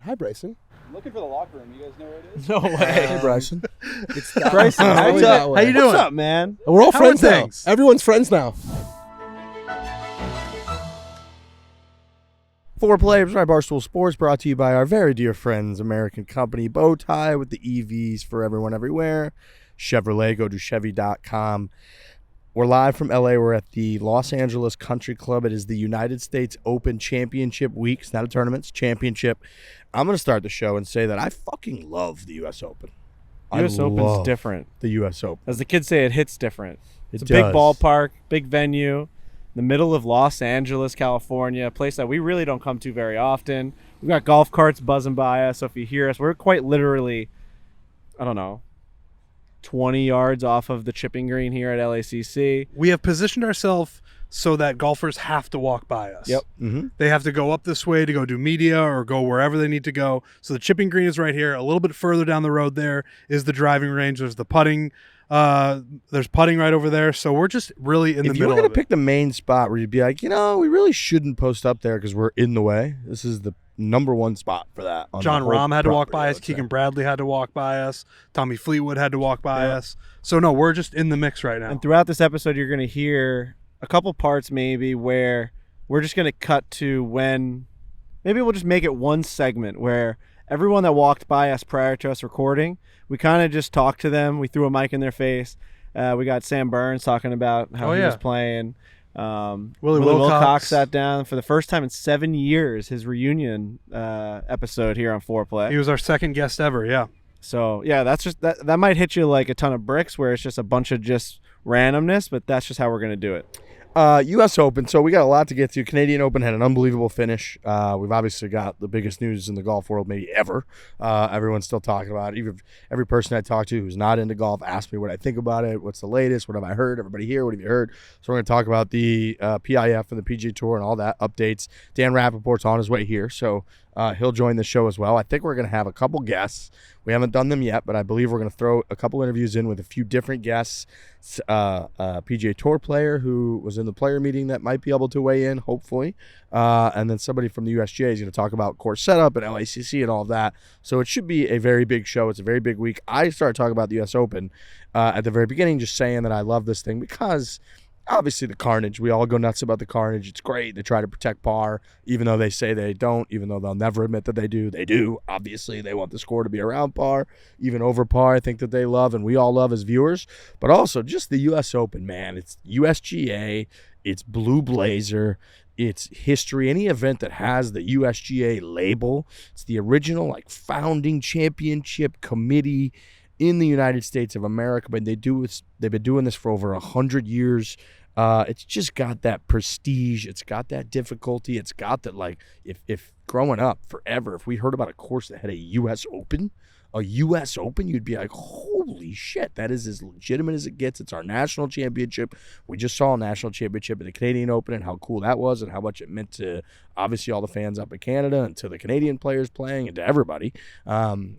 Hi, Bryson. I'm looking for the locker room. You guys know where it is? No way. Hey, Bryson. It's Bryson. How you doing? What's up, man? We're all How friends are now. things? Everyone's friends now. Fore Players by Barstool Sports, brought to you by our very dear friends, American company Bowtie with the EVs for everyone everywhere. Chevrolet, go to Chevy.com. We're live from LA. We're at the Los Angeles Country Club. It is the United States Open Championship week. It's not a tournament, it's a championship. I'm going to start the show and say that I fucking love the U.S. Open. U.S. Open's different. The U.S. Open. As the kids say, it hits different. It's a does. big ballpark, big venue, in the middle of Los Angeles, California, a place that we really don't come to very often. We've got golf carts buzzing by us, so if you hear us, we're quite literally, 20 yards off of the chipping green here at LACC. We have positioned ourselves so that golfers have to walk by us. Yep. Mm-hmm. They have to go up this way to go do media or go wherever they need to go. So the chipping green is right here. A little bit further down the road there is the driving range. There's the putting. There's putting right over there. So we're just really in the middle If you were of going it. to pick the main spot where you'd be like, we really shouldn't post up there because we're in the way, this is the number one spot for that. On John the whole Rahm had to walk property, by I us. would say. Keegan Bradley had to walk by us. Tommy Fleetwood had to walk by us. So, no, we're just in the mix right now. And throughout this episode, you're going to hear a couple parts maybe where we're just going to cut to when maybe we'll just make it one segment where everyone that walked by us prior to us recording, we kind of just talked to them. We threw a mic in their face. We got Sam Burns talking about how he was playing. Willy Wilcox sat down for the first time in 7 years, his reunion episode here on Foreplay. He was our second guest ever, yeah. So, yeah, that's just that might hit you like a ton of bricks where it's just a bunch of just randomness, but that's just how we're going to do it. U.S. Open, so we got a lot to get to. Canadian Open had an unbelievable finish. We've obviously got the biggest news in the golf world maybe ever. Everyone's still talking about it. Even every person I talk to who's not into golf asks me what I think about it, what's the latest, what have I heard, everybody here, what have you heard? So we're going to talk about the PIF and the PGA Tour and all that, updates. Dan Rappaport's on his way here, so he'll join the show as well. I think we're going to have a couple guests. We haven't done them yet, but I believe we're going to throw a couple interviews in with a few different guests. PGA Tour player who was in the player meeting that might be able to weigh in, hopefully. And then somebody from the USGA is going to talk about course setup and LACC and all of that. So it should be a very big show. It's a very big week. I started talking about the US Open at the very beginning, just saying that I love this thing because obviously the carnage. We all go nuts about the carnage. It's great. They try to protect par, even though they say they don't, even though they'll never admit that they do. They do. Obviously, they want the score to be around par, even over par. I think that they love, and we all love as viewers. But also just the U.S. Open, man. It's USGA. It's Blue Blazer. It's history. Any event that has the USGA label. It's the original, founding championship committee in the United States of America, but they've been doing this for over 100 years. It's just got that prestige. It's got that difficulty. It's got that, if growing up forever, if we heard about a course that had a U.S. Open, you'd be like, holy shit, that is as legitimate as it gets. It's our national championship. We just saw a national championship at the Canadian Open and how cool that was and how much it meant to, obviously, all the fans up in Canada and to the Canadian players playing and to everybody.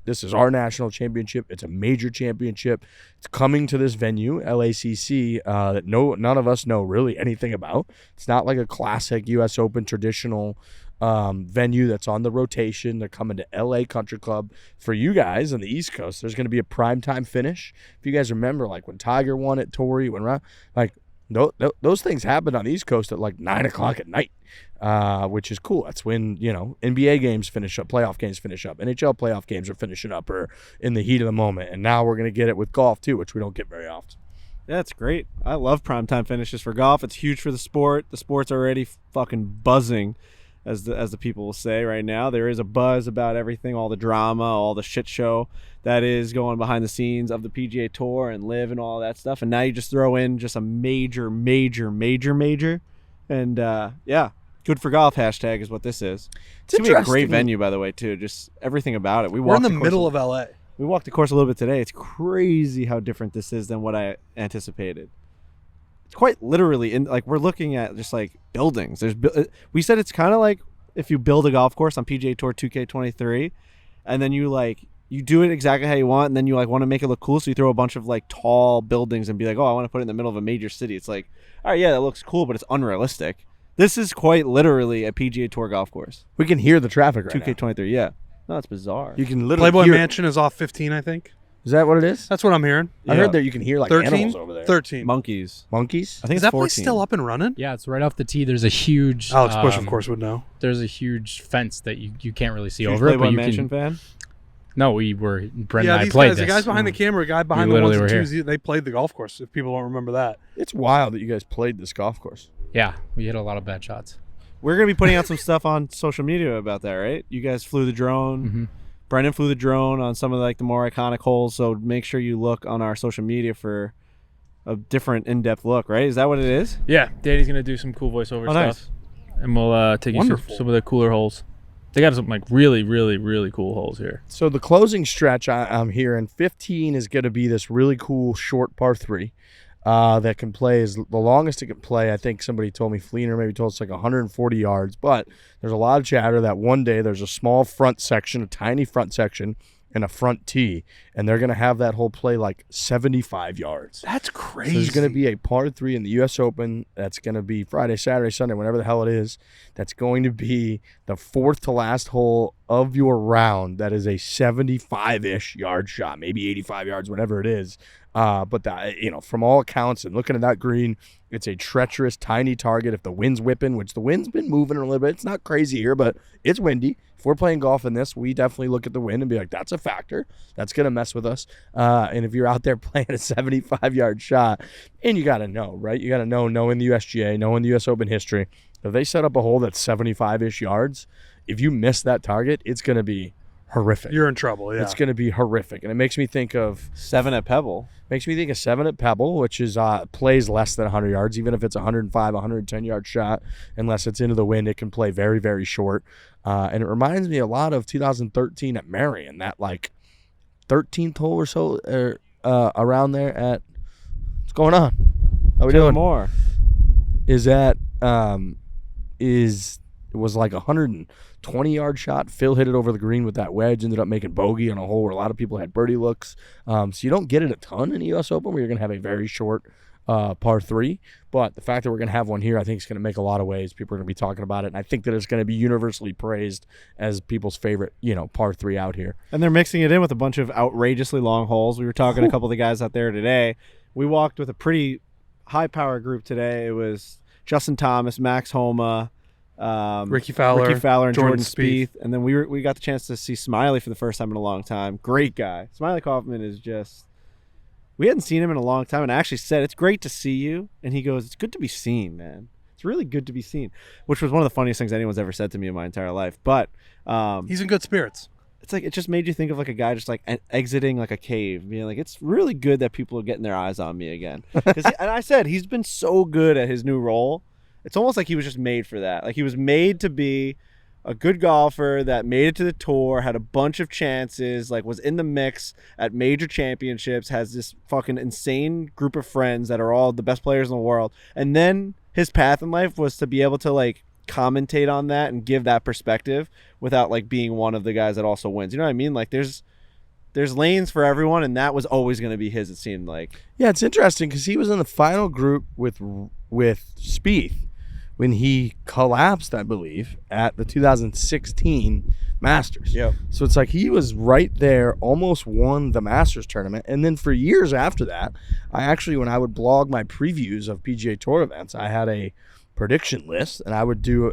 This is our national championship. It's a major championship. It's coming to this venue, LACC, that none of us know really anything about. It's not like a classic U.S. Open traditional venue that's on the rotation. They're coming to LA Country Club. For you guys on the East Coast, there's going to be a primetime finish. If you guys remember, when Tiger won it, Torrey, those things happened on the East Coast at 9 o'clock at night, which is cool. That's when, NBA games finish up, playoff games finish up, NHL playoff games are finishing up or in the heat of the moment. And now we're going to get it with golf too, which we don't get very often. Yeah, it's great. I love primetime finishes for golf. It's huge for the sport. The sport's already fucking buzzing. As the people will say right now, there is a buzz about everything, all the drama, all the shit show that is going behind the scenes of the PGA Tour and LIV and all that stuff. And now you just throw in just a major, and good for golf hashtag is what this is. It's gonna be a great venue, by the way, too. Just everything about it. We're in the middle of LA. We walked the course a little bit today. It's crazy how different this is than what I anticipated. It's quite literally we're looking at just buildings. We said it's kind of like if you build a golf course on PGA Tour 2K23 and then you do it exactly how you want and then you want to make it look cool, so you throw a bunch of tall buildings and be like, oh, I want to put it in the middle of a major city. It's all right, yeah, that looks cool, but it's unrealistic. This is quite literally a PGA Tour golf course. We can hear the traffic right 2K23, yeah. No, it's bizarre. You can literally Playboy hear. Mansion is off 15, I think. Is that what it is? That's what I'm hearing. I heard that you can hear like 13? animals over there. 13. Monkeys. Monkeys? I think Is it's that 14. place still up and running? Yeah, it's right off the tee. There's a huge Alex Bush, of course, would know. There's a huge fence that you can't really see Huge over it, but Playboy you Mansion can. fan? No, we were Brent Yeah, and I these played guys, this. the guys behind the camera, a guy behind We the ones literally and were twos, they played the golf course, if people don't remember that. It's wild that you guys played this golf course. Yeah, we hit a lot of bad shots. We're going to be putting out some stuff on social media about that, right? You guys flew the drone. Mm-hmm. Brendan flew the drone on some of like the more iconic holes, so make sure you look on our social media for a different in-depth look, right? Is that what it is? Yeah, Danny's gonna do some cool voiceover Oh, stuff, nice. and we'll take you through Wonderful. some of the cooler holes. They got some like really, really, really cool holes here. So the closing stretch I'm hearing 15 is going to be this really cool short par 3 that can play is the longest it can play. I think somebody told me Fleener maybe told us like 140 yards, but there's a lot of chatter that one day there's a small front section, a tiny front section, and a front tee, and they're going to have that whole play like 75 yards. That's So crazy. there's going to be a par 3 in the U.S. Open. That's going to be Friday, Saturday, Sunday, whenever the hell it is. That's going to be the fourth to last hole of your round. That is a 75-ish yard shot, maybe 85 yards, whatever it is. But that, from all accounts and looking at that green, it's a treacherous, tiny target. If the wind's whipping, which the wind's been moving a little bit, it's not crazy here, but it's windy. If we're playing golf in this, we definitely look at the wind and be like, that's a factor. That's going to mess with us. And if you're out there playing a 75-yard shot, and you got to know, right? You got to knowing the USGA, knowing the U.S. Open history, if they set up a hole that's 75-ish yards, if you miss that target, it's going to be horrific. You're in trouble, yeah. It's going to be horrific. And it makes me think of 7 at Pebble. 7 at Pebble, which is plays less than 100 yards, even if it's a 105, 110-yard shot, unless it's into the wind, it can play very, very short. And it reminds me a lot of 2013 at Marion, that like 13th hole or so around there at – what's going on? How we doing? More. Is that it was like a 120-yard shot. Phil hit it over the green with that wedge, ended up making bogey on a hole where a lot of people had birdie looks. So you don't get it a ton in the U.S. Open where you're going to have a very short par 3. But the fact that we're going to have one here, I think is going to make a lot of waves. People are going to be talking about it. And I think that it's going to be universally praised as people's favorite, par 3 out here. And they're mixing it in with a bunch of outrageously long holes. We were talking to a couple of the guys out there today. We walked with a pretty high-power group today. It was Justin Thomas, Max Homa, Ricky Fowler, and Jordan Spieth. Spieth. And then we got the chance to see Smiley for the first time in a long time. Great guy. Smiley Kaufman is just – we hadn't seen him in a long time, and I actually said, it's great to see you. And he goes, it's good to be seen, man. It's really good to be seen, which was one of the funniest things anyone's ever said to me in my entire life. But He's in good spirits. it's like it just made you think of like a guy just like exiting like a cave, being like, it's really good that people are getting their eyes on me again. And I said he's been so good at his new role. It's almost like he was just made for that. Like he was made to be a good golfer that made it to the tour, had a bunch of chances, like was in the mix at major championships, has this fucking insane group of friends that are all the best players in the world. And then his path in life was to be able to like commentate on that and give that perspective without like being one of the guys that also wins. You know what I mean? Like there's lanes for everyone, and that was always going to be his, it seemed like. Yeah, it's interesting because he was in the final group with Spieth when he collapsed, I believe, at the 2016 Masters. Yep. So it's like he was right there, almost won the Masters tournament. And then for years after that, I actually, when I would blog my previews of PGA Tour events, I had a prediction list, and I would do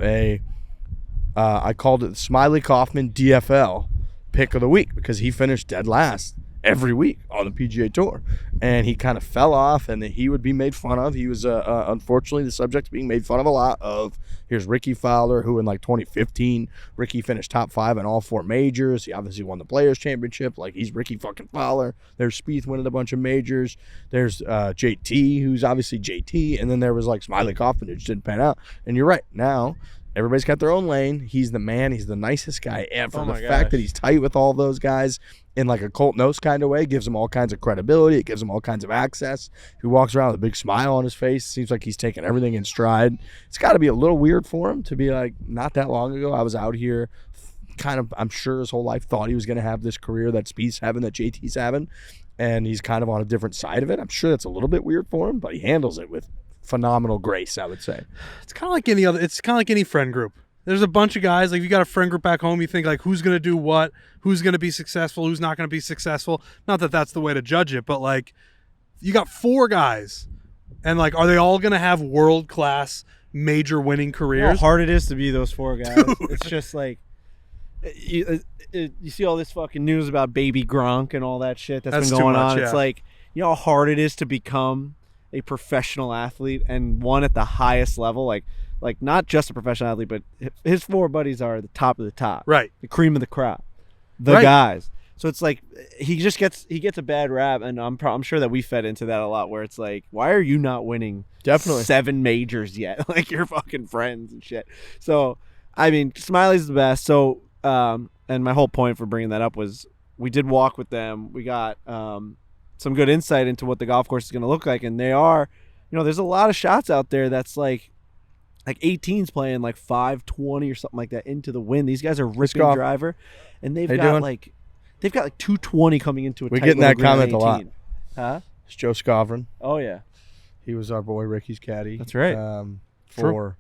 I called it the Smiley Kaufman DFL pick of the week because he finished dead last every week on the PGA Tour, and he kind of fell off, and he would be made fun of. He was unfortunately the subject of being made fun of a lot of. Here's Ricky Fowler, who in like 2015, Ricky finished top 5 in all 4 majors. He obviously won the Players Championship. Like, he's Ricky fucking Fowler. There's Spieth winning a bunch of majors. There's JT, who's obviously JT, and then there was like Smiley Kaufman, who just didn't pan out. And you're right, now everybody's got their own lane. He's the man. He's the nicest guy ever. Oh the my fact gosh. that he's tight with all those guys in like a Colt Knost kind of way gives him all kinds of credibility. It gives him all kinds of access. He walks around with a big smile on his face. Seems like he's taking everything in stride. It's got to be a little weird for him to be like, not that long ago, I was out here kind of, I'm sure his whole life thought he was going to have this career that Spieth's having, that JT's having, and he's kind of on a different side of it. I'm sure that's a little bit weird for him, but he handles it with phenomenal grace, I would say. It's kind of like any friend group. There's a bunch of guys, like if you got a friend group back home, you think like who's going to do what, who's going to be successful, who's not going to be successful. Not that that's the way to judge it, but like you got 4 guys and like are they all going to have world-class major winning You know careers? how hard it is to be those 4 guys. It's just like you see all this fucking news about baby Gronk and all that shit that's been too going much, on. yeah. It's like, you know how hard it is to become a professional athlete and one at the highest level, like not just a professional athlete, but his 4 buddies are the top of the top, Right. the cream of the crop, the Right. guys. So it's like he gets a bad rap, and I'm sure that we fed into that a lot. Where it's like, why are you not winning Definitely. 7 majors yet? Like your fucking friends and shit. So I mean, Smiley's the best. So and my whole point for bringing that up was we did walk with them. We got some good insight into what the golf course is going to look like, and they are, you know, there's a lot of shots out there that's like 18's playing like 520 or something like that into the wind. These guys are ripping golf. driver, and they've How you got doing? like 220 coming into a. We're tight getting little that green on comment a lot. 18. Huh? It's Joe Scovrin. Oh yeah. He was our boy Ricky's caddy. That's right. For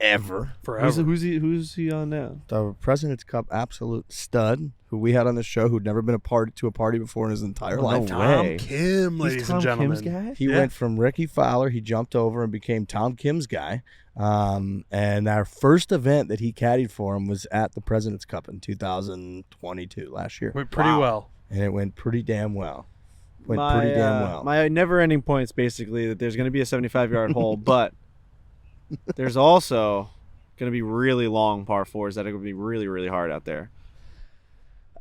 ever. Forever. Who's he on now? The President's Cup absolute stud who we had on the show who'd never been a party before in his entire No life. Tom way. Kim, He's ladies Tom and gentlemen. Kim's guy? He Yeah. went from Ricky Fowler, he jumped over and became Tom Kim's guy. And our first event that he caddied for him was at the President's Cup in 2022, last year. Went pretty Wow. well. And it went pretty damn well. My never-ending point's basically that there's going to be a 75-yard hole, but there's also going to be really long par 4s that are going to be really, really hard out there.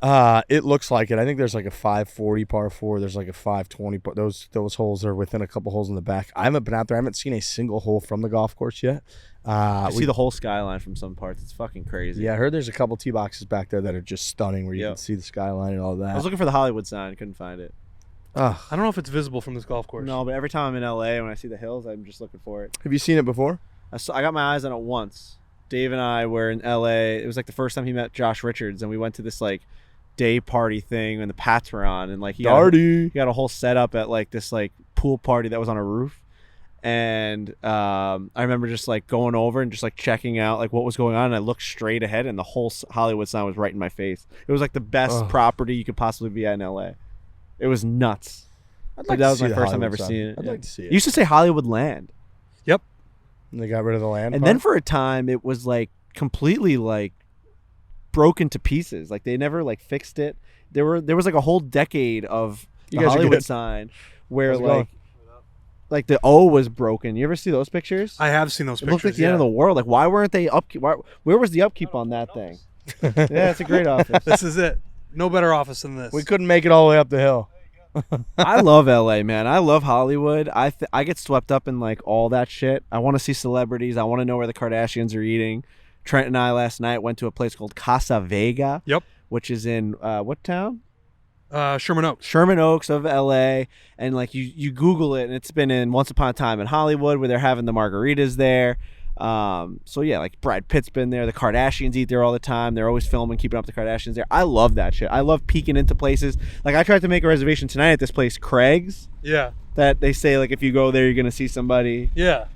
It looks like it. I think there's like a 540 par 4. There's like a 520. Those holes are within a couple holes in the back. I haven't been out there. I haven't seen a single hole from the golf course yet. I see the whole skyline from some parts. It's fucking crazy. Yeah, I heard there's a couple tee boxes back there that are just stunning where you Yep. can see the skyline and all that. I was looking for the Hollywood sign. Couldn't find it. I don't know if it's visible from this golf course. No, but every time I'm in LA, when I see the hills, I'm just looking for it. Have you seen it before? I got my eyes on it once. Dave and I were in LA. It was like the first time he met Josh Richards, and we went to this like day party thing when the Pats were on, and like he got a whole setup at like this like pool party that was on a roof. And I remember just like going over and just like checking out like what was going on, and I looked straight ahead, and the whole Hollywood sign was right in my face. It was like the best property you could possibly be at in LA. It was nuts. I'd Like, that was my first time ever seeing it. I'd Yeah. like to see it. It used to say Hollywood Land. And they got rid of the land. And part? then for a time, it was like completely like broken to pieces. Like they never like fixed it. There was like a whole decade of You the guys are Hollywood good. sign where How's it going? like the O was broken. You ever see those pictures? I have seen those It pictures. looked like the end of the world. Like why weren't they upkeep? Where was the upkeep on that thing? Yeah, it's a great office. This is it. No better office than this. We couldn't make it all the way up the hill. I love LA, man. I love Hollywood. I get swept up in like all that shit. I want to see celebrities. I want to know where the Kardashians are eating. Trent and I last night went to a place called Casa Vega. Yep. Which is in what town? Sherman Oaks. Sherman Oaks of LA. And like you Google it, and it's been in Once Upon a Time in Hollywood where they're having the margaritas there. So yeah, like Brad Pitt's been there. The Kardashians eat there all the time. They're always filming, keeping up with the Kardashians there. I love that shit. I love peeking into places. Like I tried to make a reservation tonight at this place, Craig's, Yeah. that they say like if you go there, you're gonna see somebody. Yeah.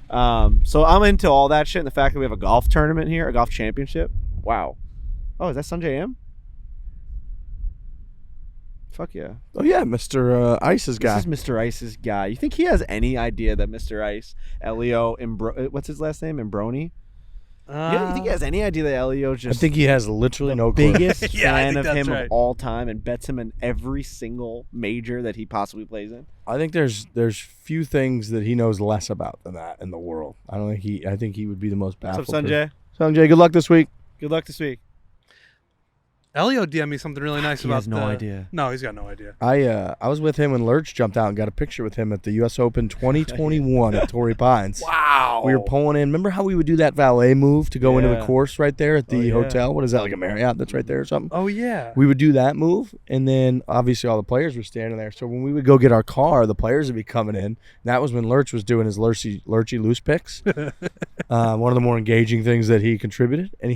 So I'm into all that shit, and the fact that we have a golf tournament here, a golf championship. Wow. Oh, is that Sanjay M? Fuck yeah. Oh yeah, Mr. Ice's guy. This is Mr. Ice's guy. You think he has any idea that Mr. Ice, Elio, what's his last name? Imbroni? Yeah, you think he has any idea that Elio's I just think he has literally no clue. biggest Yeah, I fan think of that's him right. of all time and bets him in every single major that he possibly plays in? I think there's few things that he knows less about than that in the world. I think he would be the most What's baffled. up, Sanjay? Sanjay, good luck this week. Good luck this week. Elio DM'd me something really nice He about has no idea. No, he's got no idea. I was with him when Lurch jumped out and got a picture with him at the U.S. Open 2021 at Torrey Pines. Wow. We were pulling in. Remember how we would do that valet move to go into the Yeah. course right there at the yeah. hotel? What is that, like a Marriott that's right there or something? Oh yeah. We would do that move, and then obviously all the players were standing there. So when we would go get our car, the players would be coming in. And that was when Lurch was doing his Lurchy loose picks. One of the more engaging things that he contributed. And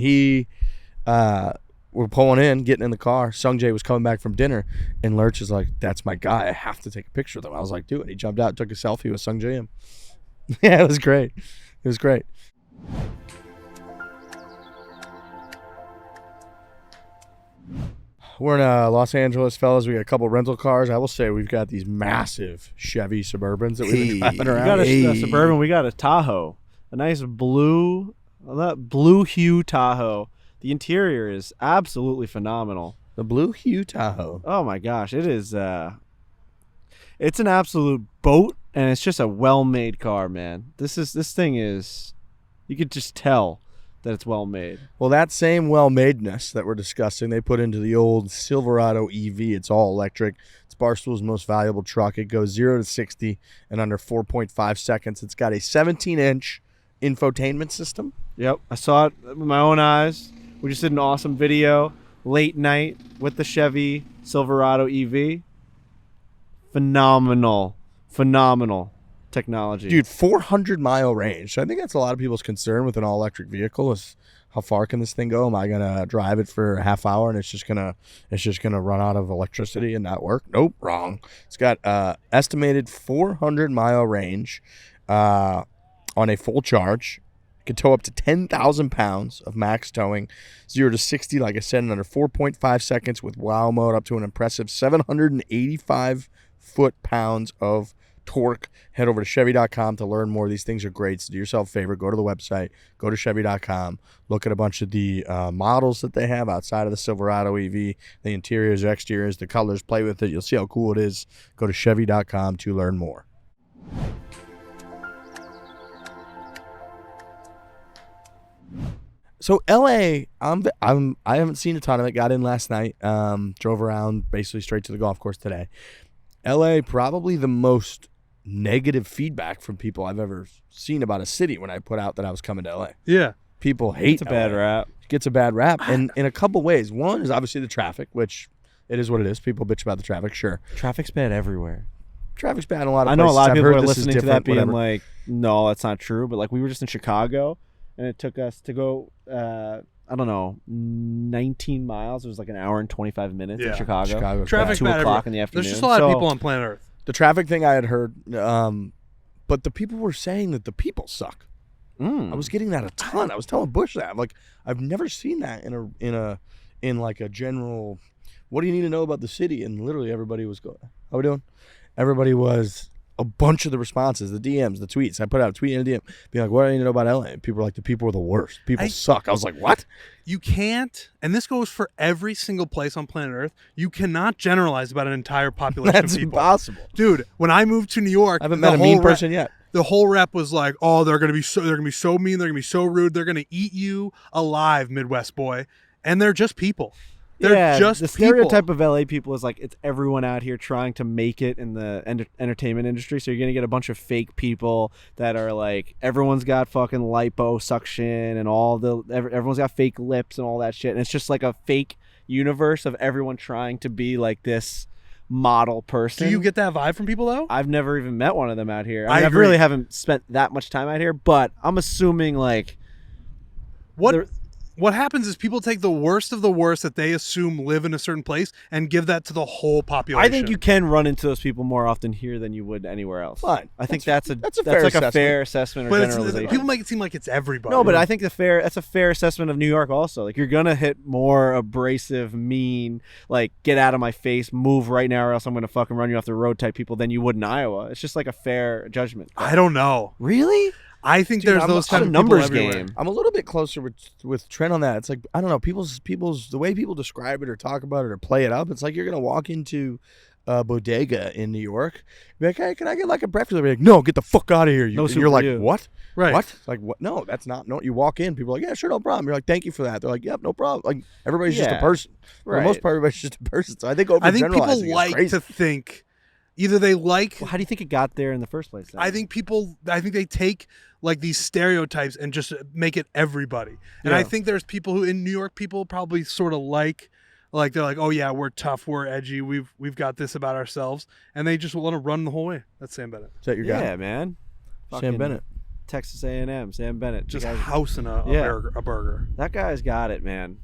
we're pulling in, getting in the car. Sungjae was coming back from dinner, and Lurch is like, "That's my guy. I have to take a picture with him." I was like, "Do it." He jumped out, took a selfie with Sungjae. Yeah, it was great. It was great. we're in Los Angeles, fellas. We got a couple rental cars. I will say we've got these massive Chevy Suburbans that we've been driving We around. got a Suburban. We got a Tahoe, a nice blue hue Tahoe. The interior is absolutely phenomenal. The blue hue Tahoe. Oh my gosh, it is. It's an absolute boat, and it's just a well-made car, man. This thing is. You could just tell that it's well made. Well, that same well-madeness that we're discussing, they put into the old Silverado EV. It's all electric. It's Barstool's most valuable truck. It goes 0 to 60 in under 4.5 seconds. It's got a 17-inch infotainment system. Yep, I saw it with my own eyes. We just did an awesome video late night with the Chevy Silverado EV. Phenomenal technology. Dude, 400-mile range. So I think that's a lot of people's concern with an all-electric vehicle is how far can this thing go? Am I gonna drive it for a half hour and it's just gonna run out of electricity and not work? Nope, wrong. It's got estimated 400-mile range on a full charge. It can tow up to 10,000 pounds of max towing, 0 to 60, like I said, in under 4.5 seconds with wow mode, up to an impressive 785 foot-pounds of torque. Head over to Chevy.com to learn more. These things are great. So do yourself a favor. Go to the website. Go to Chevy.com. Look at a bunch of the models that they have outside of the Silverado EV. The interiors, exteriors, the colors. Play with it. You'll see how cool it is. Go to Chevy.com to learn more. So LA, I haven't seen a ton of it. Got in last night. Drove around basically straight to the golf course today. LA, probably the most negative feedback from people I've ever seen about a city when I put out that I was coming to LA. Yeah. People hate it's a bad LA. rap. It gets a bad rap, and in a couple ways. One is obviously the traffic, which it is what it is. People bitch about the traffic, sure. Traffic's bad everywhere. Traffic's bad in a lot of I know places. a lot of I've people heard are this is listening to that different, being whatever. like, no, that's not true. But like we were just in Chicago, and it took us to go, I don't know, 19 miles. It was like an hour and 25 minutes in Yeah. Chicago. Chicago's Traffic's At 2 bad o'clock everywhere. in the afternoon. There's just a lot of So- people on planet Earth. The traffic thing I had heard, but the people were saying that the people suck. I was getting that a ton. I was telling Bush that. Like, I've never seen that in like a general, what do you need to know about the city? And literally everybody was going, how we doing? Everybody was, a bunch of the responses, the DMs, the tweets. I put out a tweet and a DM being like, what do I need to know about LA? And people were like, the people are the worst. People suck. I was like, what? You can't, and this goes for every single place on planet Earth, you cannot generalize about an entire population That's of people. impossible. Dude, when I moved to New York, I haven't met a mean person yet. The whole rep was like, "Oh, they're gonna be so mean. They're gonna be so rude. They're gonna eat you alive, Midwest boy." And they're just people. They're just the people. stereotype of LA people is like it's everyone out here trying to make it in the entertainment industry. So you're gonna get a bunch of fake people that are like everyone's got fucking liposuction and everyone's got fake lips and all that shit. And it's just like a fake universe of everyone trying to be like this model person. Do you get that vibe from people though? I've never even met one of them out here. I I agree. really haven't spent that much time out here, but I'm assuming like What happens is people take the worst of the worst that they assume live in a certain place and give that to the whole population. I think you can run into those people more often here than you would anywhere else. Fine. I think that's a like fair a assessment. fair assessment or but generalization. people make it seem like it's everybody. No, but I think that's a fair assessment of New York also. Like you're gonna hit more abrasive, mean, like get out of my face, move right now or else I'm gonna fucking run you off the road type people than you would in Iowa. It's just like a fair judgment. I don't know. Really? I think Dude, there's I'm those a type of numbers people everywhere. game. I'm a little bit closer with Trent on that. It's like, I don't know, people's the way people describe it or talk about it or play it up, it's like you're going to walk into a bodega in New York, be like, hey, can I get like a breakfast? Be like, no, get the fuck out of here. No And soup you're for like, you. what? Right. What? It's like, what? No, that's not. No, you walk in, people are like, yeah, sure, no problem. You're like, thank you for that. They're like, yep, no problem. Like, everybody's just a Yeah. person. For the most Right. part, everybody's just a person. So I think I think people overgeneralizing is like crazy. to think either they like Well, how do you think it got there in the first place? Then? I think they take like these stereotypes and just make it everybody. And Yeah. I think there's people who in New York people probably sort of like they're like, oh yeah, we're tough, we're edgy, we've got this about ourselves, and they just want to run the whole way. That's Sam Bennett. Is that your guy? Yeah, man. Sam Fucking Bennett. Texas A&M, Sam Bennett. Just The guy's- housing a Yeah. burger. That guy's got it, man.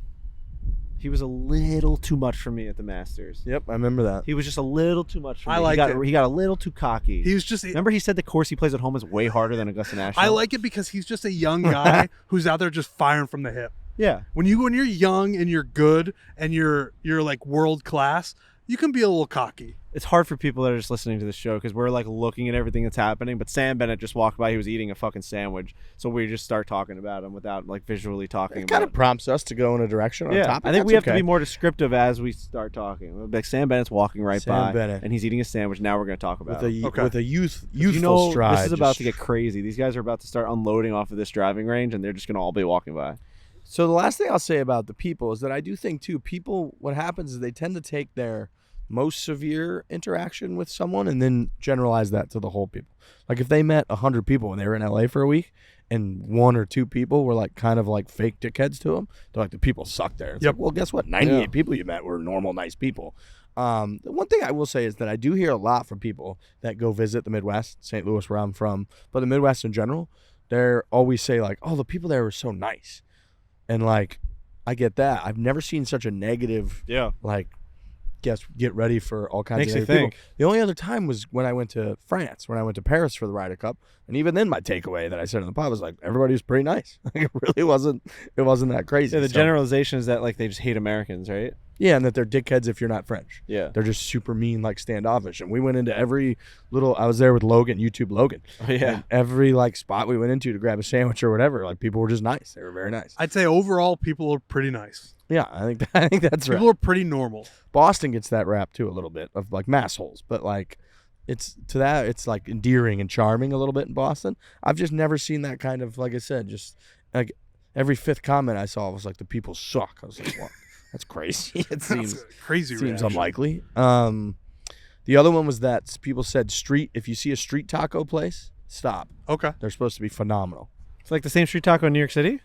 He was a little too much for me at the Masters. Yep, I remember that. He was just a little too much for me. I liked it. He got a little too cocky. He's just Remember he said the course he plays at home is way harder than Augusta National? I like it because he's just a young guy who's out there just firing from the hip. Yeah. When you're young and you're good and you're like world class, you can be a little cocky. It's hard for people that are just listening to the show because we're like looking at everything that's happening. But Sam Bennett just walked by. He was eating a fucking sandwich. So we just start talking about him without like visually talking It about kind it. of prompts us to go in a direction on Yeah, topic. I think we That's have to be okay. more descriptive as we start talking. Like Sam Bennett's walking right Sam by, Bennett. and he's eating a sandwich. Now we're going to talk about with him. a youthful You know, stride. this is about just- to get crazy. These guys are about to start unloading off of this driving range, and they're just going to all be walking by. So the last thing I'll say about the people is that I do think too, people, what happens is they tend to take their most severe interaction with someone and then generalize that to the whole people. Like if they met 100 people when they were in LA for a week and 1 or 2 people were like kind of like fake dickheads to them, they're like, the people suck there. It's Yep. like, well, guess what? 98 people you met were normal, nice people. The one thing I will say is that I do hear a lot from people that go visit the Midwest, St. Louis where I'm from, but the Midwest in general, they're always say like, oh, the people there were so nice. And like, I get that. I've never seen such a negative, Yeah. like, get ready for all kinds Makes of you negative think. people. The only other time was when I went to France, when I went to Paris for the Ryder Cup, and even then my takeaway that I said in the pod was like, everybody was pretty nice. Like, it really wasn't that crazy. Yeah, the So- generalization is that like they just hate Americans, right? yeah, and that they're dickheads if you're not French. Yeah. They're just super mean, like standoffish. And we went into every little. I was there with Logan, YouTube Logan. Oh, yeah. And every like spot we went into to grab a sandwich or whatever, like people were just nice. They were very nice. I'd say overall people are pretty nice. Yeah, I think that's right. People are pretty normal. Boston gets that rap too a little bit of like massholes, but like it's like endearing and charming a little bit in Boston. I've just never seen that kind of, like I said, just like every 5th comment I saw was like, the people suck. I was like, well, that's crazy. It seems That's a crazy seems reaction. unlikely. The other one was that people said if you see a street taco place, stop. Okay. They're supposed to be phenomenal. It's like the same street taco in New York City.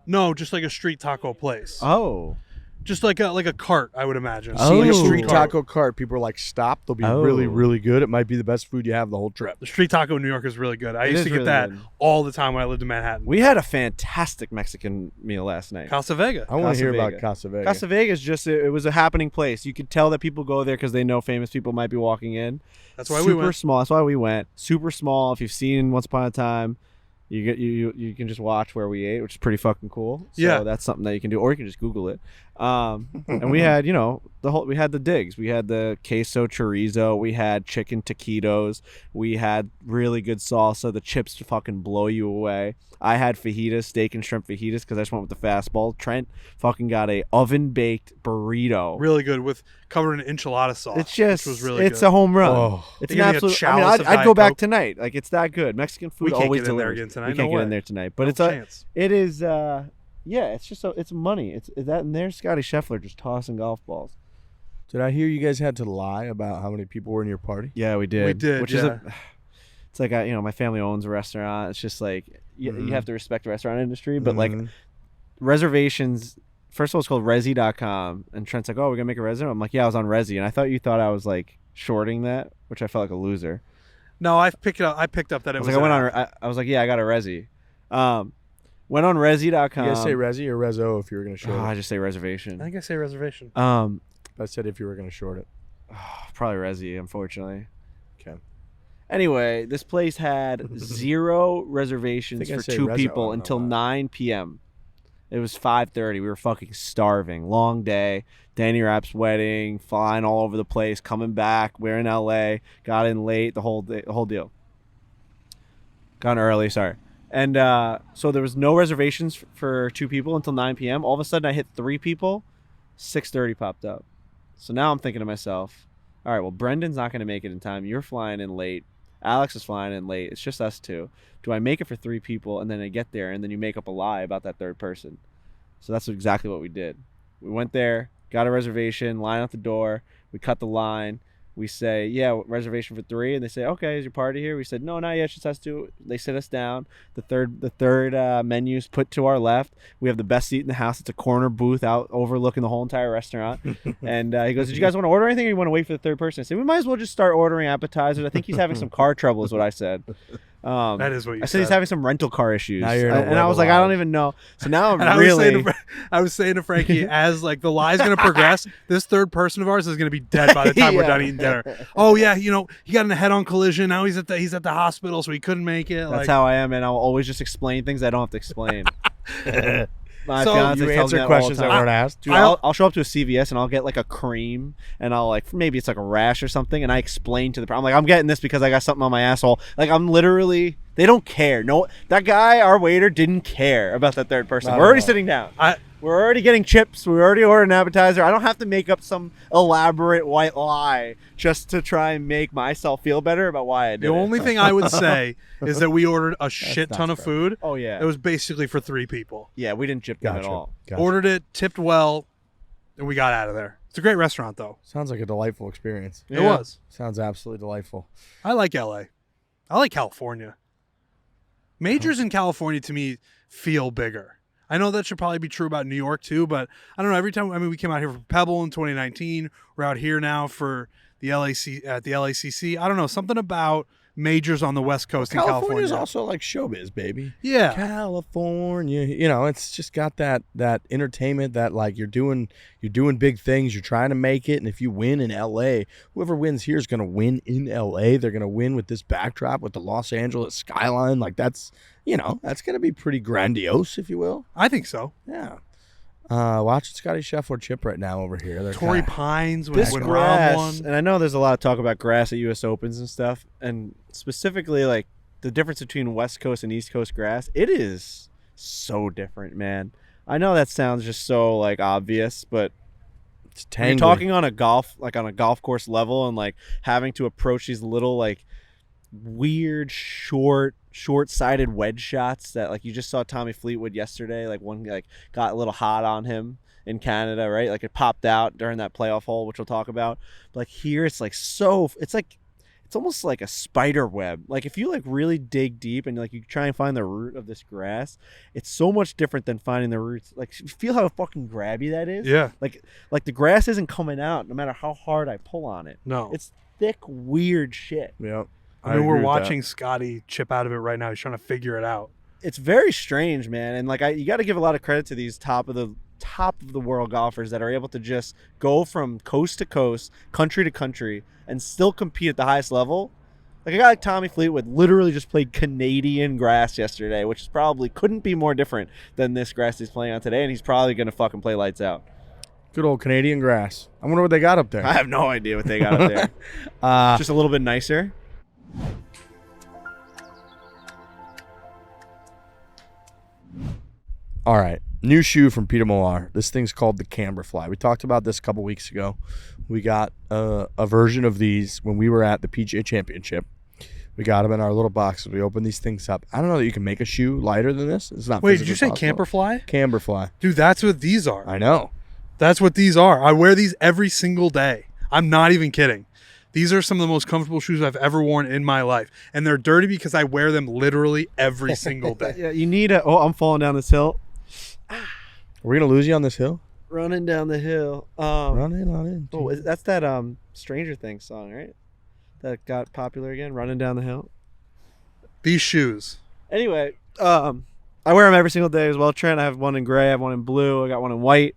No, just like a street taco place. Oh. Just like a cart, I would imagine. Oh. Seeing a Ooh. street taco cart, people are like, stop. They'll be really, Oh. really good. It might be the best food you have the whole trip. The street taco in New York is really good. I It used is to get really that good. all the time when I lived in Manhattan. We had a fantastic Mexican meal last night. Casa Vega. I want Casa to hear Vega. about Casa Vega. Casa Vegas it was a happening place. You could tell that people go there because they know famous people might be walking in. That's why we Super went. small. That's why we went. Super small. If you've seen Once Upon a Time, you can just watch where we ate, which is pretty fucking cool. So Yeah. that's something that you can do, or you can just Google it. And we had, we had the digs. We had the queso chorizo. We had chicken taquitos. We had really good salsa. The chips to fucking blow you away. I had fajitas, steak and shrimp fajitas, because I just went with the fastball. Trent fucking got a oven baked burrito. Really good with covered in enchilada sauce. It's just, which was really it's good. a home run. Oh. It's They an give me a absolute. I mean, chalice of I'd go Diet back Coke. tonight. Like, it's that good. Mexican food We can't always get in there delivers. again tonight. We No can't get in way. there tonight, but No it's chance. it is. Yeah, it's just it's money. It's that, and there's Scottie Scheffler just tossing golf balls. Did I hear you guys had to lie about how many people were in your party? Yeah, we did. We did, Which is it's like my family owns a restaurant. It's just like you have to respect the restaurant industry, but like Mhm. reservations. First of all, it's called Resi.com, and Trent's like, "Oh, we're gonna make a reservation." I'm like, "Yeah, I was on Resi," and I thought you thought I was like shorting that, which I felt like a loser. No, I picked up that it I was was. like, I went an on. I was like, "Yeah, I got a Resi." Went on Resi.com. You guys say Resi or Rezo if you were going to short I it? just say I reservation. think I say reservation. I said if you were going to short it. Probably Resi, unfortunately. Okay. Anyway, this place had 0 reservations I think I for say 2 Rezo, I people don't know until why. 9 p.m. It was 5:30. We were fucking starving. Long day. Danny Rapp's wedding. Flying all over the place. Coming back. We're in LA. Got in late. The whole deal. Got in early. Sorry. And so there was no reservations for 2 people until 9 p.m. All of a sudden, I hit 3 people. 6:30 popped up. So now I'm thinking to myself, all right, well, Brendan's not going to make it in time. You're flying in late. Alex is flying in late. It's just us 2. Do I make it for 3 people, and then I get there, and then you make up a lie about that third person? So that's exactly what we did. We went there, got a reservation, line out the door. We cut the line. We say, yeah, reservation for 3. And they say, okay, is your party here? We said, no, not yet, just us 2. They sit us down. The third menu's put to our left. We have the best seat in the house. It's a corner booth out overlooking the whole entire restaurant. And he goes, did you guys want to order anything, or you want to wait for the third person? I said, we might as well just start ordering appetizers. I think he's having some car trouble is what I said. That is what you I said he's having some rental car issues. Now you're in a And I web was of like, I don't lies. even know. So now I'm And really... I was saying to Frankie, as like the lie's gonna progress, this third person of ours is gonna be dead by the time we're Yeah. done eating dinner. Oh yeah, he got in a head-on collision. Now he's at the hospital, so he couldn't make it. That's how I am, and I'll always just explain things I don't have to explain. My So fiance You tells me answer that all questions the that time. weren't asked. Dude, I'll show up to a CVS and I'll get like a cream and I'll like maybe it's like a rash or something and I explain to the I'm like I'm getting this because I got something on my asshole. Like I'm literally they don't care. No, that guy, our waiter, didn't care about that third person. Not We're at already all. sitting down. I- We're already getting chips. We already ordered an appetizer. I don't have to make up some elaborate white lie just to try and make myself feel better about why I did The it. only thing I would say is that we ordered a shit not ton of fair. food. Oh yeah. It was basically for 3 people. Yeah, we didn't chip them at Gotcha. all. Gotcha. Ordered it, tipped well, and we got out of there. It's a great restaurant, though. Sounds like a delightful experience. It was. Sounds absolutely delightful. I like LA. I like California. Majors in California to me feel bigger. I know that should probably be true about New York too, but I don't know. Every time, we came out here for Pebble in 2019. We're out here now for the LACC. I don't know, something about majors on the West Coast in California is California. also like showbiz, baby. Yeah. California, it's just got that entertainment that like you're doing big things, you're trying to make it, and if you win in LA, whoever wins here is going to win in LA. They're going to win with this backdrop with the Los Angeles skyline. Like that's going to be pretty grandiose, if you will. I think so. Yeah. Watching Scottie Scheffler chip right now over here. They're Torrey kinda- Pines when This Rahm grass, won. and I know there's a lot of talk about grass at U.S. Opens and stuff, and specifically like the difference between West Coast and East Coast grass. It is so different, man. I know that sounds just so like obvious, but it's when you're tangly. talking on a golf course level and like having to approach these little like weird short-sighted wedge shots that like you just saw Tommy Fleetwood yesterday, like one like got a little hot on him in Canada, right? Like it popped out during that playoff hole, which we'll talk about. But like here it's like it's almost like a spider web. Like if you like really dig deep and like you try and find the root of this grass, it's so much different than finding the roots. Like you feel how fucking grabby that is? Yeah. Like the grass isn't coming out no matter how hard I pull on it. No. It's thick, weird shit. Yep. I mean, agree we're with that. watching Scotty chip out of it right now. He's trying to figure it out. It's very strange, man. And like you got to give a lot of credit to these top of the world golfers that are able to just go from coast to coast, country to country, and still compete at the highest level. Like a guy like Tommy Fleetwood literally just played Canadian grass yesterday, which is probably couldn't be more different than this grass he's playing on today, and he's probably gonna fucking play lights out. Good old Canadian grass. I wonder what they got up there. I have no idea what they got up there. Just a little bit nicer. All right. New shoe from Peter Millar. This thing's called the Camberfly. We talked about this a couple weeks ago. We got a version of these when we were at the PGA Championship. We got them in our little boxes. We opened these things up. I don't know that you can make a shoe lighter than this. It's not. Wait, did you say physically possible. Camperfly? Camberfly. Dude, that's what these are. I know. That's what these are. I wear these every single day. I'm not even kidding. These are some of the most comfortable shoes I've ever worn in my life. And they're dirty because I wear them literally every single day. Yeah, you need a. Oh, I'm falling down this hill. Are we gonna lose you on this hill? Running down the hill. Run in on in. Oh, that's that Stranger Things song, right? That got popular again. Running down the hill. These shoes. Anyway, I wear them every single day as well, Trent. I have one in gray, I have one in blue, I got one in white.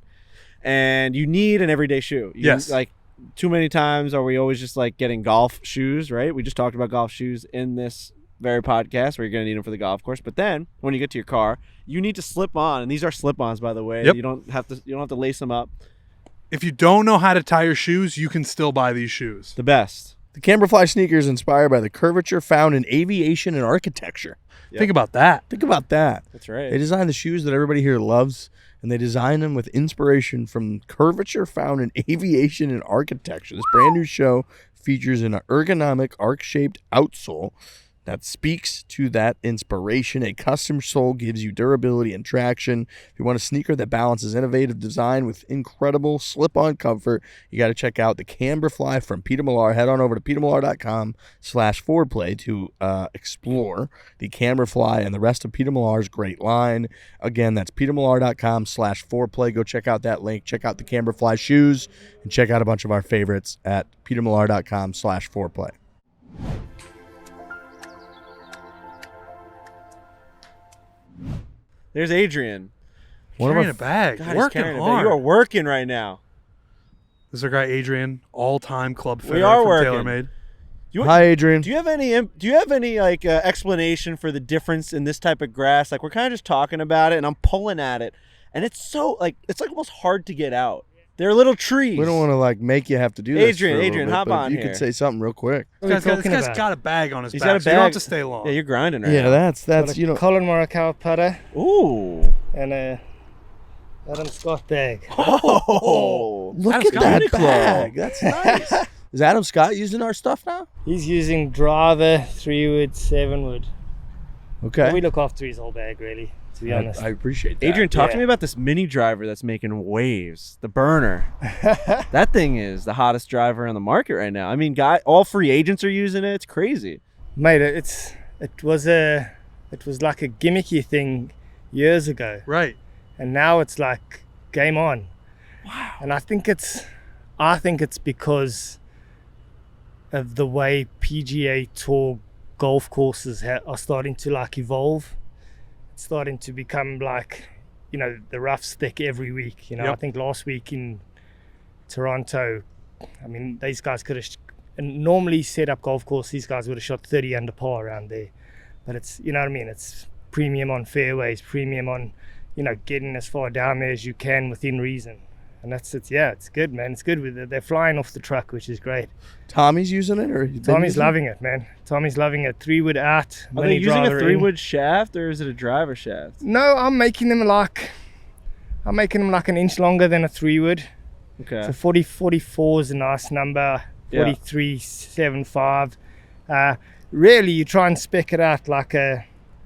And you need an everyday shoe. Yes. Like too many times are we always just like getting golf shoes, right? We just talked about golf shoes in this very podcast where you're going to need them for the golf course. But then when you get to your car, you need to slip on, and these are slip-ons, by the way. Yep. You don't have to lace them up. If you don't know how to tie your shoes, you can still buy these shoes. The best. The Camberfly sneaker is inspired by the curvature found in aviation and architecture. Yep. Think about that. Think about that. That's right. They designed the shoes that everybody here loves, and they designed them with inspiration from curvature found in aviation and architecture. This brand new show features an ergonomic arc-shaped outsole that speaks to that inspiration. A custom sole gives you durability and traction. If you want a sneaker that balances innovative design with incredible slip-on comfort, you got to check out the Camberfly from Peter Millar. Head on over to petermillar.com/foreplay to explore the Camberfly and the rest of Peter Millar's great line. Again, that's petermillar.com/foreplay. Go check out that link. Check out the Camberfly shoes and check out a bunch of our favorites at petermillar.com/foreplay. There's Adrian. One of Carrying our a bag. God, he's working carrying a bag. hard. You are working right now. This is our guy Adrian, all-time club fitter are from working. TaylorMade. Hi, Adrian. Do you have any like explanation for the difference in this type of grass? Like we're kind of just talking about it, and I'm pulling at it, and it's so like it's like almost hard to get out. They're little trees. We don't want to like make you have to do this. Adrian, for a little Adrian, bit, hop but on if you here. could say something real quick. This guy's got a bag on his He's back. got a So you don't have bag. to stay long. Yeah, you're grinding right Yeah, now. that's you know. Colin Morikawa putter Ooh. and a Adam Scott bag. Oh, Look Adam at Scott that Uniqlo. bag. That's nice. Is Adam Scott using our stuff now? He's using driver, 3-wood, 7-wood. Okay. We look after his whole bag, really, to be honest. I appreciate that. Adrian, talk to Yeah. me about this mini driver that's making waves. The burner. That thing is the hottest driver on the market right now. I mean, all free agents are using it. It's crazy. Mate, it was like a gimmicky thing years ago, Right. and now it's like game on. Wow. And I think it's because of the way PGA Tour golf courses are starting to like evolve. It's starting to become like, the rough's thick every week. Yep. I think last week in Toronto, I mean, these guys could have normally set up golf course. These guys would have shot 30 under par around there, but it's, you know what I mean? It's premium on fairways, premium on, getting as far down there as you can within reason. And it's good, man. It's good. They're flying off the truck, which is great. Tommy's using it, or Tommy's loving it, man. Tommy's loving it. 3-wood out. Are they using a 3-wood shaft or is it a driver shaft? No, I'm making them like an inch longer than a 3-wood. Okay. So 44 is a nice number. Yeah. 43.75. Really, you try and spec it out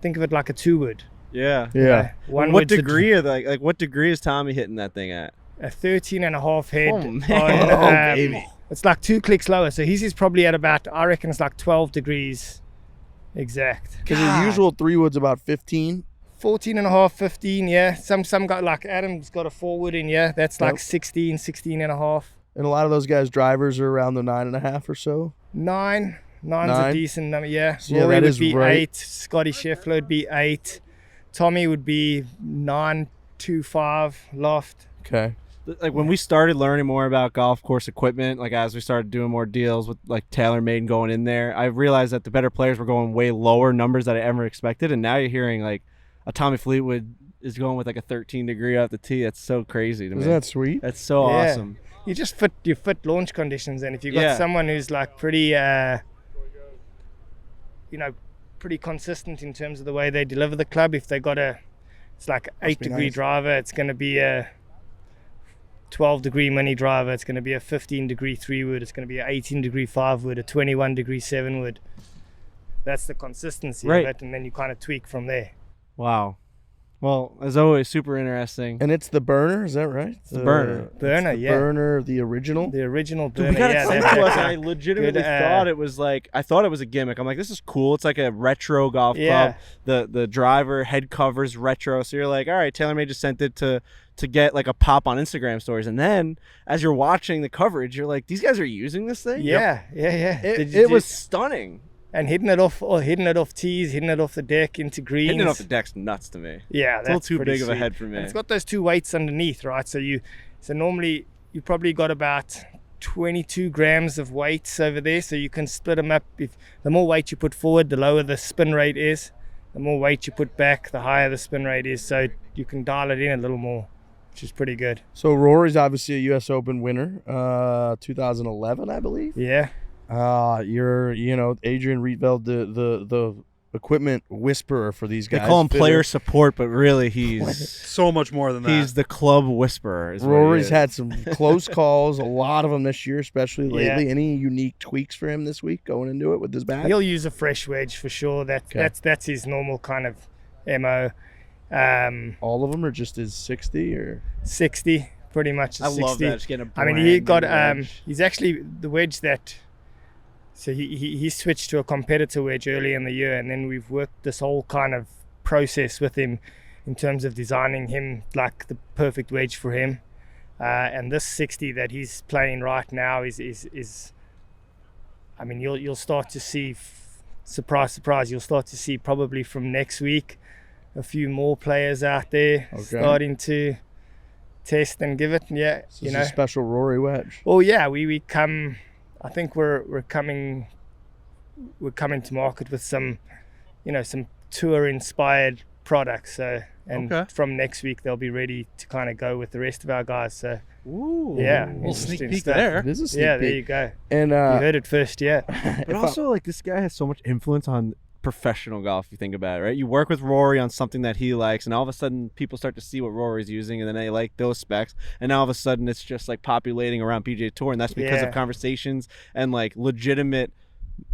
think of it like a 2-wood. Yeah. Yeah. One What wood's a- degree of like what degree is Tommy hitting that thing at? a 13.5 head. Oh, man. on, Baby. It's like 2 clicks lower. So his is probably at about, I reckon it's like 12 degrees exact. Because the usual 3-wood's about 15. 14.5, 15, yeah. Some got like Adam's got a 4-wood in, yeah. That's like Yep. 16.5. And a lot of those guys' drivers are around the 9.5 or so. Nine's a Nine? decent number, yeah. So, yeah, Rory that would is be right. 8. Scottie Scheffler would be 8. Tommy would be 9.25 loft. Okay. Like when we started learning more about golf course equipment, like as we started doing more deals with like TaylorMade and going in there, I realized that the better players were going way lower numbers than I ever expected. And now you're hearing like a Tommy Fleetwood is going with like a 13 degree off the tee. That's so crazy to me. Isn't that sweet? That's so Yeah. awesome. You just fit launch conditions, and if you've got Yeah. someone who's like pretty pretty consistent in terms of the way they deliver the club, if they got it's like 8-degree nice. driver, it's going to be a 12-degree mini driver, it's going to be a 15-degree 3-wood, it's going to be an 18-degree 5-wood, a 21-degree 7-wood. That's the consistency Right. of it, and then you kind of tweak from there. Wow. Well, as always, super interesting. And it's the burner, is that right? the burner. Burner, it's the yeah. Burner, the original. The original Dude, burner, we got it yeah. sent that- to us, that- and I legitimately good, thought it was like I thought it was a gimmick. I'm like, this is cool. It's like a retro golf Yeah. club. The driver head covers retro. So you're like, all right, TaylorMade just sent it to get like a pop on Instagram stories. And then as you're watching the coverage, you're like, these guys are using this thing. yeah. It was stunning. And hitting it off tees, hitting it off the deck into greens. Hitting it off the deck's nuts to me. Yeah, It's a little that's too pretty big of a sweet. head for me. And it's got those 2 weights underneath, right? So normally you probably got about 22 grams of weights over there, so you can split them up. If the more weight you put forward, the lower the spin rate is. The more weight you put back, the higher the spin rate is. So you can dial it in a little more, which is pretty good. So Rory's obviously a U.S. Open winner, 2011, I believe. Yeah. You're, Adrian Rietveld, the equipment whisperer for these They guys. call him Fitter. player support, but really he's So much more than that. he's the club whisperer. Is what he Rory's is. had some close calls, a lot of them this year, especially Yeah. lately. Any unique tweaks for him this week going into it with his bag? He'll use a fresh wedge for sure. That's his normal kind of MO. All of them are just his 60 or 60, pretty much. I 60. love that. Just getting a I mean, brand he new got wedge. he's actually the wedge that. So he switched to a competitor wedge early in the year, and then we've worked this whole kind of process with him in terms of designing him like the perfect wedge for him. And this 60 that he's playing right now is I mean, you'll start to see, surprise, you'll start to see probably from next week a few more players out there starting to test and give it. Yeah, this is a special Rory wedge. Well, yeah, we come. I think we're coming to market with some, some tour inspired products. So And Okay. from next week, they'll be ready to kind of go with the rest of our guys. So, Ooh. yeah. Little sneak interesting peek stuff. there. It is a sneak Yeah, peek. there you go. And You heard it first, yeah. But also, like, this guy has so much influence on professional golf, if you think about it, right? You work with Rory on something that he likes, and all of a sudden people start to see what Rory's using, and then they like those specs, and now all of a sudden it's just like populating around PGA Tour, and that's because Yeah. of conversations and like legitimate,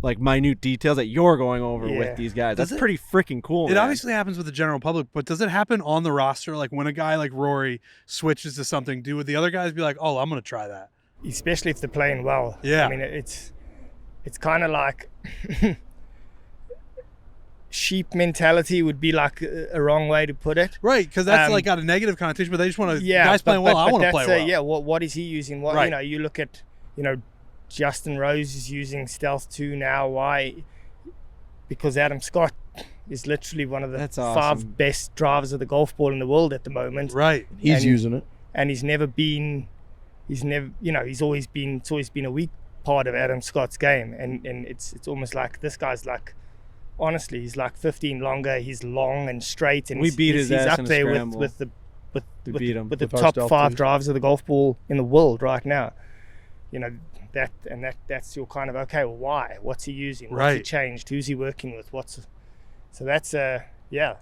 like minute details that you're going over Yeah. with these guys. Does That's it- pretty freaking cool. It man. obviously happens with the general public, but does it happen on the roster? Like when a guy like Rory switches to something, do the other guys be like, "Oh, I'm going to try that"? Especially if they're playing well. Yeah. I mean, it's kind of like sheep mentality would be like a wrong way to put it. Right, because that's Um, like got a negative connotation, but they just want to. Yeah, Guys playing well, I want to that's play well. yeah, what is he using? What Right. you know, you look at, you know, Justin Rose is using Stealth 2 now. Why? Because Adam Scott is literally one of the That's 5 awesome. best drivers of the golf ball in the world at the moment. Right. he's and- using it. And it's always been a weak part of Adam Scott's game, and it's almost like this guy's like, honestly, he's like 15 longer. He's long and straight, and We beat he's his ass up in a there scramble. with We beat him. with the With our top Stealth 5 twos. drivers of the golf ball in the world right now. You know that's your kind of, okay, well, why? What's he using? What's he Right. changed? Who's he working with? So that's yeah.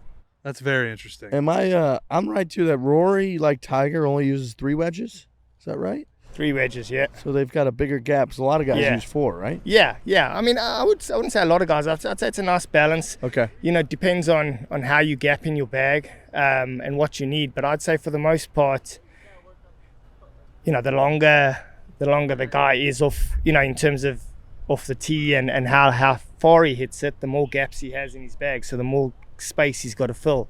That's very interesting. Am I'm right too that Rory, like Tiger, only uses 3 wedges? Is that right? 3 wedges, yeah. So they've got a bigger gap. So a lot of guys Yeah. use 4, right? Yeah. I mean, I wouldn't say a lot of guys. I'd say it's a nice balance. Okay. You know, it depends on how you gap in your bag and what you need. But I'd say for the most part, you know, the longer the guy is off, you know, in terms of off the tee and how far he hits it, the more gaps he has in his bag. So the more space he's got to fill.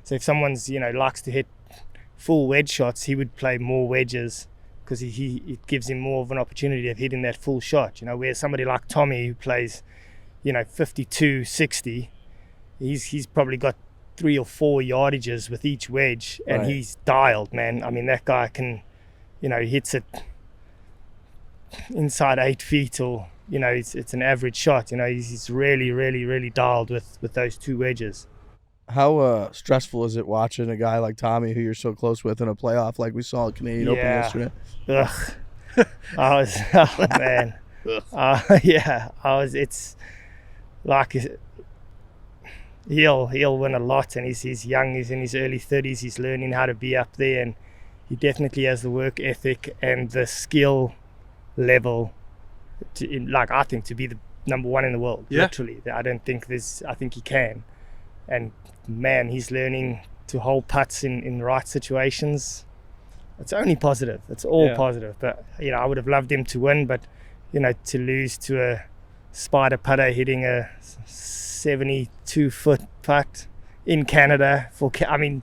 So if someone's, you know, likes to hit full wedge shots, he would play more wedges because it gives him more of an opportunity of hitting that full shot. You know, where somebody like Tommy who plays, you know, 52, 60, he's probably got 3 or 4 yardages with each wedge, and Right. he's dialed, man. I mean, that guy can, you know, he hits it inside 8 feet, or, you know, it's an average shot. You know, he's really, really, really dialed with those 2 wedges. How stressful is it watching a guy like Tommy, who you're so close with, in a playoff like we saw at Canadian Open Yeah. yesterday? Ugh. Oh man. It's like he'll win a lot, and he's young, he's in his early 30s, he's learning how to be up there, and he definitely has the work ethic and the skill level I think to be the number 1 in the world. Yeah. Literally. I think he can. And man, he's learning to hold putts in the right situations. It's only positive. It's all Yeah. positive. But, you know, I would have loved him to win, but, you know, to lose to a spider putter hitting a 72-foot putt in Canada You can't make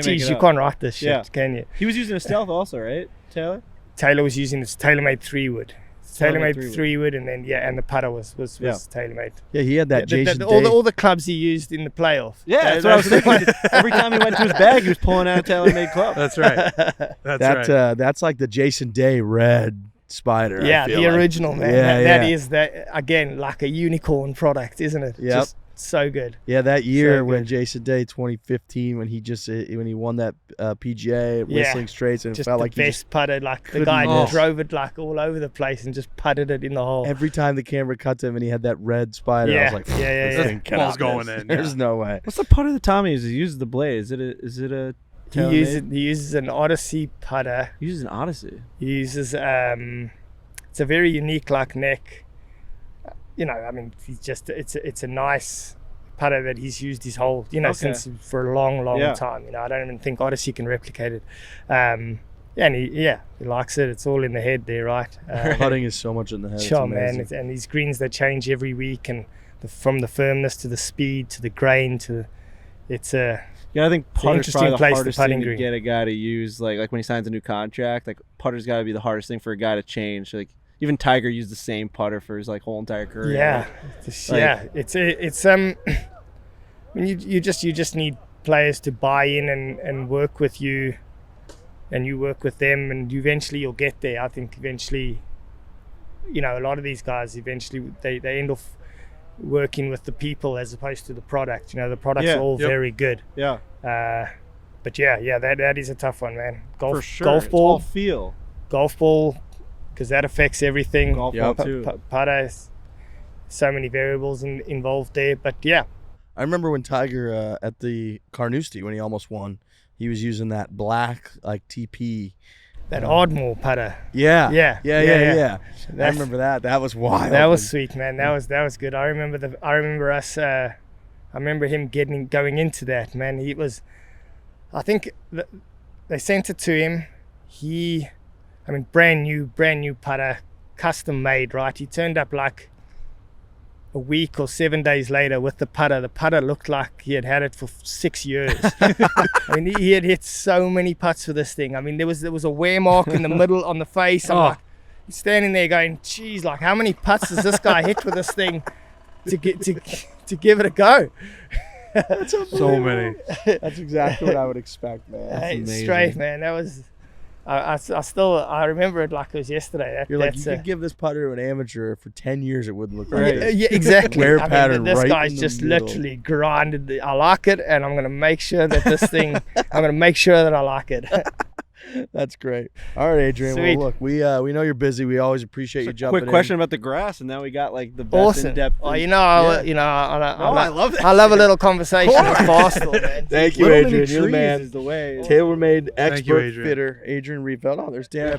geez, it you up. can't write this shit, Yeah. can you? He was using a Stealth also, right, Taylor? Taylor was using this TaylorMade 3-wood. TaylorMade TaylorMade 3-wood, and then and the putter was Yeah. TaylorMade. Yeah, he had that Yeah, Jason all Day. all the clubs he used in the playoff. Yeah, that's what I was thinking. Every time he went to his bag, he was pulling out a TaylorMade club. That's right. That's right. That's like the Jason Day red spider. I Yeah, feel the like. original, man. Yeah, That yeah. is that again, like a unicorn product, isn't it? Yep. Just so good. Yeah, that year So when good. Jason Day 2015 when he won that PGA at Yeah. Whistling Straits, and it Just felt the like he best putter. Like the couldn't guy miss. drove it like all over the place and just putted it in the hole. every time the camera cut to him and he had that red spider, I Yeah, was like, yeah, yeah, this yeah. thing cannot Ball's going miss. in, There's no way. What's the putter that Tommy uses? He uses the blade. Is it a TaylorMade? He uses an Odyssey putter. He uses an Odyssey. He uses it's a very unique like neck. You know, I mean, it's a nice putter that he's used his whole, you know, Okay. since for a long Yeah. time. You know, I don't even think Odyssey can replicate it. And he likes it. It's all in the head there, right? Putting is so much in the head. It's Sure, man. amazing. And these greens, they change every week, and from the firmness to the speed to the grain to it's a Yeah, I think an putter's interesting probably the place, the hardest putting thing to green. get a guy to use. Like when he signs a new contract, like putter's got to be the hardest thing for a guy to change. Like even Tiger used the same putter for his like whole entire career. Yeah, Like- it's I mean, you just need players to buy in and work with you, and you work with them, and eventually you'll get there. I think eventually, you know, a lot of these guys eventually they end off working with the people as opposed to the product. You know, the product's Yeah. all Yep. very good. Yeah, But yeah, that is a tough one, man. for sure. Golf It's all ball, feel. because that affects everything. Golf Yep. ball too. Putter, so many variables involved there. But yeah, I remember when Tiger at the Carnoustie when he almost won, he was using that black like TP. that Ardmore putter. Yeah. Yeah. I That's- remember that. That was wild. That was sweet, man. That was good. I remember us. I remember him going into that, man. He was. I think they sent it to him. Brand new putter, custom made, right? He turned up like a week or 7 days later with the putter. The putter looked like he had it for 6 years. He had hit so many putts for this thing. There was a wear mark in the middle on the face. I'm like, he's standing there going, geez, like how many putts does this guy hit with this thing to give it a go? So many. That's exactly what I would expect, man. Hey, straight, man. That was. I remember it like it was yesterday. You're like, you could give this putter to an amateur for 10 years, it wouldn't look like Right. this. Yeah, exactly. Wear pattern this right guy's in the just middle. literally grinded. I like it, and I'm gonna make sure that this thing. I'm gonna make sure that I like it. That's great. All right, Adrian. Sweet. Well, look, we know you're busy. We always appreciate you jumping Quick in. question about the grass, and now we got like the best Awesome. in-depth. Oh, Yeah. I love that. I love a little conversation with Barstool, man. Thank you, Little Adrian. mini You're the trees man. is the way. Tailor-made Thank you, expert Adrian. fitter, Adrian Rietveld. Oh, there's Dan.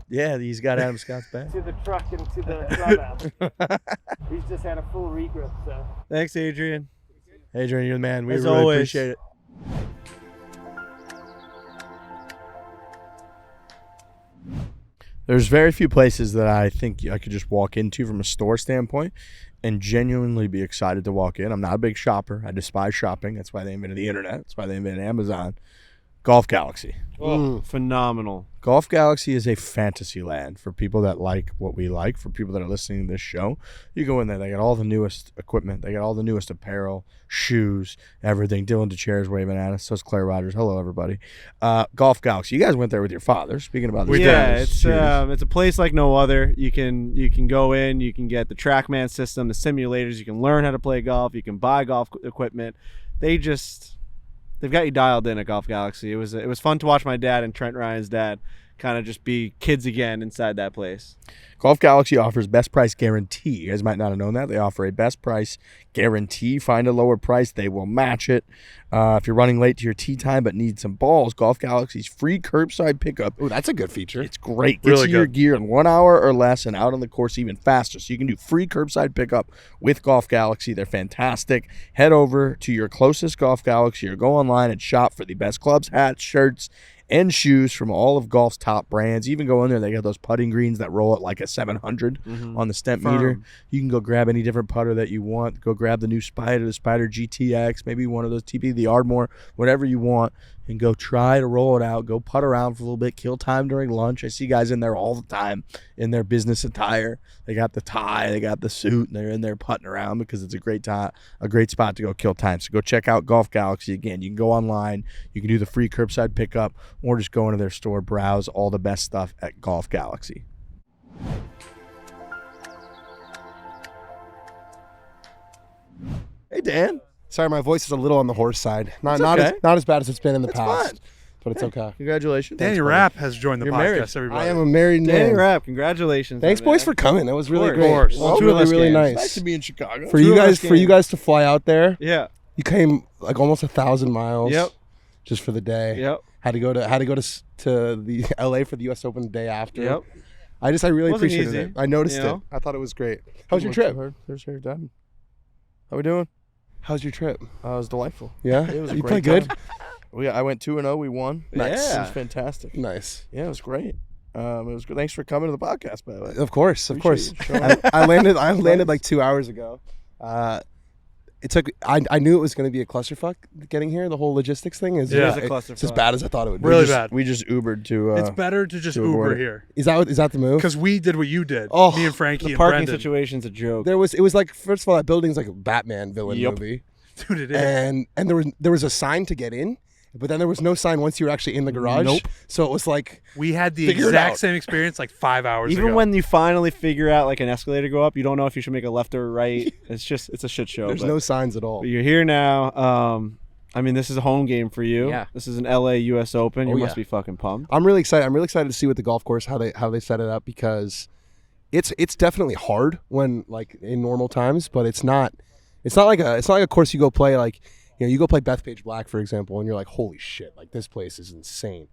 Yeah, he's got Adam Scott's back. To the truck and to the clubhouse. He's just had a full regrip, so. Thanks, Adrian. Adrian, you're the man. We As really always. appreciate it. There's very few places that I think I could just walk into from a store standpoint and genuinely be excited to walk in. I'm not a big shopper. I despise shopping. That's why they invented the internet. That's why they invented Amazon. Golf Galaxy. Phenomenal. Golf Galaxy is a fantasy land for people that like what we like, for people that are listening to this show. You go in there, they got all the newest equipment, they got all the newest apparel, shoes, everything. Dylan DeChambeau's waving at us. So's Claire Rogers. Hello, everybody. Golf Galaxy. You guys went there with your father. Speaking about this, Yeah, guys, it's a place like no other. You can go in, you can get the TrackMan system, the simulators, you can learn how to play golf, you can buy golf equipment. They've got you dialed in at Golf Galaxy. It was fun to watch my dad and Trent Ryan's dad kind of just be kids again inside that place. Golf Galaxy offers best price guarantee. You guys might not have known that. They offer a best price guarantee. Find a lower price, they will match it. If you're running late to your tee time but need some balls, Golf Galaxy's free curbside pickup. Oh, that's a good feature. It's great. Gets Really you your good. gear in 1 hour or less and out on the course even faster. So you can do free curbside pickup with Golf Galaxy. They're fantastic. Head over to your closest Golf Galaxy or go online and shop for the best clubs, hats, shirts, and shoes from all of golf's top brands. Even go in there, they got those putting greens that roll at like a 700 on the stent meter. You can go grab any different putter that you want. Go grab the new Spider, the Spider GTX, maybe one of those TP, the Ardmore, whatever you want, and go try to roll it out. Go putt around for a little bit, kill time during lunch. I see guys in there all the time in their business attire. They got the tie, they got the suit, and they're in there putting around because it's a great spot to go kill time. So go check out Golf Galaxy. Again, you can go online, you can do the free curbside pickup, or just go into their store, browse all the best stuff at Golf Galaxy. Hey, Dan. Sorry, my voice is a little on the hoarse side. Not okay. not as bad as it's been in the It's past, fine. but it's okay. Congratulations. Danny Rapp has joined the You're podcast, married. everybody. I am a married Danny man. Rapp, congratulations. Thanks, my boys, man. for coming. That was really Of great. course. Well, Two really, of us really games. nice. Nice to be in Chicago. For Two you of us guys games. to fly out there. Yeah. You came like almost 1,000 miles. Yep. Just for the day. Yep. Had to go to the LA for the U.S. Open the day after. Yep. I really Wasn't appreciated easy, it. I noticed you know? it. I thought it was great. How was your trip? How we doing? How's your trip? It was delightful. Yeah. It was a You great played good. time. I went 2-0. We won. Nice. It Yeah. was fantastic. Nice. Yeah, it was great. It was good. Thanks for coming to the podcast, by the way. Of course. Appreciate you showing up. I landed like 2 hours ago. It took. I knew it was going to be a clusterfuck getting here. The whole logistics thing is. Yeah. It is a clusterfuck. It's as bad as I thought it would be. Really bad. We just Ubered to. It's better to just to avoid Uber it. here Is that the move? because we did what you did. Oh, Me and Frankie The and parking Brendan. situation's a joke. It was like, first of all, that building's like a Batman villain Yep. movie, Dude, it is. and there was a sign to get in, But then there was no sign once you were actually in the garage. Nope. So it was like, We had the Figure it exact out. same experience like 5 hours ago. Even when you finally figure out like an escalator go up, you don't know if you should make a left or a right. It's a shit show. there's but- no signs at all. But you're here now. I mean, this is a home game for you. Yeah. This is an LA US Open. You Oh, must yeah. be fucking pumped. I'm really excited. I'm really excited to see with the golf course how they set it up, because it's definitely hard when like in normal times, but it's not like a course you go play like, you know, you go play Bethpage Black, for example, and you're like, holy shit, like this place is insane.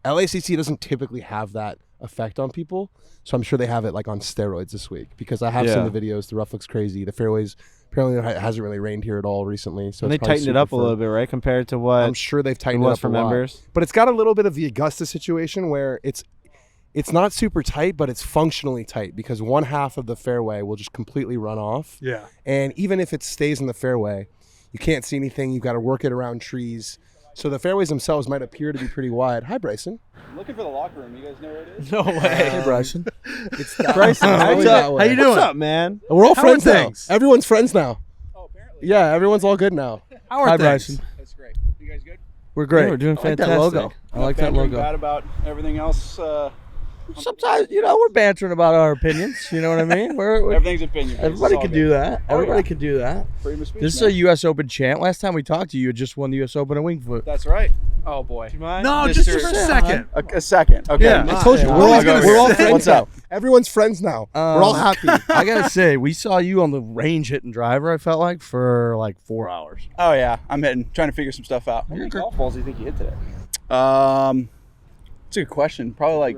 LACC doesn't typically have that effect on people, so I'm sure they have it like on steroids this week, because I have seen the videos. The rough looks crazy. The fairways apparently it hasn't really rained here at all recently, so And they it's probably tightened it up a super little firm. bit, right, compared to what I'm sure they've it tightened it was up for a lot. members. But it's got a little bit of the Augusta situation where it's not super tight, but it's functionally tight, because one half of the fairway will just completely run off. Yeah. And even if it stays in the fairway, you can't see anything. You've got to work it around trees. So the fairways themselves might appear to be pretty wide. Hi, Bryson. I'm looking for the locker room. You guys know where it is? No way. Hey, Bryson. It's Bryson, how you How you doing? What's up, man? We're all How friends are now. things? Everyone's friends now. Oh, apparently. Yeah, everyone's all good now. How are Hi, things? Bryson. That's great. You guys good? We're great. Yeah, we're doing I like that fantastic. logo. I like that Bantering logo. bad about everything else. Sometimes, you know, we're bantering about our opinions. You know what I mean? We're Everything's opinion. everybody can do that. Oh, Everybody yeah. can do that. Freedom of speech, This is man. a U.S. Open chant. Last time we talked to you, you had just won the U.S. Open at Wingfoot. That's right. Oh boy. No, just for a second. A second. Okay. Yeah. I told you, Yeah. we're all, I'll go we're all here. friends What's now. up? Everyone's friends now. We're all happy. I gotta say, we saw you on the range hitting driver. I felt like for like 4 hours. Oh yeah, I'm hitting, trying to figure some stuff out. How many golf balls do you think you hit today? Um, It's a good question. Probably like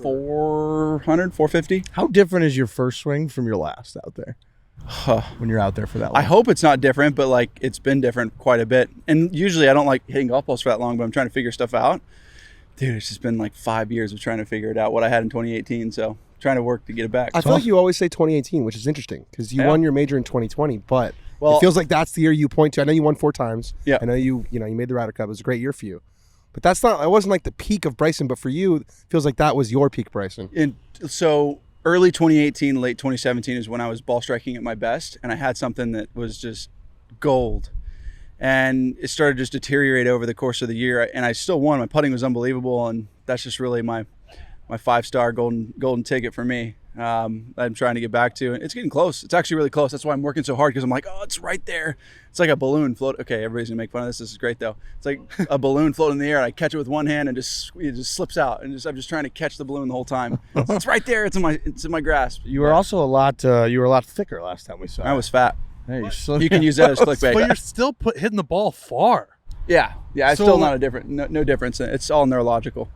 400, 450. How different is your first swing from your last out there? When you're out there for that long? I hope it's not different, but like it's been different quite a bit. And usually I don't like hitting golf balls for that long, but I'm trying to figure stuff out. Dude, it's just been like 5 years of trying to figure it out, what I had in 2018. So trying to work to get it back. I feel like you always say 2018, which is interesting because you Yeah. won your major in 2020, but Well- it feels like that's the year you point to. I know you won 4 times. Yeah. I know you made the Ryder Cup. It was a great year for you. But it wasn't like the peak of Bryson, but for you, it feels like that was your peak, Bryson. So early 2018, late 2017 is when I was ball striking at my best, and I had something that was just gold. And it started to just deteriorate over the course of the year, and I still won. My putting was unbelievable, and that's just really my 5-star golden ticket for me. I'm trying to get back to, and it's getting close. It's actually really close. That's why I'm working so hard, because I'm like, oh, it's right there. It's like a balloon float. Okay, everybody's gonna make fun of this. This is great though. It's like a balloon floating in the air. And I catch it with one hand, and it just slips out, and I'm just trying to catch the balloon the whole time. It's right there. It's in my grasp. You were also a lot thicker last time we saw. I was fat. Hey, you're so- You can use that as clickbait. But you're still hitting the ball far. Yeah. It's So- still not a different, no difference. It's all neurological.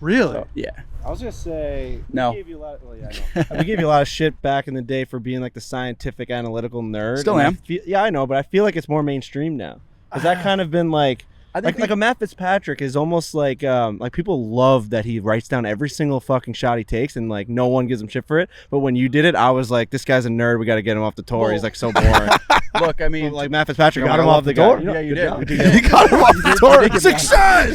Really? So, yeah. I was gonna say No. we gave you a lot. Well, yeah, I know. We gave you a lot of shit back in the day for being like the scientific, analytical nerd. Still and I am. yeah, I know, but I feel like it's more mainstream now. Has that kind of been like? Like a Matt Fitzpatrick is almost like people love that he writes down every single fucking shot he takes, and like no one gives him shit for it. But when you did it, I was like, this guy's a nerd. We got to get him off the tour. He's like so boring. Look, I mean, Like Matt Fitzpatrick, got I him love off the the door? guy. yeah, you did. You got him off the tour. Success.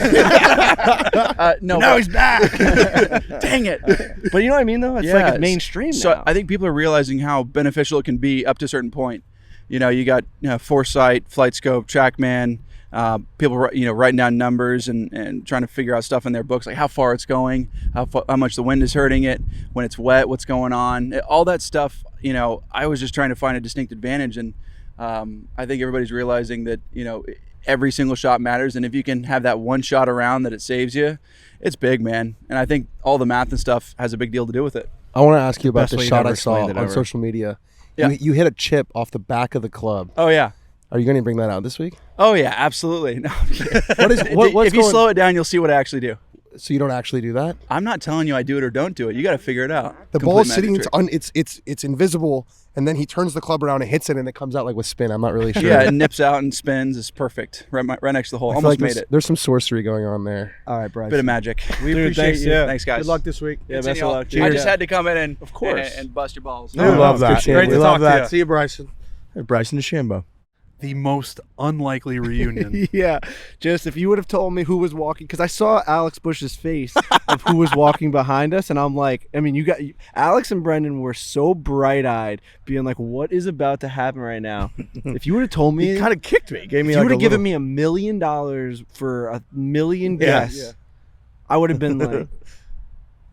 No, Now he's back. Dang it. But you know what I mean, though? It's like it's mainstream So now. I think people are realizing how beneficial it can be up to a certain point. You know, you got Foresight, Flight Scope, TrackMan, people writing down numbers and trying to figure out stuff in their books, like how far it's going, how much the wind is hurting it, when it's wet, what's going on, all that stuff. I was just trying to find a distinct advantage, and I think everybody's realizing that every single shot matters, and if you can have that one shot around that it saves you, it's big, man. And I think all the math and stuff has a big deal to do with it. I want to ask you about Best the way you've shot ever I saw explained it on ever. social media. Yeah. You hit a chip off the back of the club. Oh yeah. Are you going to bring that out this week? Oh yeah, absolutely. No, I'm kidding. What's if you going- slow it down, you'll see what I actually do. So you don't actually do that? I'm not telling you I do it or don't do it. You got to figure it out. The Complete ball is magic sitting. trick. It's invisible, and then he turns the club around and hits it, and it comes out like with spin. I'm not really sure. Yeah, it nips out and spins. It's perfect. Right next to the hole. I feel Almost like made it. there's some sorcery going on there. All right, Bryce. Bit of magic. We Dude, appreciate thanks, you. yeah. Thanks, guys. Good luck this week. Yeah, best Continue of on. luck. I Cheers. just had to come in and, Of course. and bust your balls. We love that. appreciate Great we to love talk to that. you. See you, Bryson. Hey, Bryson DeChambeau. the most unlikely reunion. Yeah, just if you would have told me who was walking, because I saw Alex Bush's face of who was walking behind us, and I'm like, I mean, Alex and Brendan were so bright-eyed, being like, what is about to happen right now? If you would have told me, He kind of kicked me. Gave me if you like would have a given little- me $1 million for a million guests, I would have been like,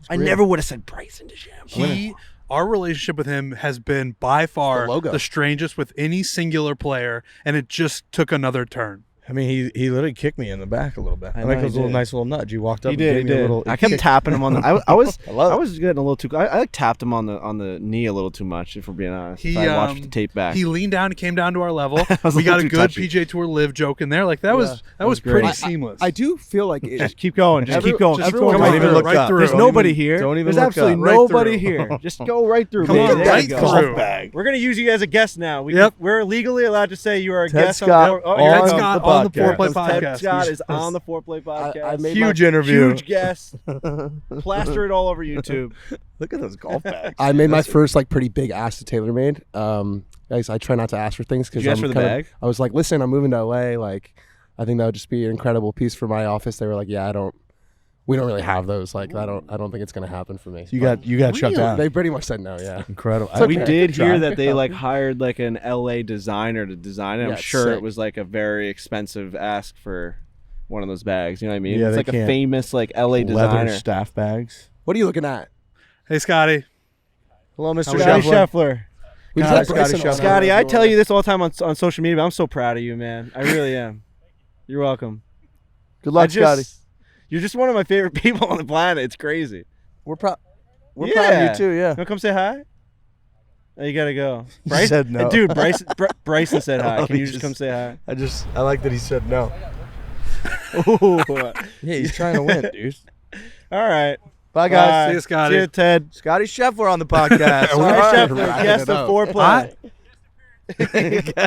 I never would have said Bryson DeChambeau. Our relationship with him has been by far The logo. the strangest with any singular player, and it just took another turn. I mean, he literally kicked me in the back a little bit. I I know like he those little did. nice little nudge. He walked up He and did. gave He me a did. little. I kept tapping him on the. I was. I love it. I was getting a little too. I like tapped him on the knee a little too much. If we're being honest, He, if I watched the tape back. He leaned down and came down to our level. was We a got little a too good touchy. PJ Tour live joke in there. Like that was was pretty great. seamless. I do feel like it, Just keep going. Just keep going. just Keep going. come Don't right even through, look right up. through. There's Don't nobody even- here. don't even There's look absolutely up. Right nobody through. here. Just go right through. Come baby. on, There right you go. through. We're gonna use you as a guest now. Yep. We're legally allowed to say you are a Ted guest Scott on the on here it Ted comes. Scott the on the podcast. Foreplay Ted podcast. Scott is on the Foreplay podcast. I made Huge interview. Huge guest. Plaster it all over YouTube. Look at those golf bags. I made my first like pretty big ask to TaylorMade. Guys, I try not to ask for things because Did you ask for the bag? I was like, listen, I'm moving to LA. Like, I think that would just be an incredible piece for my office. They were like, yeah, we don't really have those. Like, I don't think it's gonna happen for me. You got shut down. They pretty much said no. Yeah. Incredible. It's We okay. did Try. hear that they like hired like an LA designer to design it. I'm Yeah, it's sure sick. it was like a very expensive ask for one of those bags. You know what I mean? Yeah, it's they like a can't- famous like LA leather designer. staff bags. What are you looking at? Hey, Scotty. Hello, Mr. Scottie Scheffler. Scheffler. We just God, had Scottie Bryson on. Scheffler. Scotty, I tell you this all the time on social media, but I'm so proud of you, man. I really am. You're welcome. Good luck, I Scotty. You're just one of my favorite people on the planet. It's crazy. We're proud of Yeah. you too. Yeah. You wanna come say hi? Oh, you gotta go. He Bryson said no. Dude, Bryson said hi. Oh, Can he you just come say hi? I like that he said no. Ooh. Yeah, he's trying to win, dude. All right. Bye, guys. Bye. See you, Scotty. See you, Ted. Scottie Scheffler on the podcast. Scottie right. Scheffler, Wrapping guest it of up. Foreplay.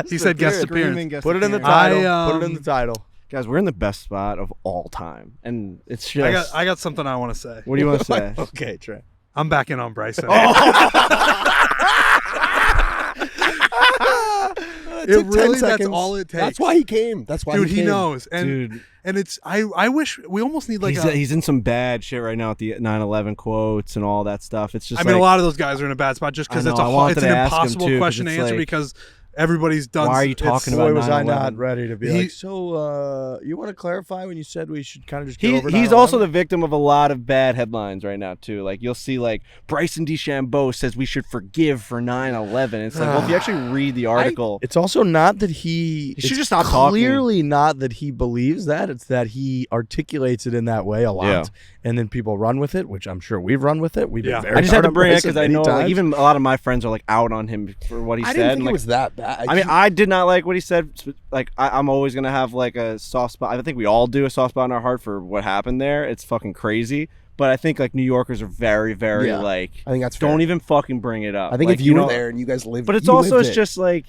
He said guest appearance. Screaming guest Put it in the appearance. title. Put it in um, the title. Guys, we're in the best spot of all time, and it's just. I got something I want to say. What do you want to say? Okay, Trey. I'm back in on Bryson. It It took 10 really, that's seconds. all it takes. That's why he came. That's why Dude, he he came. knows. And Dude, and it's I wish we almost need like he's in some bad shit right now with the 9/11 quotes and all that stuff. It's just. I mean, like, a lot of those guys are in a bad spot just because I it's know, I wanted it's to an ask him impossible too, 'cause question to it's answer like, because everybody's done. why are you it's- talking about Boy, was I 9/11? not ready to be He- like, so you want to clarify when you said we should kind of just get over He's 9/11? also the victim of a lot of bad headlines right now too. Like you'll see, like Bryson DeChambeau says we should forgive for 9/11. It's like, well, if you actually read the article, It's also not that he should it's just stop talking. clearly not that he believes that. It's that he articulates it in that way a lot. Yeah. And then people run with it, which I'm sure we've run with it. We've Yeah. been very I just had hard to on bring it Bryson because I many know like, times. even a lot of my friends are like out on him for what he I said. didn't and, think like, it was that bad. I mean, I did not like what he said. Like, I'm always gonna have like a soft spot. I think we all do a soft spot in our heart for what happened there. It's fucking crazy. But I think like New Yorkers are very, very Yeah. like, I think that's fair. don't even fucking bring it up. I think Like, if you were know- there and you guys lived, But it's you also lived it's it. just like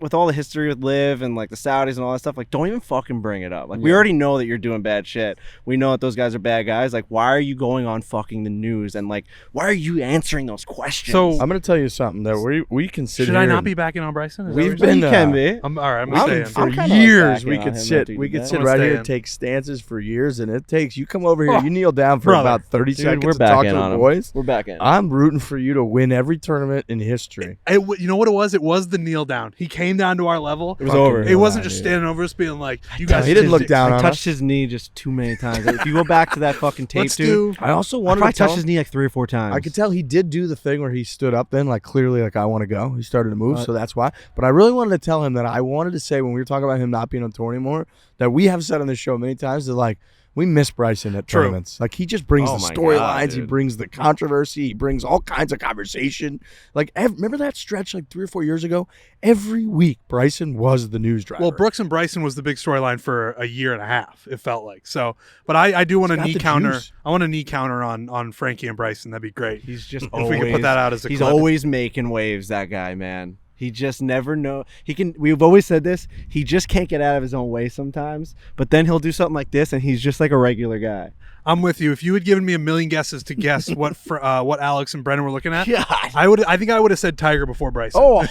with all the history with Liv and like the Saudis and all that stuff, like don't even fucking bring it up. Like we Yeah. already know that you're doing bad shit. We know that those guys are bad guys. Like why are you going on fucking the news and like why are you answering those questions? So I'm going to tell you something that we can sit should here I not and- be backing on Bryson? Is that We've what you're saying? been, you can be. I'm all right. I'm I'm, staying. for I'm kinda like years backing we on could him sit after you we did could that. sit I'm right here staying. and take stances for years, and it takes you come over here, Oh, you kneel down for brother. about 30 Dude, seconds we're to talk back to in on the him. boys. We're back in. I'm rooting for you to win every tournament in history. You know what it was? It was the kneel down. He came down to our level. It was over. It wasn't down, just dude. standing over us being like, "You guys." He didn't did look it." down I on touched us. his knee just too many times. If you go back to that fucking tape, Let's dude, do. I also I wanted probably to tell touched his him, knee like 3 or 4 times. I could tell he did do the thing where he stood up then, like clearly like I want to go. He started to move, so that's why. But I really wanted to tell him that I wanted to say when we were talking about him not being on tour anymore, that we have said on this show many times that like we miss Bryson at True. tournaments. Like he just brings Oh the my storylines, God, he dude. brings the controversy, he brings all kinds of conversation. Like remember that stretch like 3 or 4 years ago? Every week Bryson was the news driver. Well, Brooks and Bryson was the big storyline for a year and a half. It felt like so. But I do want He's a got knee the counter. juice. I want a knee counter on Frankie and Bryson. That'd be great. He's just If always. we could put that out as a he's clip. always making waves. That guy, man. He just never know. He can. We've always said this. He just can't get out of his own way sometimes. But then he'll do something like this, and he's just like a regular guy. I'm with you. If you had given me a million guesses to guess what Alex and Brennan were looking at, God. I think I would have said Tiger before Bryson. Oh,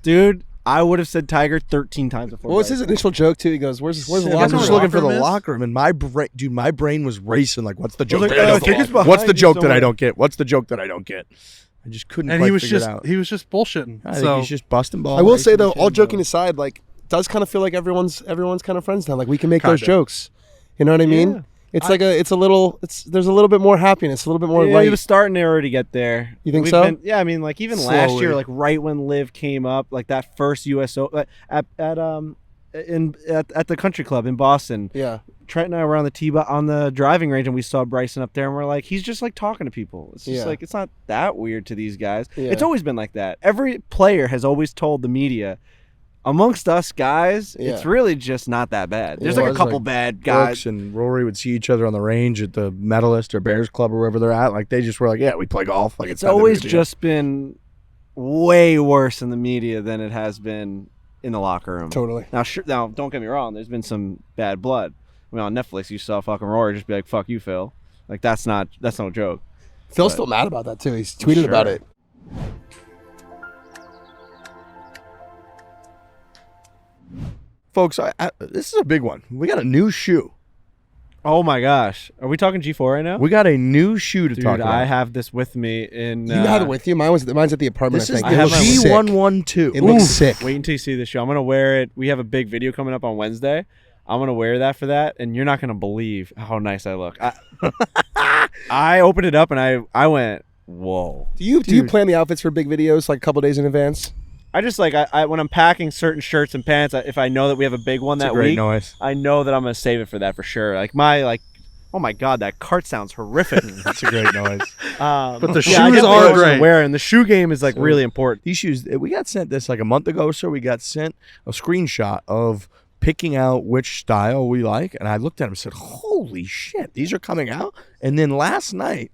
dude. I would have said Tiger 13 times before. What was his initial joke too? He goes, "Where's the I locker was room?" just looking for the Locker room is? locker room, and my brain was racing. Like, what's the joke? like, that I don't take get? us behind What's the you joke that I somewhere. don't get? What's the joke that I don't get? I just couldn't. And quite he was figure just it out. bullshitting. I think So he's just busting balls. I will say though, racing all shit, joking bro. aside, like, it does kind of feel like everyone's kind of friends now. Like, we can make those Kinda. jokes. You know what I mean? Yeah. It's there's a little bit more happiness, a little bit more Yeah, light. he was starting to already get there. You think We've so? yeah, I mean, like even last Slowly. year, like right when Liv came up, like that first USO at the country club in Boston. Yeah. Trent and I were on the tee on the driving range, and we saw Bryson up there, and we're like, he's just like talking to people. It's just Yeah. like it's not that weird to these guys. Yeah. It's always been like that. Every player has always told the media. Amongst us guys, it's Yeah. really just not that bad. There's Yeah, like a it's couple like bad guys. Brooks and Rory would see each other on the range at the Medalist or Bears Club or wherever they're at. Like, they just were like, yeah, we play golf. Like, It's not that big always a deal. just been way worse in the media than it has been in the locker room. Totally. Now, don't get me wrong. There's been some bad blood. I mean, on Netflix, you saw fucking Rory just be like, "Fuck you, Phil." Like that's no joke. Phil's still mad about that too. He's tweeted about Sure. it. Folks, this is a big one. We got a new shoe. Oh my gosh, are we talking G4 right now? We got a new shoe to Dude, talk about. I have this with me in. You had it with you. Mine's at the apartment. This I is think. the I have my G112. It looks sick. Wait until you see this shoe. I'm gonna wear it. We have a big video coming up on Wednesday. I'm gonna wear that for that, and you're not gonna believe how nice I look. I opened it up and I went, whoa. Do you plan the outfits for big videos like a couple days in advance? I just like I when I'm packing certain shirts and pants, if I know that we have a big one It's a that great week, noise. I know that I'm gonna save it for that for sure. Oh my god, that cart sounds horrific. It's a great noise. But the I shoes get are what great. I'm wearing. The shoe game is like So- really important. These shoes, we got sent this like a month ago or so. We got sent a screenshot of picking out which style we like. And I looked at them and said, holy shit, these are coming out. And then last night,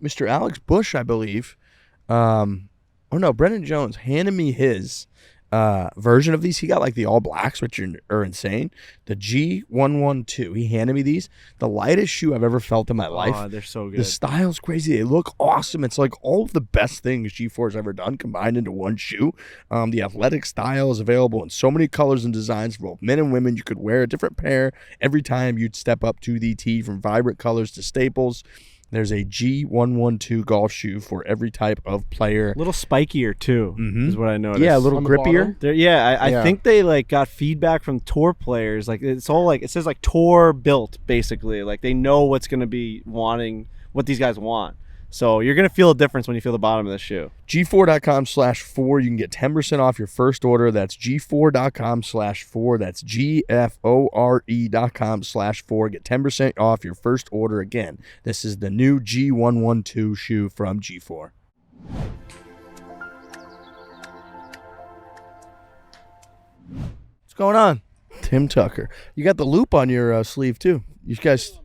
Mr. Alex Bush, I believe, Brendan Jones handed me his version of these. He got like the all blacks, which are insane. The G112. He handed me these. The lightest shoe I've ever felt in my life. Oh, they're so good. The style's crazy. They look awesome. It's like all of the best things G4's ever done combined into one shoe. The athletic style is available in so many colors and designs for both men and women. You could wear a different pair every time you'd step up to the tee, from vibrant colors to staples. There's a G112 golf shoe for every type of player. A little spikier too, Mhm. is what I noticed. Yeah, a little On the grippier. bottom? I Yeah. think they like got feedback from tour players. Like it's all like it says like tour built basically. Like they know what's gonna be wanting, what these guys want. So you're gonna feel a difference when you feel the bottom of the shoe. G4.com/4. You can get 10% off your first order. That's G4.com/4. That's GFORE.com/4. Get 10% off your first order. Again, this is the new G112 shoe from G4. What's going on? Tim Tucker. You got the Loop on your sleeve too. You guys...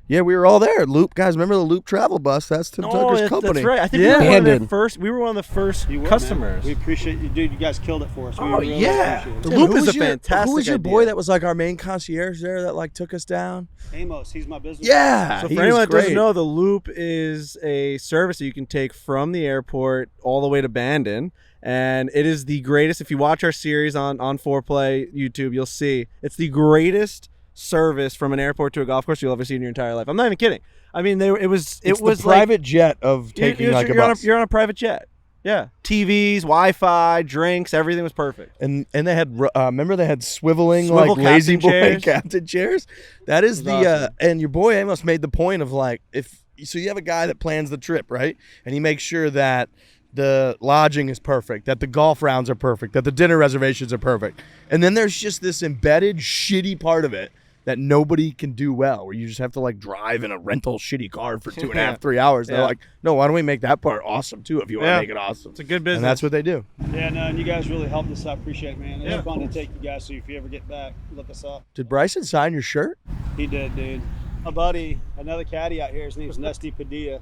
Yeah, we were all there. Loop, guys, remember the Loop travel bus? That's Tim Tucker's company. That's right. I think Yeah. we were one of Banded. the first. We were one of the first You were, customers. man. We appreciate you, dude. You guys killed it for us. We Oh, really yeah. appreciate The it. Loop who is was a your- fantastic Who was your idea. boy that was like our main concierge there that like took us down? Amos, he's my business. Yeah. So he for anyone was that doesn't great. know, the Loop is a service that you can take from the airport all the way to Bandon, and it is the greatest. If you watch our series on Foreplay YouTube, you'll see it's the greatest service from an airport to a golf course you'll ever see in your entire life. I'm not even kidding. I mean, it was It's like, the private jet of taking you're, like a you're on bus. you're on a private jet. Yeah, TVs, Wi-Fi, drinks, everything was perfect. and they had remember they had swiveling Swivel like lazy captain boy chairs. captain chairs. That is It the was awesome. and your boy Amos made the point of like, if so you have a guy that plans the trip, right? And he makes sure that the lodging is perfect, that the golf rounds are perfect, that the dinner reservations are perfect. And then there's just this embedded shitty part of it that nobody can do well, where you just have to like drive in a rental shitty car for 2.5, 3 hours. They're Yeah. like, no, why don't we make that part awesome too if you want to Yeah. make it awesome? It's a good business. And that's what they do. Yeah, no, and you guys really helped us. I appreciate it, man. It was Yeah, fun to take you guys. So if you ever get back, look us up. Did Bryson sign your shirt? He did, dude. My buddy, another caddy out here. His name's Nesty Padilla.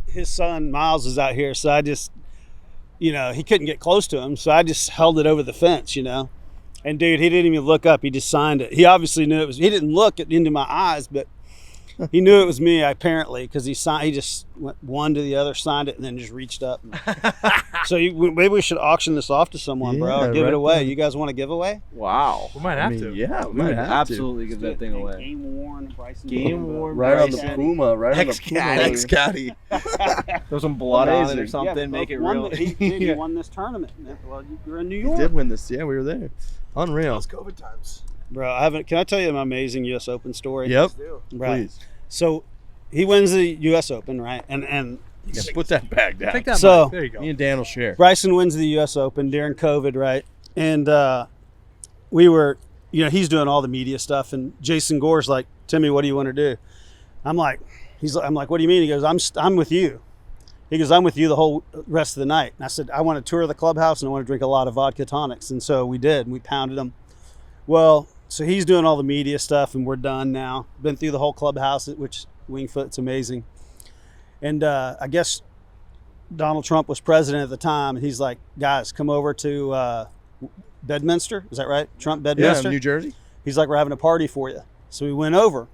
His son Miles is out here, so I just, he couldn't get close to him, so I just held it over the fence, And dude, he didn't even look up. He just signed it. He obviously knew it was. He didn't look into my eyes, but He knew it was me apparently because he just went one to the other, signed it, and then just reached up. So maybe we should auction this off to someone, bro. Or give it away. You guys want a giveaway? Wow. We might have to. Yeah, we might absolutely give that thing away. Game worn, Bryson. Game worn, Right on the Bryson. Puma. Right on the Ex-caddy. Puma. Ex-caddy. Throw some blood on it or something. Yeah, make it won real. He won this tournament. Well, you're in New He York. did win this. Yeah, we were there. Unreal. Those COVID times. Bro, can I tell you an amazing U.S. Open story? Yep. Right. Please. So he wins the U.S. Open, right? And Yeah, put that bag down. Take that So- mic. There you go. Me and Dan will share. Bryson wins the U.S. Open during COVID, right? And we were, he's doing all the media stuff, and Jason Gore's like, "Timmy, what do you want to do?" I'm like, "What do you mean?" He goes, "I'm with you." He goes, "I'm with you the whole rest of the night." And I said, "I want to tour the clubhouse and I want to drink a lot of vodka tonics." And so we did. And we pounded them. Well, so he's doing all the media stuff, and we're done now. Been through the whole clubhouse, which Wingfoot's amazing. And I guess Donald Trump was president at the time, and he's like, "Guys, come over to Bedminster." Is that right? Trump Bedminster? Yeah, New Jersey. He's like, "We're having a party for you." So we went over.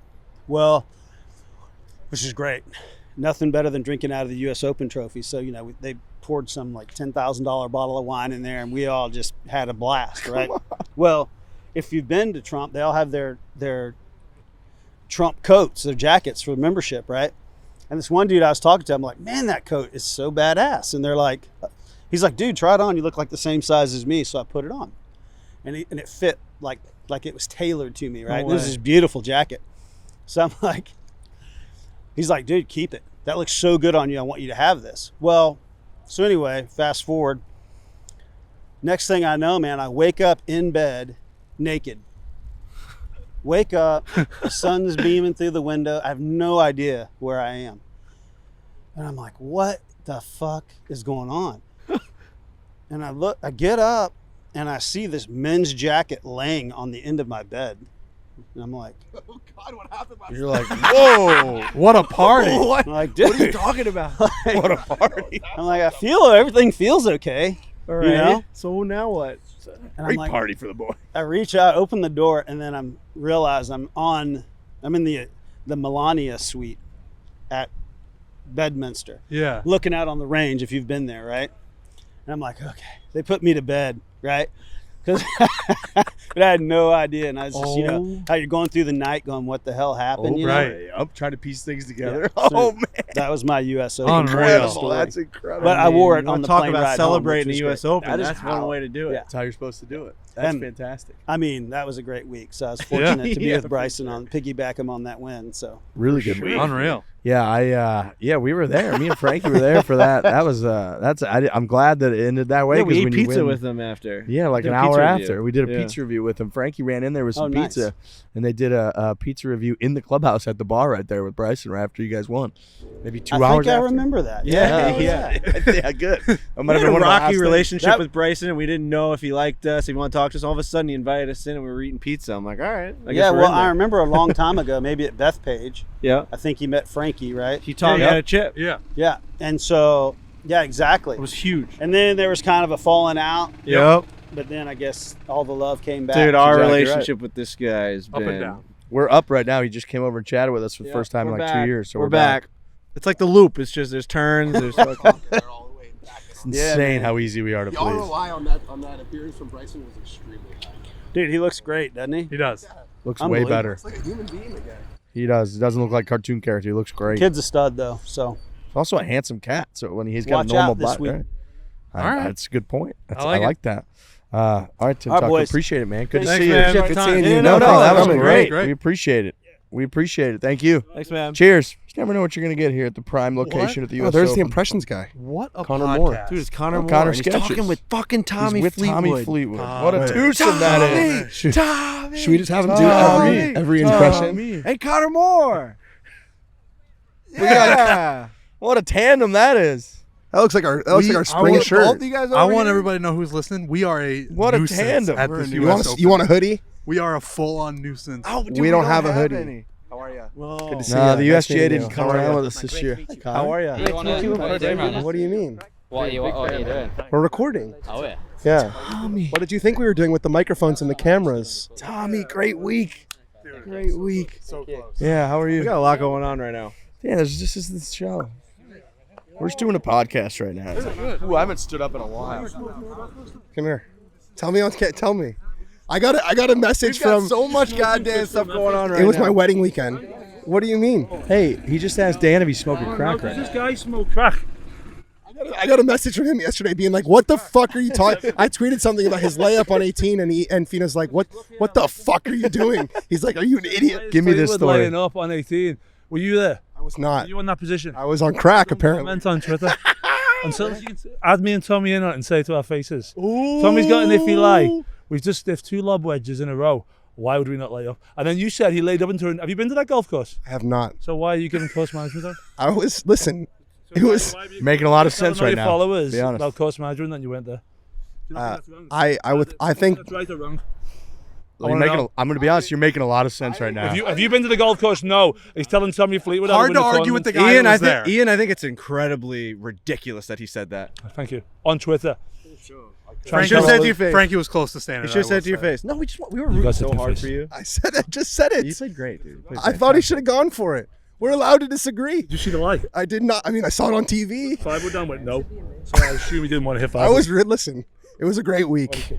Well, which is great. Nothing better than drinking out of the U.S. Open trophy. So, they poured some like $10,000 bottle of wine in there, and we all just had a blast, right? Well, if you've been to Trump, they all have their Trump coats, their jackets for membership, right? And this one dude I was talking to, I'm like, "Man, that coat is so badass." And they're like, he's like, "Dude, try it on. You look like the same size as me." So I put it on, and it fit like it was tailored to me, right? And it was this beautiful jacket. So I'm like, he's like, "Dude, keep it. That looks so good on you. I want you to have this." Well, so anyway, fast forward. Next thing I know, man, I wake up in bed naked. Wake up, the sun's beaming through the window. I have no idea where I am. And I'm like, "What the fuck is going on?" And I get up and I see this men's jacket laying on the end of my bed. And I'm like, Oh God, what happened last You're like, whoa. What a party. I'm like, "Dude, What are you talking about? What a party. I'm like, everything feels okay." All right. So now what? And Great I'm like, party for the boy. I reach out, open the door, and then I'm in the Melania suite at Bedminster, Yeah. looking out on the range if you've been there, right? And I'm like, okay. They put me to bed, right? But I had no idea, and I was just, how you're going through the night going, "What the hell happened?" right. I'm trying to piece things together. Yeah. So Oh, man. that was my U.S. Open Unreal. Incredible. story. That's incredible. But I wore it You on wanna the talk plane about ride home, celebrating which the was U.S. great. Open. That is That's one way to do it. Yeah. That's how you're supposed to do it. That's And- fantastic. I mean, that was a great week. So I was fortunate to be Yeah, with for Bryson sure. on piggyback him on that win. So Really good week. Unreal. Yeah, we were there. Me and Frankie were there for that. That was I'm glad that it ended that way. Yeah, we 'cause ate when you pizza win- with them after. Yeah, like Did an a hour pizza after. review. We did a Yeah. pizza review with him. Frankie ran in there with some Oh, nice. pizza, and they did a pizza review in the clubhouse at the bar right there with Bryson right after you guys won. Maybe 2 I hours think I after. remember that. Yeah, Yeah. yeah, good. I We might have had been a one of the rocky last things. relationship That- with Bryson, and we didn't know if he liked us, if he wanted to talk to us. All of a sudden, he invited us in, and we were eating pizza. I'm like, all right. I guess Yeah, we're well, in there. I remember a long time ago, maybe at Bethpage, Yeah. I think he met Frankie, right? He taught me Yeah. how to chip. Yeah. Yeah. And so, yeah, exactly. It was huge. And then there was kind of a falling out, Yep. but then I guess all the love came back. Dude, our exactly right. relationship with this guy has Up been and down. We're up right now. He just came over and chatted with us for the Yeah, first time in we're like back. 2 years. So we're back. It's like the loop. It's just there's turns. There's fucking, It's insane how easy we are to The please. ROI on that appearance from Bryson was extremely high. Dude, he looks great, doesn't he? He does. Looks way Unbelievable. better. It's like a human being again. He does. He doesn't look like cartoon character. He looks great. Kid's a stud, though. So Also a handsome cat. So when he's got Watch a normal out this butt, week. right? All right. That's a good point. That's, I like it. that. All right, Tim All right, Tucker. boys. Appreciate it, man. Good to Thanks, see you. man. Good Time. seeing you. Yeah, No, no, that was coming. great. Great. We appreciate it. We appreciate it. Thank you. thanks, man. Cheers. You never know what you're going to get here at the prime location at the Oh, US there's the Open. impressions guy. What a Connor podcast. Moore. Dude, it's Connor Oh, Moore. Connor and he's Sketches. talking with fucking Tommy He's with Fleetwood. Tommy Fleetwood. Oh, What a man. twosome that is. Should we just have him do every impression? Hey, Connor Moore. Yeah. What a tandem that is. That looks like our spring shirt. I want everybody to know who's listening. We are a What a nuisance tandem. at We're this a US Open. You want a hoodie? We are a full-on nuisance. Oh, dude, We don't have a hoodie. any. How are you? Whoa. Good to see No, ya. the Nice USGA meeting didn't you. come How are around ya? with us this year. How are you? What do you mean? What are you doing? We're recording. Oh yeah. Yeah. Tommy. What did you think we were doing with the microphones and the cameras? Tommy, great week. Great week. So close. Yeah, how are We you? got a lot going on right now. Yeah, this is this show. We're just doing a podcast right now. Ooh, I haven't stood up in a while. Come here. Tell me. I got a message from. so much goddamn stuff going on right now. It was my wedding weekend. What do you mean? Hey, he just asked Dan if he's smoking crack right now. This guy smoke crack. I got a message from him yesterday being like, "What the fuck are you talking?" I tweeted something about his layup on 18, and Fina's like, "What the fuck are you doing?" He's like, "Are you an idiot?" Give me this Fleetwood story. laying up on 18. Were you there? I was Were not. you in that position? I was on crack apparently. Comment on Twitter. Until you can add me and Tommy in on it and say to our faces, Tommy's got an iffy lie. We've just stiffed 2 lob wedges in a row. Why would we not lay up? And then you said he laid up into an... Have you been to that golf course? I have not. So why are you giving course management on? I was listen. It was. Making a lot of sense Tell right your now. followers Be honest. about course management and you went there. Do you not think that's wrong? I think That's right or wrong? I'm going to be honest. You're making a lot of sense right now. Have you been to the golf course? No. He's telling Tommy Fleetwood. how Hard win to the argue with tournament. the guy Ian, that I was there. think I think it's incredibly ridiculous that he said that. Thank you. On Twitter. Frankie should have was- said to your face. Frankie was close to standing. You should have I said will it to your say. face. No, we were You rooting guys said so to your hard face. for you. I said it. Just said it. You played great, dude. You played I thought he should have gone for it. We're allowed to disagree. Did you see the light? I did not. I mean, I saw it on TV. 5 wood down went no. So I assume he didn't want to hit 5 I wood. was listen. It was a great week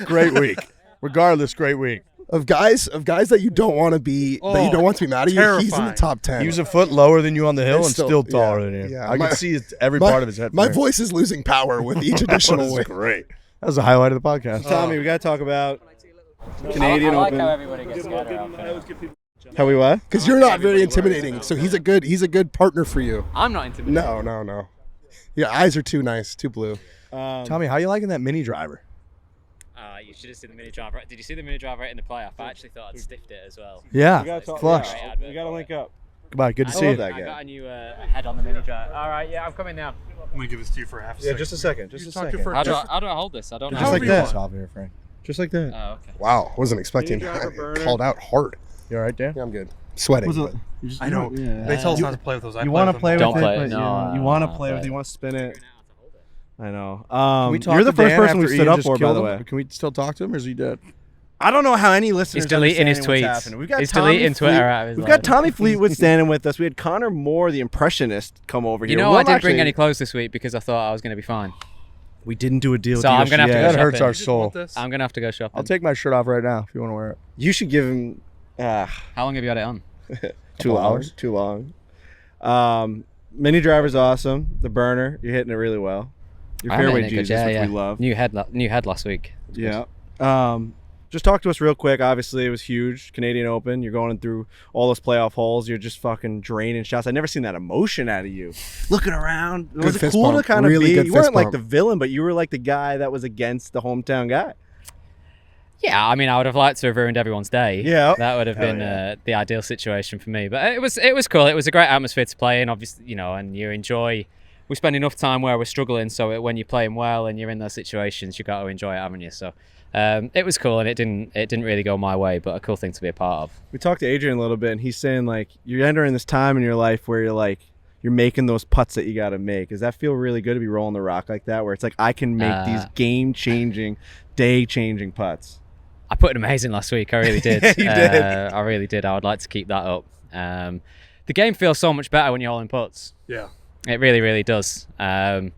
Great week. Regardless, great week. of guys that you don't want to be that you don't want to be mad at you. He's in the terrifying. top 10. He was a foot lower than you on the hill It's and still- still taller yeah, than you. yeah. I My- can see every part of his head. My from here. voice is losing power with each additional win. Great. That was the highlight of the podcast. Tommy, we got to talk about Canadian Open. everybody gets together. How we what? Because you're not very intimidating. So he's a good partner for you. I'm not intimidated. No. Your eyes are too nice, too blue. Tommy, how you liking that mini driver? You should have seen the mini driver. Did you see the mini driver in the playoff? I actually thought I'd stiffed it as well. Yeah, We gotta talk- flush. yeah. We got to link up. Goodbye. Good to I see love you. that I guy. got a new head on the mini driver. All right, yeah, I'm coming now. I'm gonna give this to you for half a Yeah, second. just a second. Just You a talk to second. for- How do I hold this? I don't know. Just like you that. want. Stop here, Frank. Just like that. Oh, okay. Wow, wasn't expecting called out hard. You all right, Dan? Yeah, I'm good. Sweating. I know. They tell us not to play with those. You want to play with Don't it, play it. but No, you want to no, play with it. play You want to spin it. I know. Can we talk You're the to first Dan person we after stood Ian up just for, by killed the him? way. Can we still talk to him, or is he dead? I don't know how any listeners He's deleting his understand what's tweets. happening. We've got He's Tommy deleting Twitter out of his We've life. got Tommy Fleetwood standing with us. We had Connor Moore, the impressionist, come over You here. know, Well, I didn't bring actually, any clothes this week because I thought I was going to be fine. We didn't do a deal. So I'm gonna have to go That shopping. hurts our soul. I'm going to have to go shopping. I'll take my shirt off right now if you want to wear it. You should give him How long have you had it on? 2 hours. Too long. Mini driver's awesome. The burner, you're hitting it really well. Your I'm fairway hitting it good, Jesus, which yeah. we love. New head last week. Yeah. Just talk to us real quick. Obviously, it was huge. Canadian Open. You're going through all those playoff holes. You're just fucking draining shots. I've never seen that emotion out of you. Looking around. Was it fist cool to bump. kind of Really be? good You weren't fist like bump. the villain, but you were like the guy that was against the hometown guy. Yeah, I mean, I would have liked to have ruined everyone's day. Yeah. That would have Hell been yeah. the ideal situation for me. But it was cool. It was a great atmosphere to play in, obviously, you know, and you enjoy. We spend enough time where we're struggling, so when you're playing well and you're in those situations, you got to enjoy it, haven't you? So it was cool, and it didn't really go my way, but a cool thing to be a part of. We talked to Adrian a little bit, and he's saying like you're entering this time in your life where you're making those putts that you got to make. Does that feel really good to be rolling the rock like that, where it's like I can make these game-changing, day-changing putts? I put it amazing last week. I really did. You did. I really did. I would like to keep that up. The game feels so much better when you're holding putts. Yeah. It really, really does. And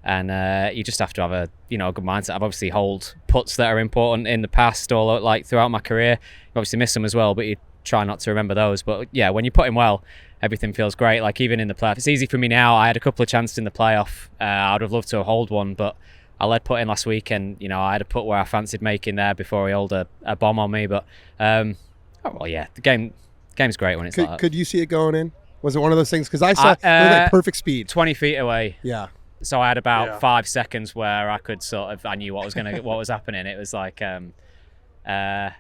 you just have to have a good mindset. I've obviously held putts that are important in the past or like throughout my career. You obviously miss them as well, but you try not to remember those. But yeah, when you're putting well, everything feels great. Like even in the playoff, it's easy for me now. I had a couple of chances in the playoff. I would have loved to hold one, but I led putting last week, and I had a putt where I fancied making there before he held a bomb on me. But the game's great when it's like that. Could you see it going in? Was it one of those things? Because I saw it was like perfect speed. 20 feet away. Yeah. So I had about 5 seconds where I could I knew what was happening. It was like, a bit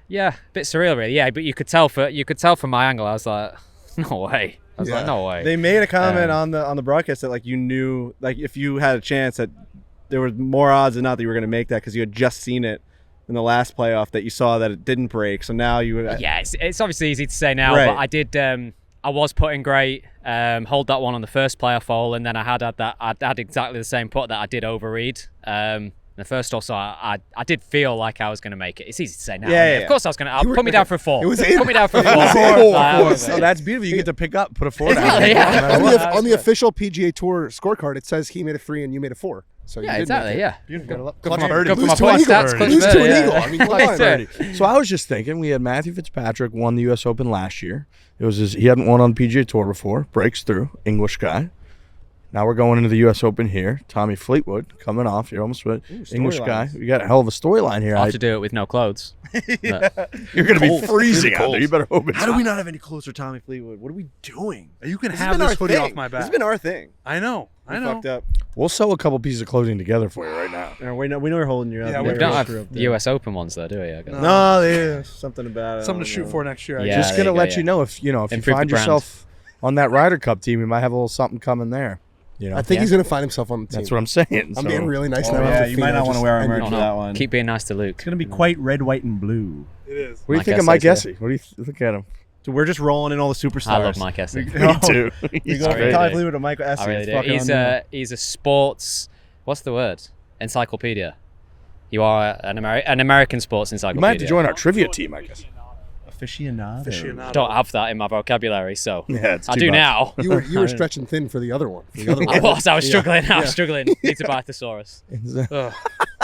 surreal, really. Yeah, but you could tell from my angle. I was like, no way. I was like, no way. They made a comment on the broadcast that like you knew like if you had a chance that there was more odds than not that you were going to make that because you had just seen it in the last playoff that you saw that it didn't break. So now you would. Yeah, it's obviously easy to say now, Right. but I did. I was putting great. Hold that one on the first playoff hole, and then I had exactly the same putt that I did overread. the first hole, so I did feel like I was going to make it. It's easy to say now. Yeah, Of yeah. course I was going to. Put me down for a 4. It was Put me down for a 4. So that's beautiful. You get to pick up, put a 4 down. Exactly, yeah. On the official PGA Tour scorecard, it says he made a 3 and you made a 4. So you Yeah, did exactly. make it. Yeah. Beautiful. Go Clutch for birdie. go for Lose my to an point eagle. stats. Clutch Lose to an birdie, eagle. yeah. I mean, come on. So I was just thinking, we had Matthew Fitzpatrick won the U.S. Open last year. He hadn't won on the PGA Tour before. Breaks through, English guy. Now we're going into the U.S. Open here. Tommy Fleetwood coming off. You're almost with English guy. We got a hell of a storyline here. I'll have to do it with no clothes. You're going to be freezing out there. You better hope it's How do we not have any clothes for Tommy Fleetwood? What are we doing? You can This have has been this our hoodie thing. off my back. This has been our thing. I know. We fucked up. We'll sew a couple pieces of clothing together for you right now. We know you're holding your up. Yeah, We we're don't gonna have screw up the US Open ones though, do we? I guess. No, there's something about it. Something to shoot for next year. I Yeah. guess. Just there going to you go, let yeah. you know if you Improve find the brand. yourself on that Ryder Cup team, you might have a little something coming there. You know, I think he's going to find himself on the team. that's what I'm saying. I'm So- being really nice Oh, now. yeah, after you might Fino not want to just wear our ended. merch No, for that no. one. Keep being nice to Luke. It's going to be quite red, white, and blue. It is. What do you Mike think of Mike Essay's Essay? What do you look at him? So we're just rolling in all the superstars. I love Mike Essay. We Me too. We He's go I from really Tommy do. Fleetwood to Michael Essay. I really It's do. fucking He's unreal. he's a sports. What's the word? Encyclopedia. You are an American sports You encyclopedia. might have to join our trivia team, I guess. Aficionado. Don't have that in my vocabulary, so Yeah, it's I too do much. now. You were stretching thin for the other one. For the other I one. was struggling. I was struggling. Need to buy a thesaurus. Ugh.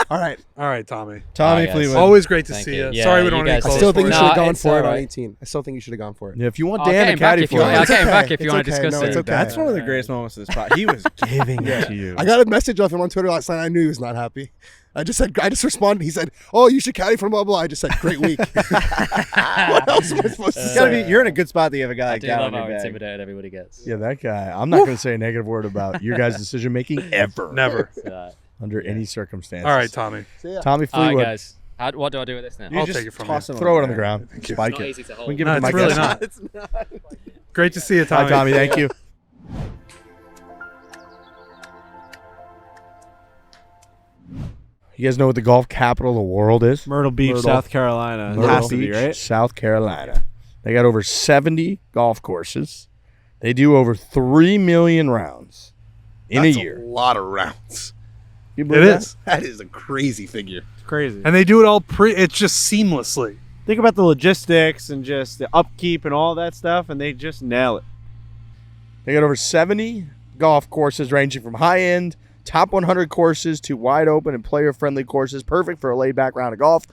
All right. All right, Tommy. Tommy Alright, guys. Fleetwood. Always great to Thank see you. you. Yeah, Sorry we you don't have any guys I clothes still for think you you. should have No, gone it's for it on alright. 18. I still think you should have gone for it. Yeah, if you want I'll Dan get to him back caddy if for you want. you. I'll get him back if It's you want to okay. discuss No, it. it's okay. That's one of the greatest moments of the spot. He was giving it to you. I got a message off him on Twitter last night. I knew he was not happy. I just responded. He said, "Oh, you should caddy for blah blah." I just said, "Great week." What else am I supposed to It's gotta say? be, you're in a good spot that you have a guy I like do that love on your how bag. intimidated everybody gets. Yeah, that guy. I'm not going to say a negative word about your guys' decision making ever. Never. Under any circumstances. All right, Tommy. Tommy All right, Fleetwood. guys. What do I do with this now? I'll just take it from toss you. him Throw it on on the ground. It's Spike not it. easy to We hold. can give No, it to it's Mike really Essay. not. Great to see you, Bye, Tommy. Tommy. Thank you. You guys know what the golf capital of the world is? Myrtle Beach, Myrtle. South Carolina. It Myrtle has to be, Beach, right? South Carolina. They got over 70 golf courses. They do over 3 million rounds in That's a year. A lot of rounds. You It believe that? is. That is a crazy figure. It's crazy. And they do it all it's just seamlessly. Think about the logistics and just the upkeep and all that stuff, and they just nail it. They got over 70 golf courses ranging from high-end, top 100 courses to wide open and player-friendly courses, perfect for a laid-back round of golf.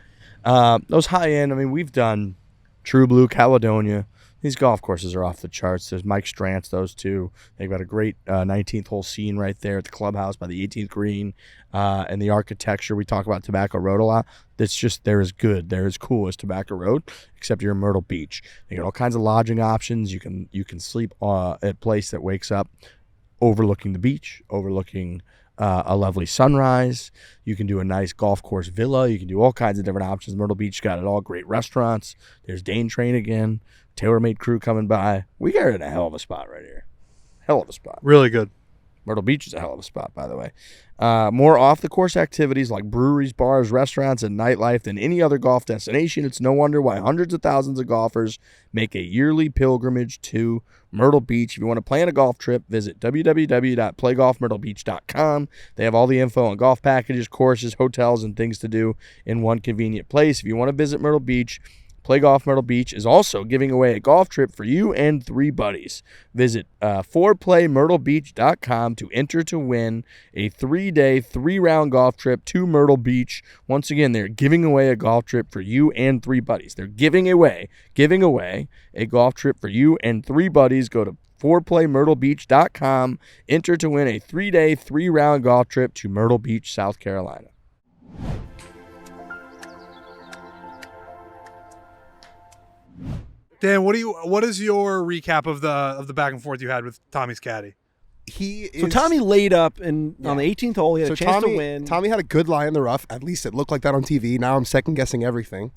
Those high-end, I mean, we've done True Blue, Caledonia. These golf courses are off the charts. There's Mike Strantz, those two. They've got a great 19th hole scene right there at the clubhouse by the 18th green. And the architecture, we talk about Tobacco Road a lot. That's just, they're as good, they're as cool as Tobacco Road, except you're in Myrtle Beach. They got all kinds of lodging options. You can sleep at a place that wakes up overlooking the beach, overlooking a lovely sunrise. You can do a nice golf course villa. You can do all kinds of different options. Myrtle Beach got it all. Great restaurants. There's Dane Train again. TaylorMade crew coming by. We got in a hell of a spot right here. Hell of a spot. Really good. Myrtle Beach is a hell of a spot, by the way. More off-the-course activities like breweries, bars, restaurants, and nightlife than any other golf destination. It's no wonder why hundreds of thousands of golfers make a yearly pilgrimage to Myrtle Beach. If you want to plan a golf trip, visit www.playgolfmyrtlebeach.com. They have all the info on golf packages, courses, hotels, and things to do in one convenient place. If you want to visit Myrtle Beach, Play Golf Myrtle Beach is also giving away a golf trip for you and 3 buddies. Visit foreplaymyrtlebeach.com to enter to win a 3-day, 3-round golf trip to Myrtle Beach. Once again, they're giving away a golf trip for you and 3 buddies. They're giving away a golf trip for you and 3 buddies. Go to foreplaymyrtlebeach.com. Enter to win a 3-day, 3-round golf trip to Myrtle Beach, South Carolina. Dan, what is your recap of the back and forth you had with Tommy's caddy? So Tommy laid up on the 18th hole. He had a chance to win. Tommy had a good lie in the rough. At least it looked like that on TV. Now I'm second guessing everything.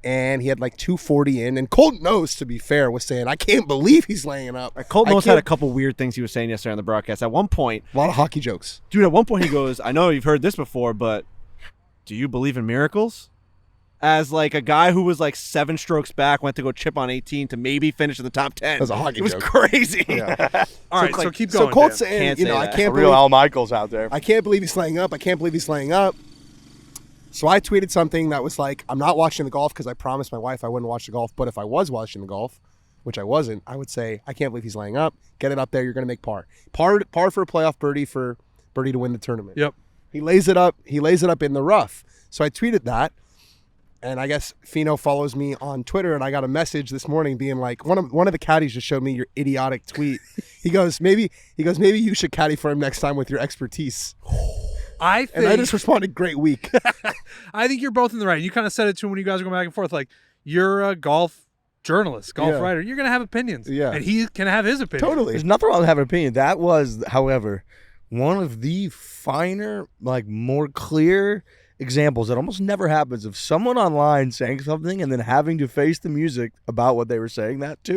And he had like 240 in. And Colt Nose, to be fair, was saying, I can't believe he's laying up. Colt Nose had a couple weird things he was saying yesterday on the broadcast. At one point, a lot of hockey jokes. Dude, at one point he goes, I know you've heard this before, but do you believe in miracles? As like a guy who was like 7 strokes back, went to go chip on 18 to maybe finish in the top 10. That was a hockey joke. It was joke. crazy. Yeah. All right, so keep going. So Colt's Dan. saying, I can't Real believe Al Michaels out there. I can't believe he's laying up. I can't believe he's laying up. So I tweeted something that was like, I'm not watching the golf because I promised my wife I wouldn't watch the golf. But if I was watching the golf, which I wasn't, I would say, I can't believe he's laying up. Get it up there. You're going to make par. Par for a playoff birdie for birdie to win the tournament. Yep. He lays it up. He lays it up in the rough. So I tweeted that. And I guess Fino follows me on Twitter, and I got a message this morning being like, one of the caddies just showed me your idiotic tweet. He goes, maybe you should caddy for him next time with your expertise. I just responded, great week. I think you're both in the right. You kind of said it to him when you guys were going back and forth. Like, you're a golf journalist, golf writer. You're going to have opinions. Yeah. And he can have his opinion. Totally. There's nothing wrong with having an opinion. That was, however, one of the finer, like more clear examples that almost never happens of someone online saying something and then having to face the music about what they were saying that's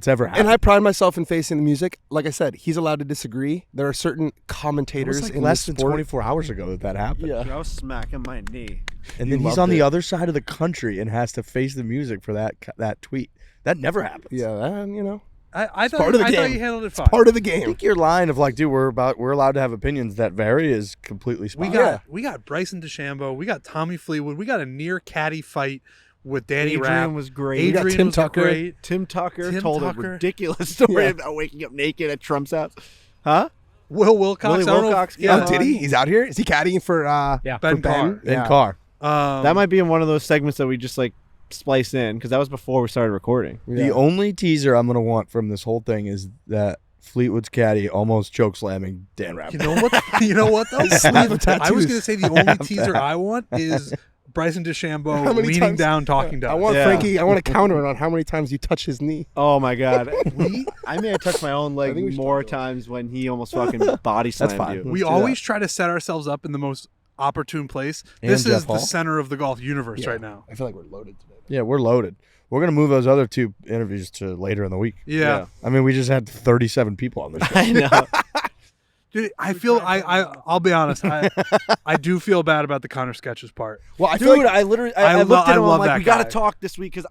ever happened. And I pride myself in facing the music. Like I said, he's allowed to disagree. There are certain commentators it was like in less the than sport. 24 hours ago that happened. Yeah. I was smacking my knee. And You then he's loved on the it. other side of the country and has to face the music for that tweet. That never happens. Yeah, you know. I thought part of the I thought game. you handled it It's fine. part of the I game. think your line of like, dude, we're allowed to have opinions that vary is completely spot We got Bryson DeChambeau. We got Tommy Fleetwood. We got a near caddy fight with Danny Adrian Rapp. was great. Adrian Tim was Tucker. great. Tim Tucker Tim told Tucker. a ridiculous story Yeah. about waking up naked at Trump's house. Huh? Will Wilcox. Willy I don't know if- Wilcox, yeah. yeah. Oh, did he? He's out here? Is he caddying for Ben Carr. in Yeah. car. That might be in one of those segments that we just like splice in because that was before we started recording. Yeah. The only teaser I'm going to want from this whole thing is that Fleetwood's caddy almost choke slamming Dan Rapp. You know what? You know what though? Sleeve of I was tattoos. going to say the only teaser I want is Bryson How DeChambeau many leaning times- down, talking to I us. want Yeah. Frankie. I want to counter it on how many times you touch his knee. Oh my god. I may have touched my own I think we leg should more talk about times when he almost fucking body slammed fine. you. Let's We do always try to set ourselves up in the most opportune place. And This Jeff is the Hall. center of the golf universe right now. I feel like we're loaded today. Yeah, we're loaded. We're going to move those other two interviews to later in the week. Yeah. I mean, we just had 37 people on this show. I know. Dude, I feel I'll be honest. I do feel bad about the Connor Sketches part. Well, I feel Dude, like I literally I I looked lo- at him. I love I'm like, that we gotta guy. talk this week because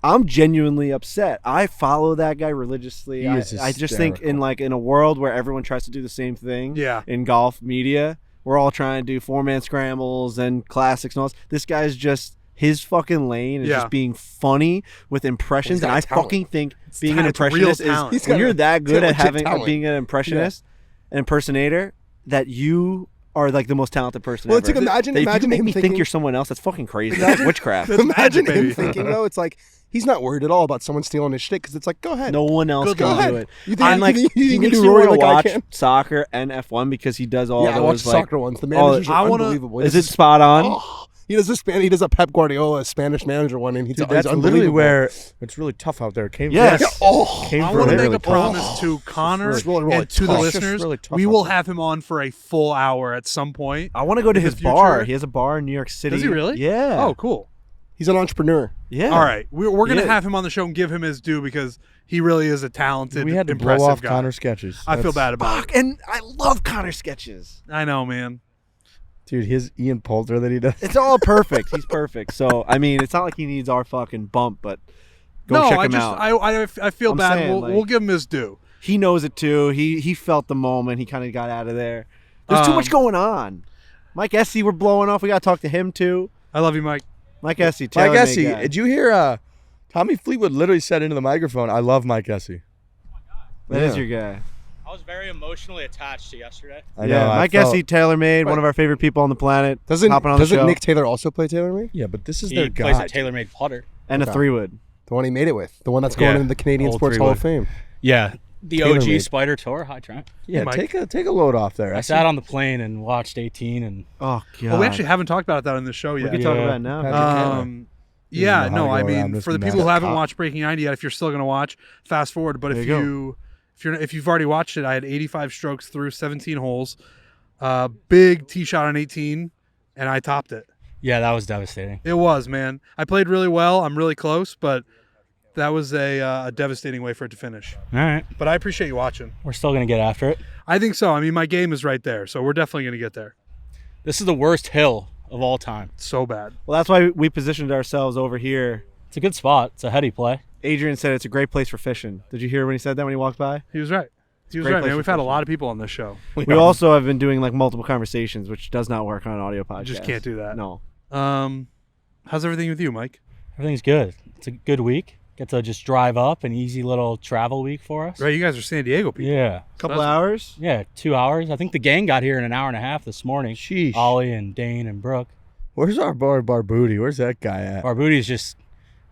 I'm genuinely upset. I follow that guy religiously. He is I just think in a world where everyone tries to do the same thing. Yeah. In golf media, we're all trying to do 4-man scrambles and classics and all this guy's just. His fucking lane is Yeah. just being funny with impressions, got and I talent. fucking think being ta- an it's real impressionist talent. is He's when got you're a- that he's good got at legit having talent. being an impressionist, an impersonator, that you are like the most talented person. Well, it's ever. like imagine That if you him make me think thinking- you're someone else. That's fucking crazy. That's witchcraft. imagine baby. him thinking though. It's like he's not worried at all about someone stealing his shit because it's like, go ahead. No one else Go can ahead. do it. You think- And like you think he you can makes do me Rory want to like I watch can? soccer and F1 because he does all Yeah, I watch those like. soccer ones. The all- managers I are wanna- unbelievable. He Is does it spot on? Oh, he does he does a Pep Guardiola Spanish manager one, and he's, Dude, he's that's literally unbelievable. where it's really tough out there. Came Yes. from, Oh, came I from want to him. make really a promise to Connor It's really, really and to the tough. It's just listeners. really tough We out will there. have him on for a full hour at some point. I want to go to In the his bar. future? He has a bar in New York City. Does he really? Yeah. Oh, cool. he's an entrepreneur. yeah. All right, we're going to Yeah. have him on the show and give him his due because he really is a talented, We had to blow impressive off guy. Connor sketches. I feel That's- bad about Fuck, and I love Connor sketches. it. I know, man. Dude, his Ian Poulter that he does. It's all perfect. He's perfect. So I mean, it's not like he needs our fucking bump, but go no, check I him just out. I feel I'm bad. saying, We'll, like- we'll give him his due. He knows it too. He felt the moment. He kind of got out of there. There's too much going on. Mike Essie, we're blowing off. We got to talk to him too. I love you, Mike. Mike Essie, Mike TaylorMade Essie, guy. did you hear Tommy Fleetwood literally said into the microphone, I love Mike Essie. That is your guy. I was very emotionally attached to yesterday. I know. I Mike felt- Essie, TaylorMade, one of our favorite people on the planet. Doesn't hopping on the show. Nick Taylor also play TaylorMade? Yeah, but this is He their plays guy. a TaylorMade putter. And a Okay. 3-wood. The one he made it with, the one that's going Yeah, into the Canadian old Sports Hall of 3-wood. Fame. Yeah, the TaylorMade. OG Spider Tour. Hi, Trent. Yeah, Mike. take a load off there. I sat on the plane and watched 18 and Oh god. Well, we actually haven't talked about that on this show We yet. can talk Yeah. about it now. Yeah, Doesn't know no, how to I go around mean, this for the mess. people who haven't Cop. watched Breaking 90 yet, if you're still going to watch, fast forward. But There if you if you've already watched it, I had 85 strokes through 17 holes, big tee shot on 18, and I topped it. yeah, that was devastating. It was, man. I played really well. I'm really close, but that was a devastating way for it to finish. All right, But I appreciate you watching. we're still gonna get after it. I think so. I mean, my game is right there, so we're definitely going to get there. This is the worst hill of all time. So bad. Well, that's why we positioned ourselves over here. It's a good spot. It's a heady play. Adrian said it's a great place for fishing. Did you hear when he said that when he walked by? He was right. He was Great right, place man. for We've had a fishing. lot of people on this show. We also have been doing like multiple conversations, which does not work on an audio podcast. You just can't do that. No. How's everything with you, Mike? Everything's good. It's a good week. Get to just drive up, an easy little travel week for us. Right, you guys are San Diego people. Yeah. Couple hours. Yeah, 2 hours. I think the gang got here in an hour and a half this morning. Sheesh. Ollie and Dane and Brooke. Where's our Barbooty? Where's that guy at? Barbooty's just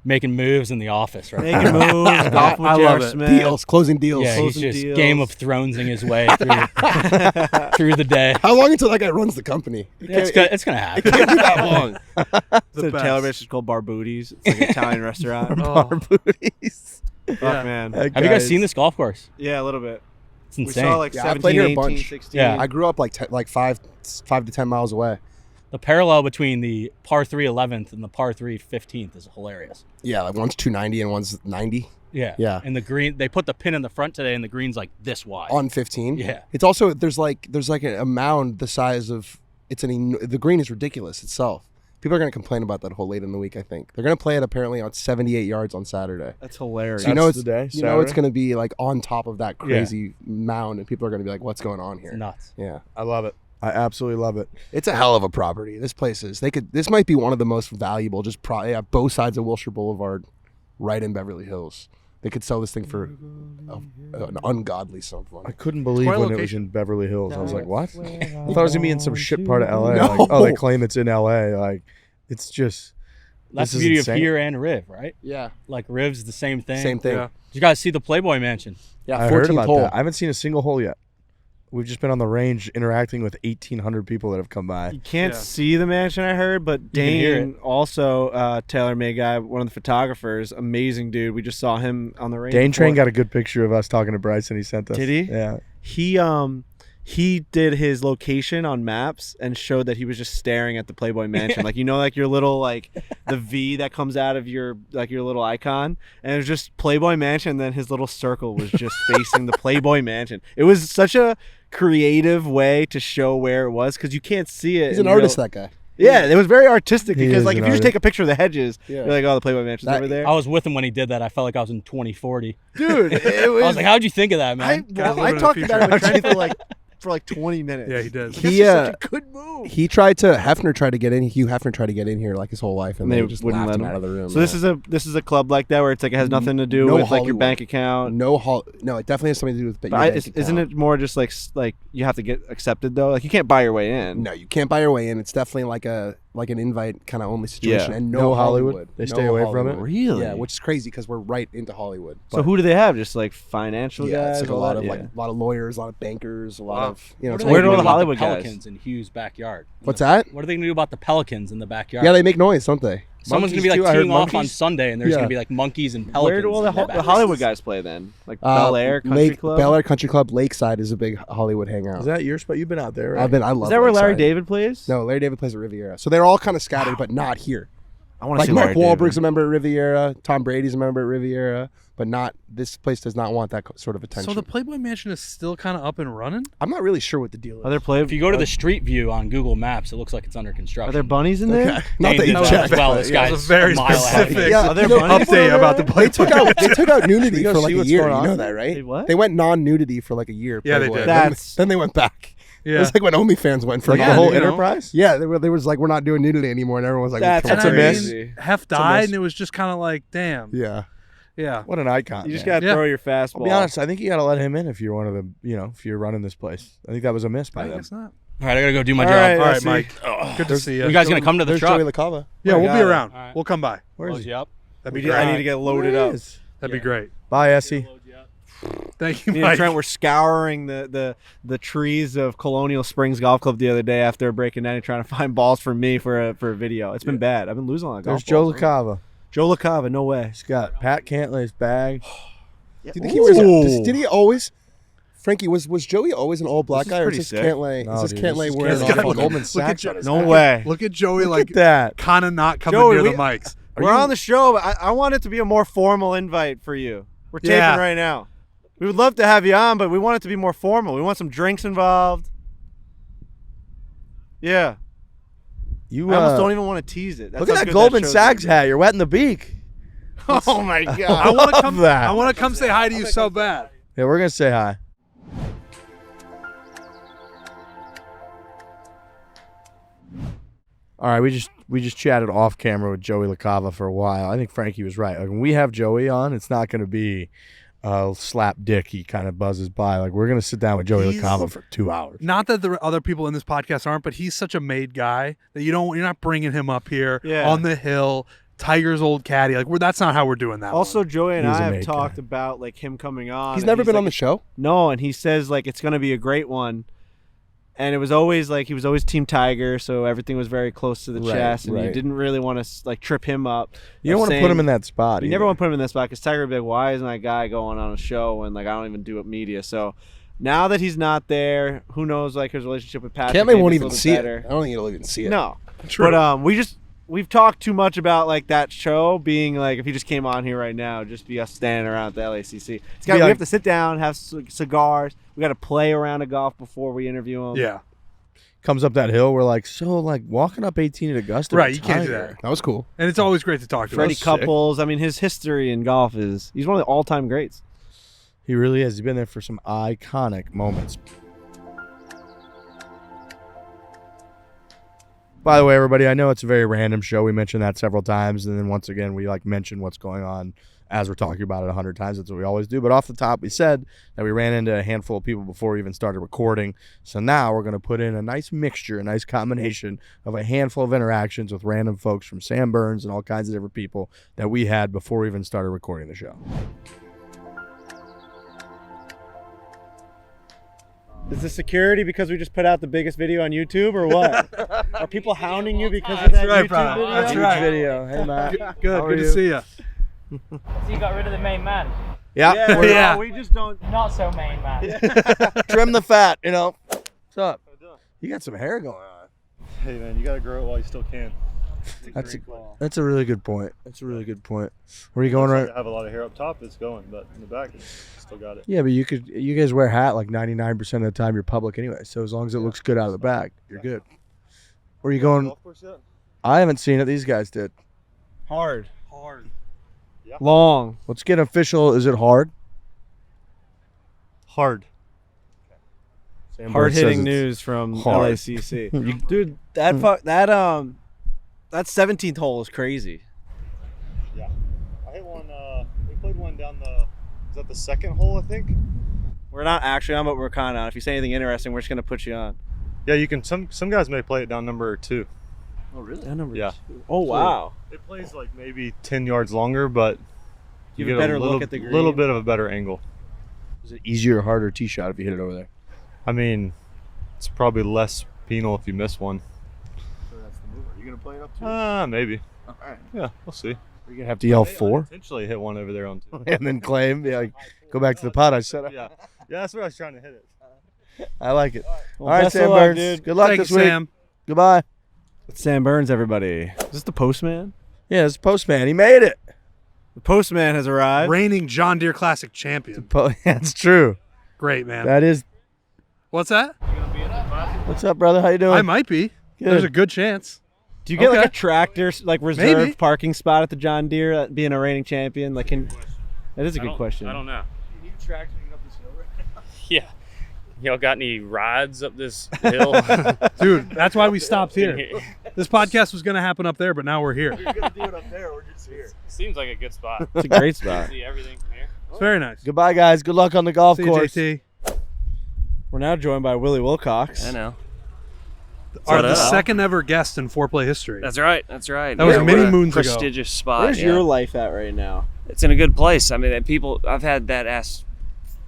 making moves in the office right Making now. moves, golf with I love J.R. it. Smith. Deals, closing deals. Yeah, he's Closing just deals. Game of Thronesing his way through, through the day. How long until that guy runs the company? It's gonna happen. It can't be that long. It's a best. Taylor Base is called Barbooties. It's like an Italian restaurant. Barbooties. Fuck, man. That Have you guys guy's- seen this golf course? Yeah, a little bit. It's We insane. saw like Yeah, I 17, played here a 18, bunch. 16. Yeah. I grew up like 5 to 10 miles away. The parallel between the par 3 11th and the par 3 15th is hilarious. Yeah, like one's 290 and one's 90 Yeah. Yeah. And the green, they put the pin in the front today, and the green's like this wide. on 15. Yeah. It's also there's like a mound the size of the green is ridiculous itself. People are going to complain about that whole late in the week, I think. They're going to play it apparently on 78 yards on Saturday. That's hilarious. So you know That's it's the day, you know it's Saturday? going to be like on top of that crazy mound, and people are going to be like, "What's going on here?" It's nuts. Yeah, I love it. I absolutely love it. it's a hell of a property. This place is. This might be one of the most valuable. Just both sides of Wilshire Boulevard, right in Beverly Hills. They could sell this thing for an ungodly sum of money. I couldn't believe Quite a when it was location. in Beverly Hills. I was like, what? I thought it was going to be in some shit part of LA. No. Like, oh, they claim it's in LA. Like, it's just. That's this the is beauty insane. of here and Riv, right? Yeah, Like Riv's the same thing. same thing. Yeah. You guys see the Playboy Mansion? Yeah, I heard 14th about hole. that. I haven't seen a single hole yet. We've just been on the range interacting with 1,800 people that have come by. You can't Yeah. see the mansion, I heard, but can hear Dane, also tailor-made guy, one of the photographers, amazing dude. We just saw him on the range. Dane Train before. got a good picture of us talking to Bryson. He sent us. Did he? Yeah. He did his location on maps and showed that he was just staring at the Playboy Mansion, like like your little the V that comes out of your little icon, and it was just Playboy Mansion. And then his little circle was just facing the Playboy Mansion. It was such a creative way to show where it was because you can't see it. He's in an artist, real- that guy. Yeah, it was very artistic He because is like an if you just artist. take a picture of the hedges, Yeah. you're like, oh, the Playboy Mansion's That- over there. I was with him when he did that. I felt like I was in 2040. Dude, it I was like, how'd you think of that, man? Guys live I in the talked future. about it with Trent for like 20 minutes. Yeah, he did. He That's such a good move. Hugh Hefner tried to get in here like his whole life, and they just wouldn't laughed let him out of the room. So this is a club like that where it's like it has nothing to do No with like your Hollywood. bank account. no, it definitely has something to do with. But isn't it more just like you have to get accepted though? Like you can't buy your way in. No, you can't buy your way in. It's definitely like an invite kind of only situation, Yeah. and No Hollywood? They stay away from it? Hollywood. Really? Yeah, which is crazy because we're right into Hollywood. So But, who do they have? Just like financial yeah, guys. it's like a all lot that? of Yeah. a lot of lawyers, a lot of bankers, a lot Wow. of What it's are all Where they do all gonna the do about Hollywood guys? Pelicans in Hugh's backyard? What's that? What are they gonna do about the Pelicans in the backyard? Yeah, they make noise, don't they? Someone's Monkeys gonna be too, like I heard teeing off on monkeys. Sunday, and there's Yeah. gonna be like monkeys and pelicans. Where do all the, in their the backyard. Hollywood guys play then? Like Bel Air Country Club. Bel Air Country Club, Lakeside is a big Hollywood hangout. Is that your spot? You've been out there, right? I love. Is that where Larry Lakeside. David plays? No, Larry David plays at Riviera. So they're all kind of scattered, but not here. I want to Like see Mark Larry Wahlberg's a David. member at Riviera, Tom Brady's a member at Riviera, but not this place does not want that sort of attention. So the Playboy Mansion is still kind of up and running? I'm not really sure what the deal is. Are there play? If you go to the street view on Google Maps, it looks like it's under construction. Are there bunnies in there? Okay. Not Dane that you did that checked. as well. but This yeah. That was guy's a very a mile ahead of specific you. Yeah, Are there you know, bunnies update over about the there? Playboy. They took out nudity You go for see like a what's year. going You on? know that, right? They what? They went non-nudity for like a year. Yeah, they Playboy. did. Then they went back. It Yeah. was like when OnlyFans went for Like like the whole you know. enterprise? Yeah, they was like, we're not doing nudity anymore, and everyone was like, That's And That's a I miss. mean, Hef a died, miss. and it was just kind of like, damn. yeah. Yeah. What an icon. You just man. gotta Yeah. throw your fastball. I'll be honest. I think you got to let him in if you're one of the, if you're running this place. I think that was a miss by I them. guess not. All right, I gotta go do my All job. right, All right, see. Mike. Good to see you. You guys gonna come to the There's truck? Joey LaCava. Yeah, I we'll got be it. around. All right. We'll come by. Where is Close he? you up. That'd be I great. need to get loaded Where up. is? That'd be great. Bye, Essie. Thank you, Me and Mike. Trent were scouring the trees of Colonial Springs Golf Club the other day after breaking down and trying to find balls for me for a video. It's been bad. I've been losing a lot of golf There's Joe balls. LaCava. Joe LaCava, no way. He's got Pat Cantlay's bag. Do you think he was? Did he always? Frankie, was Joey always an all black This is guy, or pretty is this sick. Cantlay? No, Is this dude, Cantlay this is wearing Cantlay. off Got on Goldman him? Sachs. No way. Look at Joey, Look like, at that. kind of not coming Joey, near we- the mics. We're on the show, but I want it to be a more formal invite for you. We're taping Yeah. right now. We would love to have you on, but we want it to be more formal. We want some drinks involved. Yeah. You I almost don't even want to tease it. That's look how at that good Goldman show's Sachs gonna hat. You're wet in the beak. be. Oh my god. I want to come. that. I want to come say hi to you so bad. Yeah, we're gonna say hi. All right, we just chatted off camera with Joey LaCava for a while. I think Frankie was right. Like, when we have Joey on, it's not going to be slap dick. He kind of buzzes by. Like, we're going to sit down with Joey LaCava for 2 hours. Not that the other people in this podcast aren't, but he's such a made guy that you're not bringing him up here on the hill. Tiger's old caddy. Like, that's not how we're doing that. Also, Joey and He's I a have made talked guy. about like him coming on. He's and never been like, on the show? No, and he says like it's going to be a great one. And it was always like he was always Team Tiger, so everything was very close to the chest, and you didn't really want to like trip him up. You don't want to put him in that spot. You never want to put him in that spot because Tiger would be like, "Why isn't that guy going on a show?" And like, I don't even do it media. So now that he's not there, who knows? Like his relationship with Patrick. Cammy won't maybe even it's a see little it. better. I don't think he'll even see it. No, True. but we've talked too much about like that show being like if he just came on here right now, it'd just be us standing around at the LACC. We have to sit down, have cigars. We got to play around a golf before we interview him. Yeah. Comes up that hill, we're like, so like walking up 18 at Augusta. Right, with you can't do Tiger. that. That was cool. And it's always great to talk to Freddie him. Couples. I mean, his history in golf he's one of the all-time greats. He really is. He's been there for some iconic moments. By the way, everybody, I know it's a very random show. We mentioned that several times, and then once again, we like mention what's going on as we're talking about it 100 times. That's what we always do. But off the top, we said that we ran into a handful of people before we even started recording. So now we're going to put in a nice mixture, a nice combination of a handful of interactions with random folks from Sam Burns and all kinds of different people that we had before we even started recording the show. Is the security because we just put out the biggest video on YouTube or what? Are people hounding you because of that YouTube video? That's right. Video. Hey, Matt. Good to see you. So you got rid of the main man. Yeah. We just don't. Not so main man. Trim the fat, you know. What's up? You got some hair going on. Hey man, you gotta grow it while you still can. That's a really good point. Where are you going right? I have a lot of hair up top, it's going, but in the back, it's still got it. Yeah, but you guys wear a hat like 99% of the time you're public anyway. So as long as it looks good out of the back, you're good. Where are you going? Golf course yet? I haven't seen it. These guys did. Hard. Yeah. Long. Let's get official. Is it hard? Hard. Hard-hitting news from hard. LACC. Dude, that 17th hole is crazy. Yeah. I hit one, we played one down is that the second hole, I think? We're not actually on, but we're kind of on. If you say anything interesting, we're just going to put you on. Yeah, you can, some guys may play it down number 2. Oh, really? That number Yeah. 2. Oh, wow. It plays like maybe 10 yards longer, but You get have a better little, look at the green. little bit of a better angle. Is it easier or harder tee shot if you hit it over there? I mean, it's probably less penal if you miss one. So that's the move. Are you going to play it up too? Maybe. All right. Yeah, we'll see. Are you going to have to yell 4? Potentially hit one over there on 2. And then claim? Yeah, like, go back to the pot I set up. Yeah, that's where I was trying to hit it. I like it. Well, All right, best of Sam luck, Burns. dude. Good luck Thank this you, week. Sam. Goodbye. It's Sam Burns, everybody. Is this the postman? Yeah, it's Postman. He made it. The postman has arrived. Reigning John Deere Classic champion. That's true. Great, man. That is. What's that? What's up, brother? How you doing? I might be. Good. There's a good chance. Do you get like Okay. a tractor, like reserved Maybe. parking spot at the John Deere, being a reigning champion? Like, that is a good question. I don't know. You need tractor up this hill right now? Yeah. Y'all got any rides up this hill? Dude, that's why we stopped here. This podcast was going to happen up there, but now we're here. You're going to do it up there. We're just here. Seems like a good spot. It's a great spot. See everything from here. It's very nice. Goodbye, guys. Good luck on the golf See you, course. JT. We're now joined by Willy Wilcox. I know. The second ever guest in foreplay history. That's right. That's right. That was Yeah, many what a moons ago. prestigious spot. Where's yeah. your life at right now? It's in a good place. I mean, I've had that asked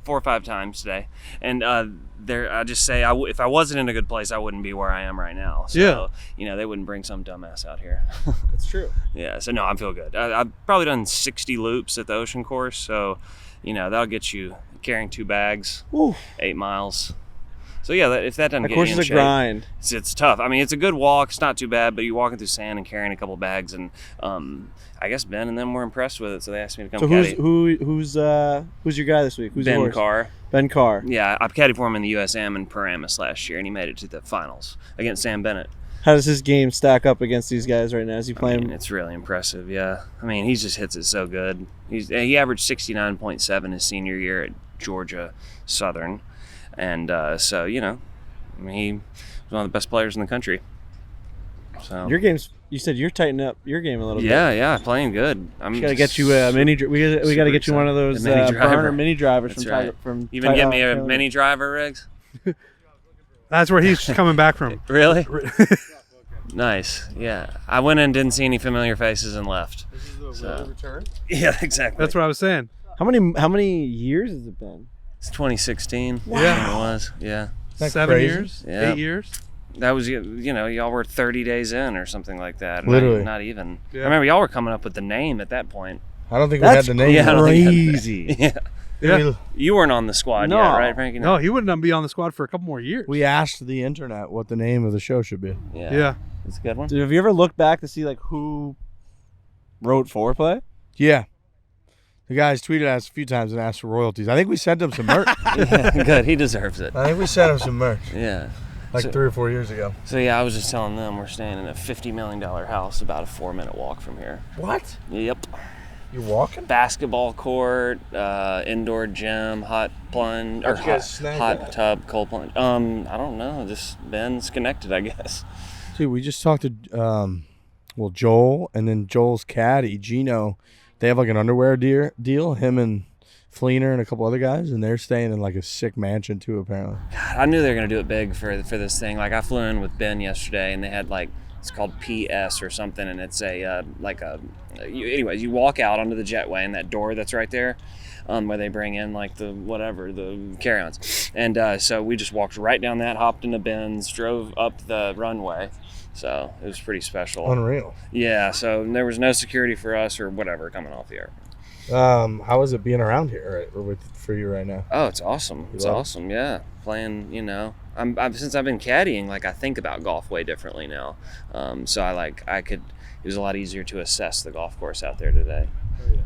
4 or 5 times today, and I just say if I wasn't in a good place, I wouldn't be where I am right now. So, Yeah. they wouldn't bring some dumbass out here. That's true. Yeah. So no, I feel good. I've probably done 60 loops at the Ocean Course, so that'll get you carrying 2 bags, 8 miles. So yeah, if that doesn't That get course you is in a shape, grind. it's tough. I mean, it's a good walk. It's not too bad, but you're walking through sand and carrying a couple bags, and I guess Ben and them were impressed with it, so they asked me to come So caddy. who's your guy this week? Who's Ben yours? Carr. Ben Carr. Yeah, I caddied for him in the USM in Paramus last year, and he made it to the finals against Sam Bennett. How does his game stack up against these guys right now? Is he playing? It's really impressive, yeah. I mean, he just hits it so good. He averaged 69.7 his senior year at Georgia Southern, and so he was one of the best players in the country. So Your game's. You said you're tightening up your game a little bit. yeah, playing good. We gotta get you a mini. We gotta get you one of those burner mini drivers That's from right. Tiger. From Even Tiger get me a Australia. mini driver, Riggs. That's where he's coming back from. Really? Nice. Yeah, I went in, didn't see any familiar faces, and left. This is the So- return. Yeah, exactly. That's what I was saying. How many years has it been? It's 2016. Wow. Yeah, it was. Yeah. 7 crazy? years, Yeah. 8 years. That was, y'all were 30 days in or something like that. Literally. Not even. Yeah. I remember y'all were coming up with the name at that point. I don't think That's we had the name. Yeah, I don't think you had crazy. Yeah. Yeah. You weren't on the squad No. yet, right, Frankie? No, he wouldn't be on the squad for a couple more years. We asked the internet what the name of the show should be. Yeah. Yeah. It's a good one. Dude, have you ever looked back to see like who wrote Foreplay? Yeah. The guys tweeted us a few times and asked for royalties. I think we sent him some merch. Yeah, good. He deserves it. I think we sent him some merch Yeah. like So- 3 or 4 years ago. So yeah, I was just telling them we're staying in a $50 million house about a 4-minute walk from here. What? Yep. You walking? Basketball court, indoor gym, hot plunge, or How'd you guys snag hot that? tub, cold plunge. I don't know. Just Ben's connected, I guess. Dude, we just talked to Joel and then Joel's caddy, Gino. They have like an underwear deal, him and Fleener and a couple other guys, and they're staying in like a sick mansion too, apparently. God, I knew they were gonna do it big for this thing. Like I flew in with Ben yesterday, and they had like it's called PS or something, and it's a anyways, you walk out onto the jetway, and that door that's right there, where they bring in like the carry-ons, and so we just walked right down that, hopped into Ben's, drove up the runway. So it was pretty special. Unreal. Yeah, so there was no security for us or whatever coming off the air. How is it being around here for you right now? Oh, it's awesome. It's love it? awesome. Yeah, playing. Since I've been caddying, like I think about golf way differently now. So I could. It was a lot easier to assess the golf course out there today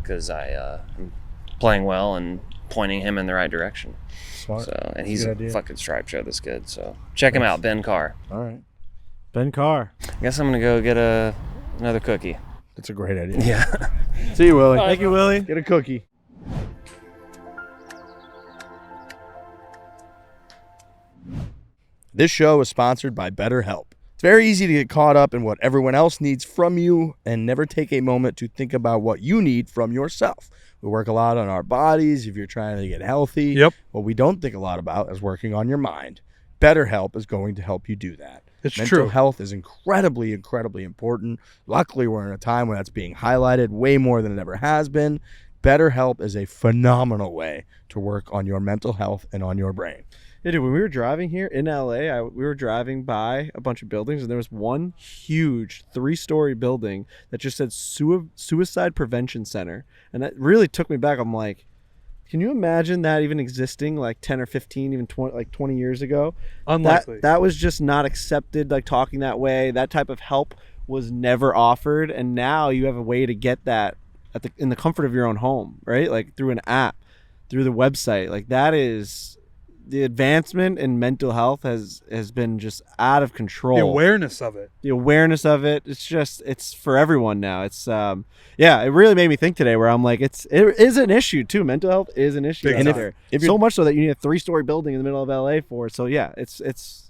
because I'm playing well and pointing him in the right direction. Smart. So and That's a he's good a idea. fucking stripe show this good. So check him out, Ben Carr. All right. Ben Carr. I guess I'm gonna go get another cookie. That's a great idea. Yeah. See you, Willie. Thank you, Willie. Get a cookie. This show is sponsored by BetterHelp. It's very easy to get caught up in what everyone else needs from you and never take a moment to think about what you need from yourself. We work a lot on our bodies if you're trying to get healthy. Yep. What we don't think a lot about is working on your mind. BetterHelp is going to help you do that. It's Mental true. health is incredibly, incredibly important. Luckily, we're in a time when that's being highlighted way more than it ever has been. BetterHelp is a phenomenal way to work on your mental health and on your brain. Yeah, dude, when we were driving here in LA, we were driving by a bunch of buildings, and there was one huge 3-story building that just said Suicide Prevention Center. And that really took me back. I'm like, can you imagine that even existing like 10 or 15, even 20 years ago? Unlikely. That was just not accepted, like talking that way. That type of help was never offered. And now you have a way to get that in the comfort of your own home, right? Like through an app, through the website. Like that is... The advancement in mental health has been just out of control. The awareness of it. It's for everyone now. It's it really made me think today where I'm like, it is an issue too. Mental health is an issue out there. So much so that you need a 3-story building in the middle of LA for it. So yeah, it's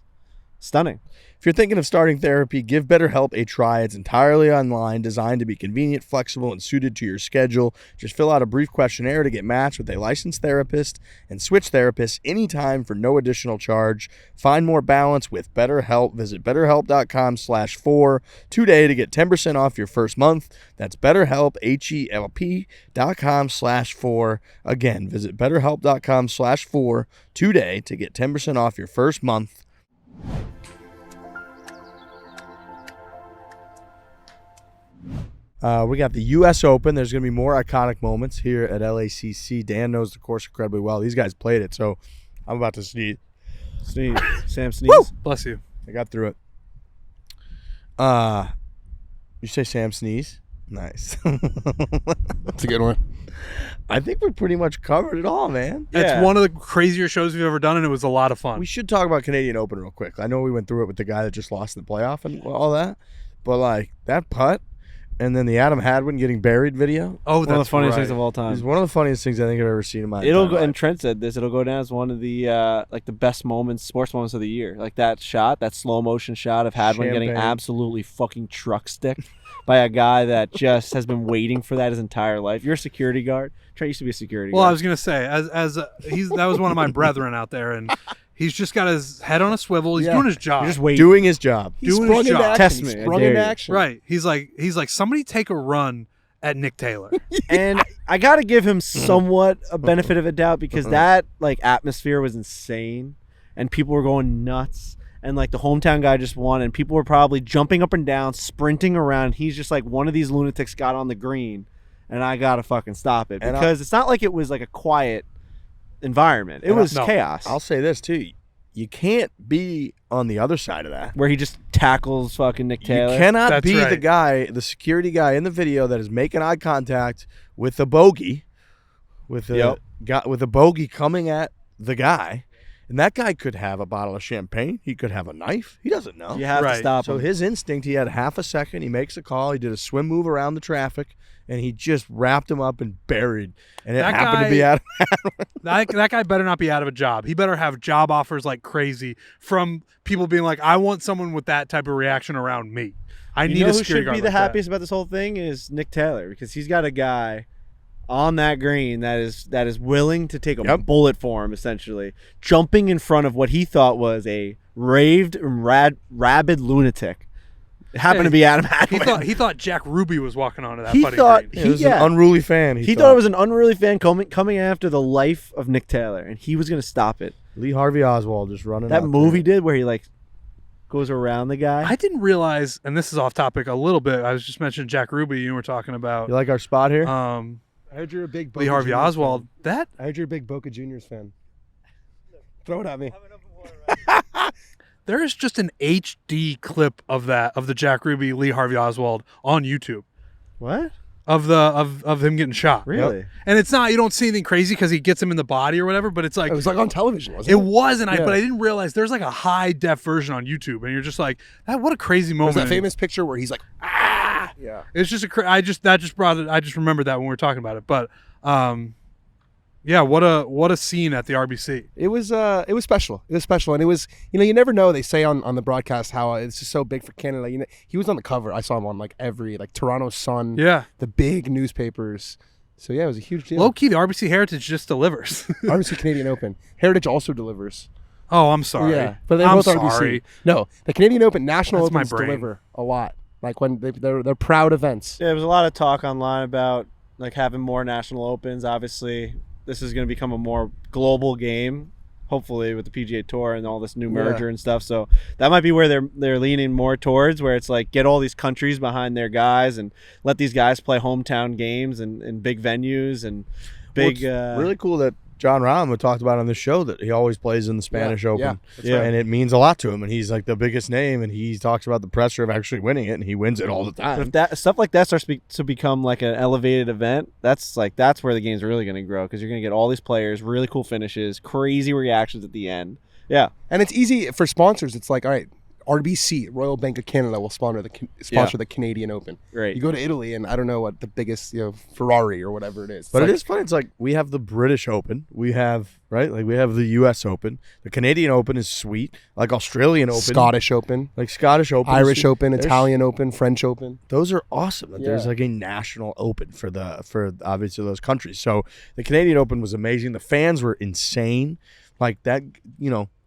stunning. If you're thinking of starting therapy, give BetterHelp a try. It's entirely online, designed to be convenient, flexible, and suited to your schedule. Just fill out a brief questionnaire to get matched with a licensed therapist and switch therapists anytime for no additional charge. Find more balance with BetterHelp. Visit BetterHelp.com/Fore today to get 10% off your first month. That's BetterHelp, HELP.com/Fore. Again, visit BetterHelp.com/Fore today to get 10% off your first month. We got the U.S. Open. There's going to be more iconic moments here at LACC. Dan knows the course incredibly well. These guys played it, so I'm about to sneeze. Sam sneeze. Woo! Bless you. I got through it. You say Sam sneeze? Nice. That's a good one. I think we pretty much covered it all, man. It's one of the crazier shows we've ever done, and it was a lot of fun. We should talk about Canadian Open real quick. I know we went through it with the guy that just lost in the playoff and all that, but like that putt, and then the Adam Hadwin getting buried video. Oh, One of the funniest things of all It's time. one of the funniest things I think I've ever seen in my It'll entire go, life. and Trent said this. It'll go down as one of the like the best moments, sports moments of the year. Like that shot, that slow motion shot of Hadwin getting Champagne. absolutely fucking truck sticked by a guy that just has been waiting for that his entire life. You're a security guard. Trent used to be a security Well, I guard. was gonna say, that was one of my brethren out there, and he's just got his head on a swivel. He's doing his job. You're just waiting. Doing his job. He Doing sprung his into job. action. Test He me, I sprung dare into you. action. Right. He's like somebody take a run at Nick Taylor. And I got to give him somewhat a benefit of a doubt because that like atmosphere was insane and people were going nuts and like the hometown guy just won and people were probably jumping up and down, sprinting around. He's just like one of these lunatics got on the green and I got to fucking stop it because it's not like it was like a quiet environment. It was chaos. I'll say this too. You can't be on the other side of that. Where he just tackles fucking Nick Taylor. You cannot That's be the right. guy, the security guy in the video that is making eye contact with the bogey, with a bogey coming at the guy, and that guy could have a bottle of champagne. He could have a knife. He doesn't know. You have to stop So him. his instinct, he had half a second. He makes a call. He did a swim move around the traffic, and he just wrapped him up and buried. And it That happened to be guy- Adam. that guy better not be out of a job. He better have job offers like crazy from people being like, I want someone with that type of reaction around me. I You need know a who security should guard be the like that. happiest about this whole thing is Nick Taylor because he's got a guy on that green that is willing to take a bullet for him, essentially jumping in front of what he thought was a raved and rabid lunatic. It happened to be Adam Hadwin. He thought Jack Ruby was walking onto that. He putting thought green. It was an unruly fan. He thought it was an unruly fan coming after the life of Nick Taylor, and he was going to stop it. Lee Harvey Oswald just running That out move there. he did where he like goes around the guy. I didn't realize, and this is off topic a little bit. I was just mentioning Jack Ruby. You were talking about. You like our spot here? I heard you're a big Boca Lee Harvey Juniors Oswald. fan. I heard you're a big Boca Juniors fan. Throw it at me. There is just an HD clip of the Jack Ruby Lee Harvey Oswald on YouTube. What? Of him getting shot. Really? And it's not, you don't see anything crazy because he gets him in the body or whatever, but it's like It was like on television, wasn't it? it was, and Yeah. but I didn't realize there's like a high def version on YouTube, and you're just like, what a crazy There's moment. that famous picture where he's like, ah! Yeah. It's just I just remembered that when we were talking about it, but yeah, what a scene at the RBC. It was special. It was special, and it was, you never know. They say on the broadcast how it's just so big for Canada. He was on the cover. I saw him on like every Toronto Sun. Yeah. The big newspapers. So yeah, it was a huge deal. Low key, the RBC Heritage just delivers. RBC Canadian Open. Heritage also delivers. Oh, I'm sorry. Yeah, but they're I'm both sorry. RBC. No, the Canadian Open National That's my Opens brain. deliver a lot. Like when they're proud events. Yeah, there was a lot of talk online about like having more national opens. Obviously, this is going to become a more global game, hopefully with the PGA Tour and all this new merger and stuff. So that might be where they're leaning more towards, where it's like get all these countries behind their guys and let these guys play hometown games and big venues and big. Well, it's really cool that John Rahm talked about on this show that he always plays in the Spanish Open. Yeah. And it means a lot to him. And he's like the biggest name, and he talks about the pressure of actually winning it, and he wins it all the time. But if that stuff like that starts to become like an elevated event, that's where the game's really going to grow because you're going to get all these players, really cool finishes, crazy reactions at the end. Yeah, And it's easy for sponsors. It's like, all right, RBC, Royal Bank of Canada, will sponsor the Canadian Open. Right. You go to Italy, and I don't know what the biggest, Ferrari or whatever it is. But It's it is funny. It's like we have the British Open. We have, right? Like we have the U.S. Open. The Canadian Open is sweet. Like Australian Open. Scottish Open. Like Scottish Open. Irish Open, There's- Italian Open, French Open. Those are awesome. That There's Yeah. like a national open for obviously those countries. So the Canadian Open was amazing. The fans were insane. Like that,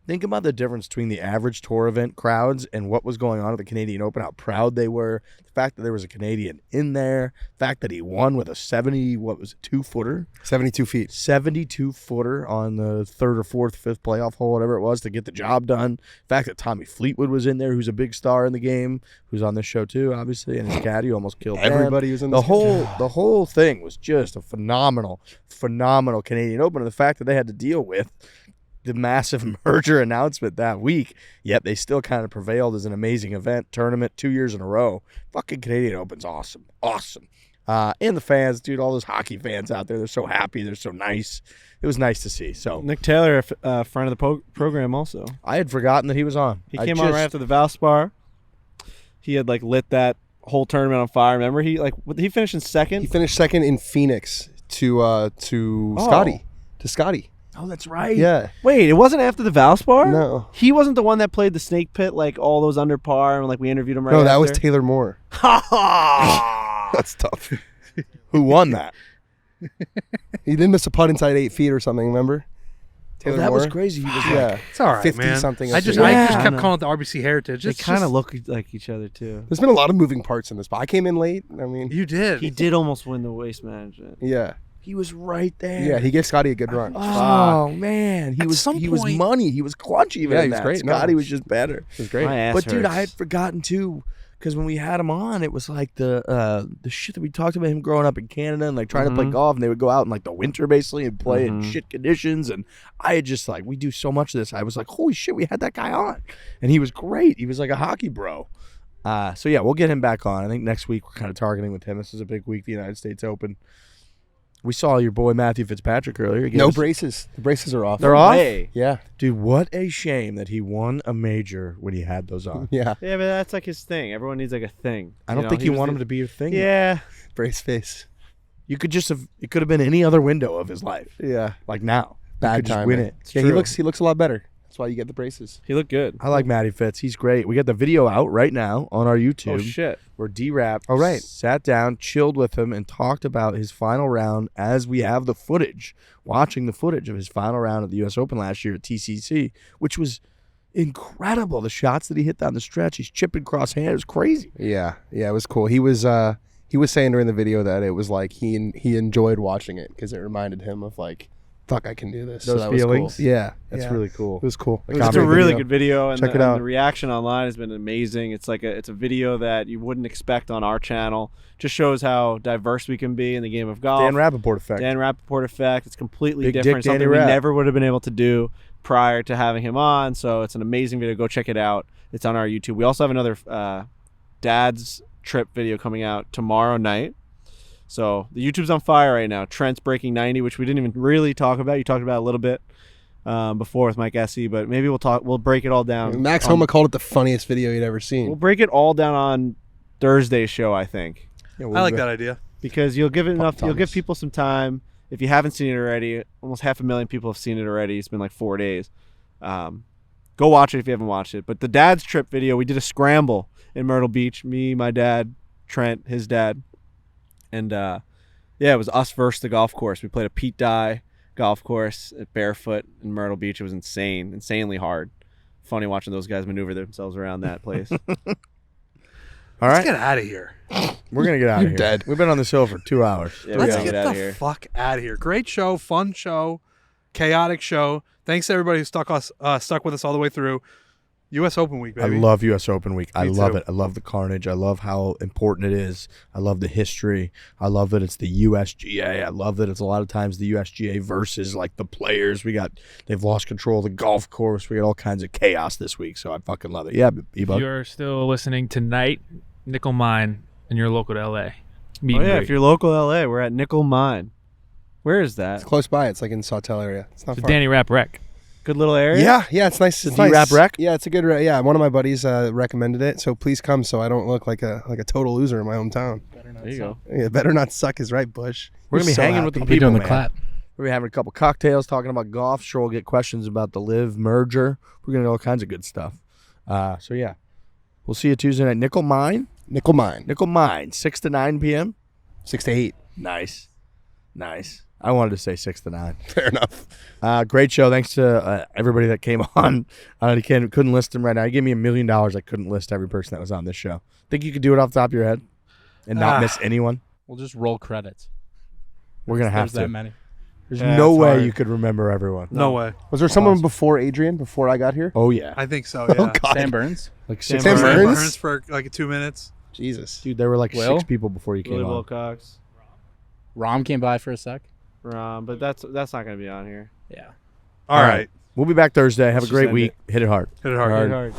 think about the difference between the average tour event crowds and what was going on at the Canadian Open, how proud they were. The fact that there was a Canadian in there, the fact that he won with a 2-footer? 72 feet. 72-footer on the third or fourth, fifth playoff hole, whatever it was, to get the job done. The fact that Tommy Fleetwood was in there, who's a big star in the game, who's on this show too, obviously, and his caddy almost killed Everybody him. was in the this whole thing was just a phenomenal Canadian Open, and the fact that they had to deal with the massive merger announcement that week, yet they still kind of prevailed as an amazing event, tournament 2 years in a row. Fucking Canadian Open's awesome. And the fans, dude, all those hockey fans out there, they're so happy, they're so nice. It was nice to see. So Nick Taylor, a friend of the program also. I had forgotten that he was on. He came on right after the Valspar. He had like lit that whole tournament on fire. Remember he finished in second. He finished second in Phoenix to Scottie. To Scottie. Oh, that's right. Yeah. Wait, it wasn't after the Valspar? No. He wasn't the one that played the snake pit, like all those under par, and like we interviewed him right No, that was after? Taylor Moore. That's tough. Who won that? He didn't miss a putt inside 8 feet or something, remember? Taylor that was Moore? crazy. He was Yeah. It's all right, 50 man. something. I just Yeah. kept calling it the RBC Heritage. They It's kind of just- look like each other too. There's been a lot of moving parts in this, but I came in late. I mean, You did. He did almost win the waste management. yeah. He was right there. Yeah, he gave Scottie a good run. Oh man, At some he was point- money. He was clutch even. Yeah, in he was that. great. No. Scottie was just better. It was great. My ass But dude, I had hurts. forgotten too, because when we had him on, it was like the shit that we talked about him growing up in Canada and like trying to play golf, and they would go out in like the winter basically and play in shit conditions. And I had just like, we do so much of this. I was like, holy shit, we had that guy on, and he was great. He was like a hockey bro. So yeah, we'll get him back on. I think next week we're kind of targeting with him. This is a big week, the United States Open. We saw your boy Matthew Fitzpatrick earlier. No braces. The braces are off. They're off? Way. Yeah. Dude, what a shame that he won a major when he had those on. Yeah. Yeah, but that's like his thing. Everyone needs like a thing. I don't think you want him to be your thing. Yeah. Brace face. You could just have. It could have been any other window of his life. Yeah. Like now, you Bad could just time. win it. Yeah, true. he looks a lot better. That's why you get the braces. He looked good. I like Matty Fitz. He's great. We got the video out right now on our YouTube. Oh shit. Where D-Rap Oh, right. sat down, chilled with him, and talked about his final round as we have the footage, watching the footage of his final round at the U.S. Open last year at TCC, which was incredible. The shots that he hit down the stretch, he's chipping cross hand. It was crazy. Yeah. Yeah, it was cool. He was saying during the video that it was like he enjoyed watching it because it reminded him of like, fuck, I can do this. Those so that was feelings? cool. Yeah. That's yeah. really cool. It was cool. The It's a comedy really video. good video, and, Check it and out. the reaction online has been amazing. It's like it's a video that you wouldn't expect on our channel. Just shows how diverse we can be in the game of golf. Dan Rappaport effect. Dan Rappaport effect. It's completely Big dick different. Danny Something we Rapp. never would have been able to do prior to having him on. So it's an amazing video. Go check it out. It's on our YouTube. We also have another dad's trip video coming out tomorrow night. So the YouTube's on fire right now. Trent's breaking 90, which we didn't even really talk about. You talked about it a little bit before with Mike Essie, but maybe we'll break it all down. Max Homa called it the funniest video he'd ever seen. We'll break it all down on Thursday's show, I think, Yeah, I like that idea. because you'll give it enough. You'll give Thomas. people some time. If you haven't seen it already, almost 500,000 people have seen it already. It's been like 4 days. Go watch it if you haven't watched it. But the dad's trip video, we did a scramble in Myrtle Beach. Me, my dad, Trent, his dad. And yeah, it was us versus the golf course. We played a Pete Dye golf course at Barefoot in Myrtle Beach. It was insanely hard. Funny watching those guys maneuver themselves around that place. All Let's right, get out of here. we're gonna get out of here. dead. We've been on this hill for 2 hours. Yeah, we Let's gotta get out of the here. fuck out of here. Great show, fun show, chaotic show. Thanks to everybody who stuck with us all the way through. U.S. Open week, baby. I love U.S. Open week. I Me love too. it. I love the carnage. I love how important it is. I love the history. I love that it's the USGA. I love that it's a lot of times the USGA versus like the players. They've lost control of the golf course. We got all kinds of chaos this week, so I fucking love it. Yeah, E-Bug. You're still listening tonight, Nickel Mine, and you're local to LA. Meet Oh and yeah, greet. if you're local to LA, we're at Nickel Mine. Where is that? It's close by. It's like in Sawtell area. It's not the far. Danny Rapp Rec. Good little area. Yeah, it's nice. The It's nice. D-Rap rec? Yeah, it's a good. Yeah, one of my buddies recommended it, so please come, so I don't look like a total loser in my hometown. There you go. Yeah, better not suck is right, Bush. We're gonna be You're so hanging with happy. the people, doing the man. clap. We're having a couple cocktails, talking about golf. Sure, we'll get questions about the Live merger. We're gonna do all kinds of good stuff. So yeah, we'll see you Tuesday night. Nickel Mine, 6 to 9 p.m. 6 to 8. Nice. I wanted to say 6 to 9. Fair enough. Great show. Thanks to everybody that came on. Couldn't list them right now. You gave me $1 million. I couldn't list every person that was on this show. Think you could do it off the top of your head and not miss anyone? We'll just roll credits. We're gonna have There's that to. many. There's Yeah, no it's way hard. you could remember everyone. No way. Was there someone before Adrian, before I got here? Oh yeah. I think so, yeah. Oh, God. Sam Burns. Like Sam six. Burns. Burns for like 2 minutes. Jesus. Dude, there were like Will? 6 people before you came Willy on. Wilcox. Rom came by for a sec. But that's not gonna be on here. Yeah. All right. We'll be back Thursday. Have a great end week. Hit it hard. Hit it hard. Hard.